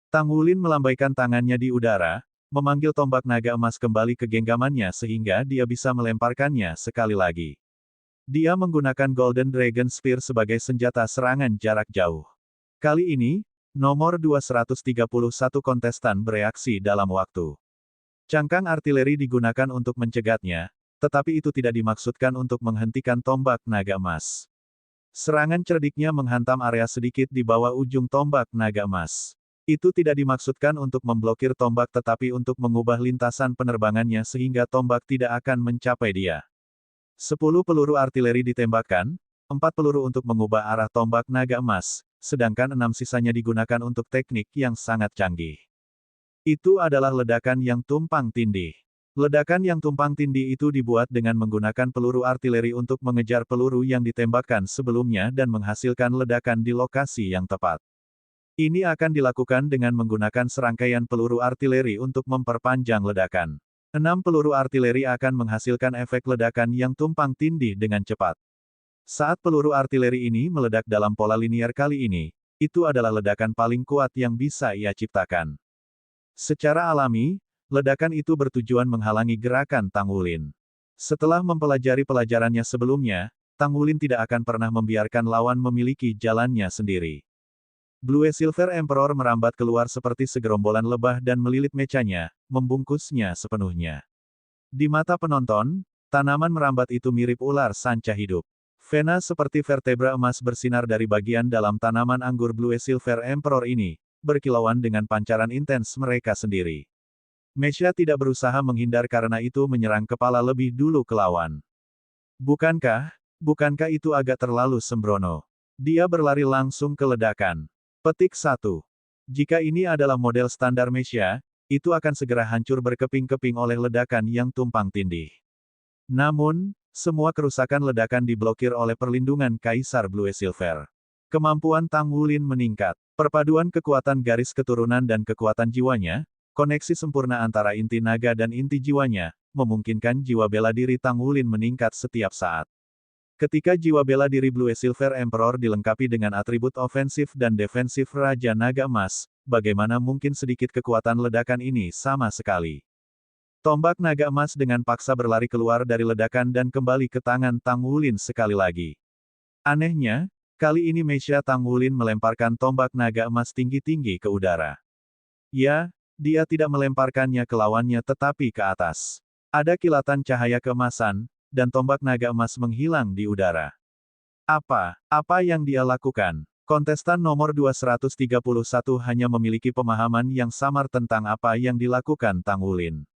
Tang Wulin melambaikan tangannya di udara, memanggil tombak naga emas kembali ke genggamannya sehingga dia bisa melemparkannya sekali lagi. Dia menggunakan Golden Dragon Spear sebagai senjata serangan jarak jauh. Kali ini, nomor 231 kontestan bereaksi dalam waktu. Cangkang artileri digunakan untuk mencegatnya, tetapi itu tidak dimaksudkan untuk menghentikan tombak naga emas. Serangan cerdiknya menghantam area sedikit di bawah ujung tombak naga emas. Itu tidak dimaksudkan untuk memblokir tombak tetapi untuk mengubah lintasan penerbangannya sehingga tombak tidak akan mencapai dia. 10 peluru artileri ditembakkan, 4 peluru untuk mengubah arah tombak naga emas, sedangkan 6 sisanya digunakan untuk teknik yang sangat canggih. Itu adalah ledakan yang tumpang tindih. Ledakan yang tumpang tindih itu dibuat dengan menggunakan peluru artileri untuk mengejar peluru yang ditembakkan sebelumnya dan menghasilkan ledakan di lokasi yang tepat. Ini akan dilakukan dengan menggunakan serangkaian peluru artileri untuk memperpanjang ledakan. 6 peluru artileri akan menghasilkan efek ledakan yang tumpang tindih dengan cepat. Saat peluru artileri ini meledak dalam pola linier kali ini, itu adalah ledakan paling kuat yang bisa ia ciptakan. Secara alami, ledakan itu bertujuan menghalangi gerakan Tang Wulin. Setelah mempelajari pelajarannya sebelumnya, Tang Wulin tidak akan pernah membiarkan lawan memiliki jalannya sendiri. Blue Silver Emperor merambat keluar seperti segerombolan lebah dan melilit mechanya, membungkusnya sepenuhnya. Di mata penonton, tanaman merambat itu mirip ular sanca hidup. Vena seperti vertebra emas bersinar dari bagian dalam tanaman anggur Blue Silver Emperor ini, berkilauan dengan pancaran intens mereka sendiri. Mecha tidak berusaha menghindar karena itu menyerang kepala lebih dulu ke lawan. Bukankah itu agak terlalu sembrono? Dia berlari langsung ke ledakan. Petik 1. Jika ini adalah model standar Mecha, itu akan segera hancur berkeping-keping oleh ledakan yang tumpang tindih. Namun, semua kerusakan ledakan diblokir oleh perlindungan Kaisar Blue Silver. Kemampuan Tang Wulin meningkat. Perpaduan kekuatan garis keturunan dan kekuatan jiwanya, koneksi sempurna antara inti naga dan inti jiwanya, memungkinkan jiwa bela diri Tang Wulin meningkat setiap saat. Ketika jiwa bela diri Blue Silver Emperor dilengkapi dengan atribut ofensif dan defensif Raja Naga Emas, bagaimana mungkin sedikit kekuatan ledakan ini sama sekali? Tombak naga emas dengan paksa berlari keluar dari ledakan dan kembali ke tangan Tang Wulin sekali lagi. Anehnya, kali ini Meisha Tang Wulin melemparkan tombak naga emas tinggi-tinggi ke udara. Ya, dia tidak melemparkannya ke lawannya tetapi ke atas. Ada kilatan cahaya keemasan, dan tombak naga emas menghilang di udara. Apa yang dia lakukan? Kontestan nomor 231 hanya memiliki pemahaman yang samar tentang apa yang dilakukan Tang Wulin.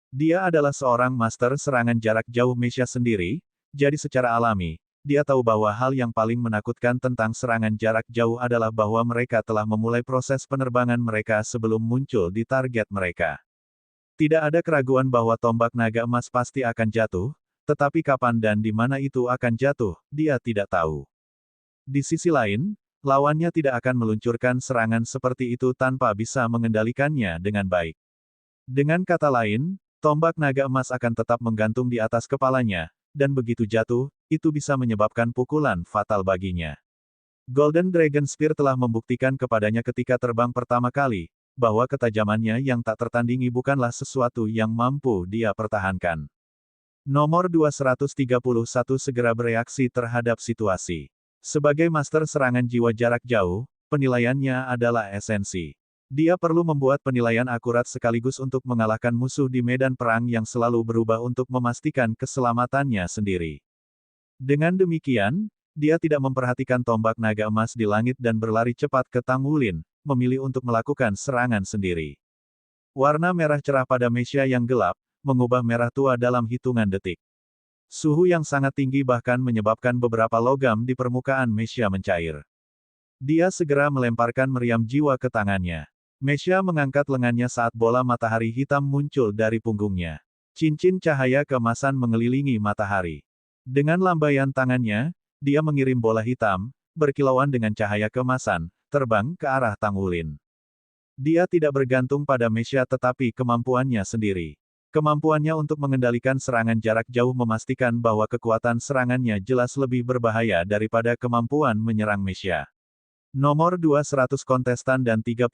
Dia adalah seorang master serangan jarak jauh Meisha sendiri, jadi secara alami, dia tahu bahwa hal yang paling menakutkan tentang serangan jarak jauh adalah bahwa mereka telah memulai proses penerbangan mereka sebelum muncul di target mereka. Tidak ada keraguan bahwa tombak naga emas pasti akan jatuh, tetapi kapan dan di mana itu akan jatuh, dia tidak tahu. Di sisi lain, lawannya tidak akan meluncurkan serangan seperti itu tanpa bisa mengendalikannya dengan baik. Dengan kata lain, tombak naga emas akan tetap menggantung di atas kepalanya, dan begitu jatuh, itu bisa menyebabkan pukulan fatal baginya. Golden Dragon Spear telah membuktikan kepadanya ketika terbang pertama kali, bahwa ketajamannya yang tak tertandingi bukanlah sesuatu yang mampu dia pertahankan. Nomor 231 segera bereaksi terhadap situasi. Sebagai master serangan jiwa jarak jauh, penilaiannya adalah esensi. Dia perlu membuat penilaian akurat sekaligus untuk mengalahkan musuh di medan perang yang selalu berubah untuk memastikan keselamatannya sendiri. Dengan demikian, dia tidak memperhatikan tombak naga emas di langit dan berlari cepat ke Tang Wulin, memilih untuk melakukan serangan sendiri. Warna merah cerah pada Meisha yang gelap, mengubah merah tua dalam hitungan detik. Suhu yang sangat tinggi bahkan menyebabkan beberapa logam di permukaan Meisha mencair. Dia segera melemparkan meriam jiwa ke tangannya. Meisha mengangkat lengannya saat bola matahari hitam muncul dari punggungnya. Cincin cahaya keemasan mengelilingi matahari. Dengan lambaian tangannya, dia mengirim bola hitam, berkilauan dengan cahaya keemasan, terbang ke arah Tang Wulin. Dia tidak bergantung pada Meisha tetapi kemampuannya sendiri. Kemampuannya untuk mengendalikan serangan jarak jauh memastikan bahwa kekuatan serangannya jelas lebih berbahaya daripada kemampuan menyerang Meisha. Nomor 200 kontestan dan 31,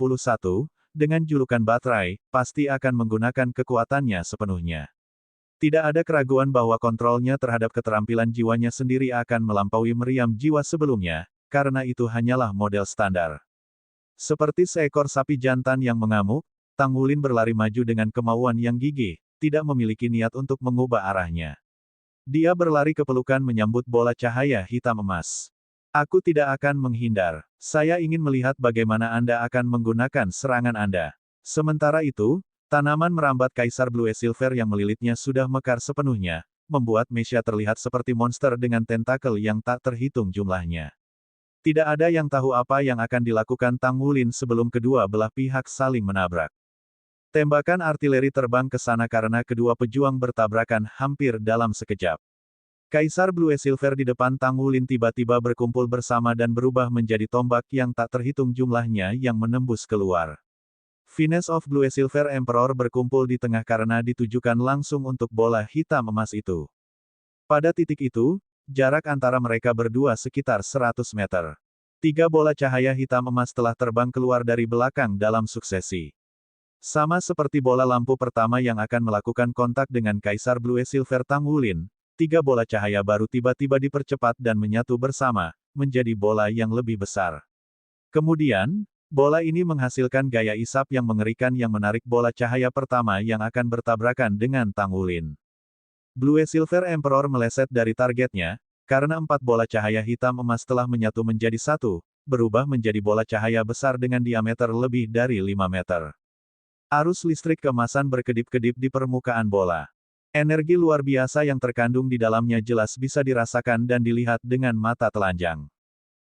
dengan julukan Baterai, pasti akan menggunakan kekuatannya sepenuhnya. Tidak ada keraguan bahwa kontrolnya terhadap keterampilan jiwanya sendiri akan melampaui meriam jiwa sebelumnya, karena itu hanyalah model standar. Seperti seekor sapi jantan yang mengamuk, Tang Wulin berlari maju dengan kemauan yang gigih, tidak memiliki niat untuk mengubah arahnya. Dia berlari ke pelukan menyambut bola cahaya hitam emas. Aku tidak akan menghindar. Saya ingin melihat bagaimana Anda akan menggunakan serangan Anda. Sementara itu, tanaman merambat Kaisar Blue Silver yang melilitnya sudah mekar sepenuhnya, membuat Meisha terlihat seperti monster dengan tentakel yang tak terhitung jumlahnya. Tidak ada yang tahu apa yang akan dilakukan Tang Wulin sebelum kedua belah pihak saling menabrak. Tembakan artileri terbang ke sana karena kedua pejuang bertabrakan hampir dalam sekejap. Kaisar Blue Silver di depan Tang Wulin tiba-tiba berkumpul bersama dan berubah menjadi tombak yang tak terhitung jumlahnya yang menembus keluar. Finesse of Blue Silver Emperor berkumpul di tengah karena ditujukan langsung untuk bola hitam emas itu. Pada titik itu, jarak antara mereka berdua sekitar 100 meter. 3 bola cahaya hitam emas telah terbang keluar dari belakang dalam suksesi. Sama seperti bola lampu pertama yang akan melakukan kontak dengan Kaisar Blue Silver Tang Wulin, 3 bola cahaya baru tiba-tiba dipercepat dan menyatu bersama, menjadi bola yang lebih besar. Kemudian, bola ini menghasilkan gaya isap yang mengerikan yang menarik bola cahaya pertama yang akan bertabrakan dengan Tang Wulin. Blue Silver Emperor meleset dari targetnya, karena 4 bola cahaya hitam emas telah menyatu menjadi satu, berubah menjadi bola cahaya besar dengan diameter lebih dari 5 meter. Arus listrik keemasan berkedip-kedip di permukaan bola. Energi luar biasa yang terkandung di dalamnya jelas bisa dirasakan dan dilihat dengan mata telanjang.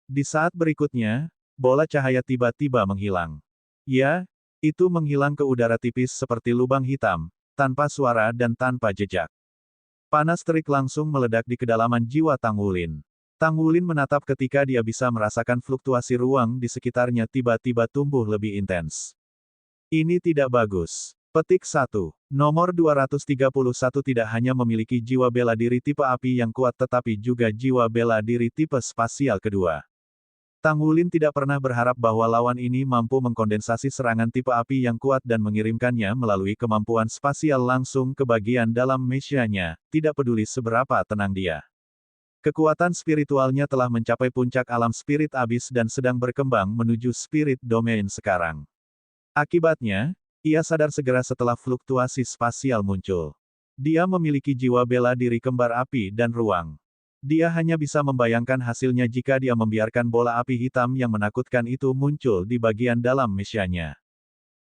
Di saat berikutnya, bola cahaya tiba-tiba menghilang. Ya, itu menghilang ke udara tipis seperti lubang hitam, tanpa suara dan tanpa jejak. Panas terik langsung meledak di kedalaman jiwa Tang Wulin. Tang Wulin menatap ketika dia bisa merasakan fluktuasi ruang di sekitarnya tiba-tiba tumbuh lebih intens. Ini tidak bagus. Petik 1. Nomor 231 tidak hanya memiliki jiwa bela diri tipe api yang kuat tetapi juga jiwa bela diri tipe spasial kedua. Tang Wulin tidak pernah berharap bahwa lawan ini mampu mengkondensasi serangan tipe api yang kuat dan mengirimkannya melalui kemampuan spasial langsung ke bagian dalam mesyanya, tidak peduli seberapa tenang dia. Kekuatan spiritualnya telah mencapai puncak alam spirit abis dan sedang berkembang menuju spirit domain sekarang. Akibatnya, ia sadar segera setelah fluktuasi spasial muncul. Dia memiliki jiwa bela diri kembar api dan ruang. Dia hanya bisa membayangkan hasilnya jika dia membiarkan bola api hitam yang menakutkan itu muncul di bagian dalam mesyanya.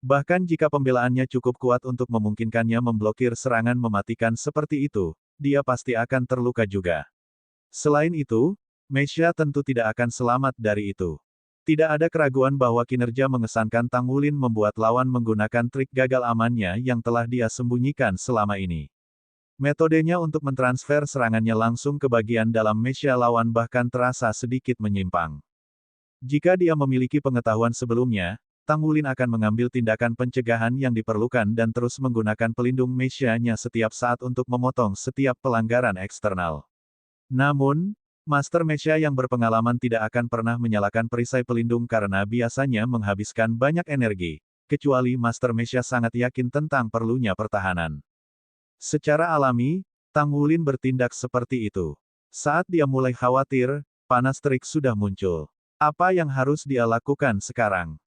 Bahkan jika pembelaannya cukup kuat untuk memungkinkannya memblokir serangan mematikan seperti itu, dia pasti akan terluka juga. Selain itu, Mesya tentu tidak akan selamat dari itu. Tidak ada keraguan bahwa kinerja mengesankan Tang Wulin membuat lawan menggunakan trik gagal amannya yang telah dia sembunyikan selama ini. Metodenya untuk mentransfer serangannya langsung ke bagian dalam mesya lawan bahkan terasa sedikit menyimpang. Jika dia memiliki pengetahuan sebelumnya, Tang Wulin akan mengambil tindakan pencegahan yang diperlukan dan terus menggunakan pelindung mesyanya setiap saat untuk memotong setiap pelanggaran eksternal. Namun, Master Mesya yang berpengalaman tidak akan pernah menyalakan perisai pelindung karena biasanya menghabiskan banyak energi, kecuali Master Mesya sangat yakin tentang perlunya pertahanan. Secara alami, Tang Wulin bertindak seperti itu. Saat dia mulai khawatir, panas terik sudah muncul. Apa yang harus dia lakukan sekarang?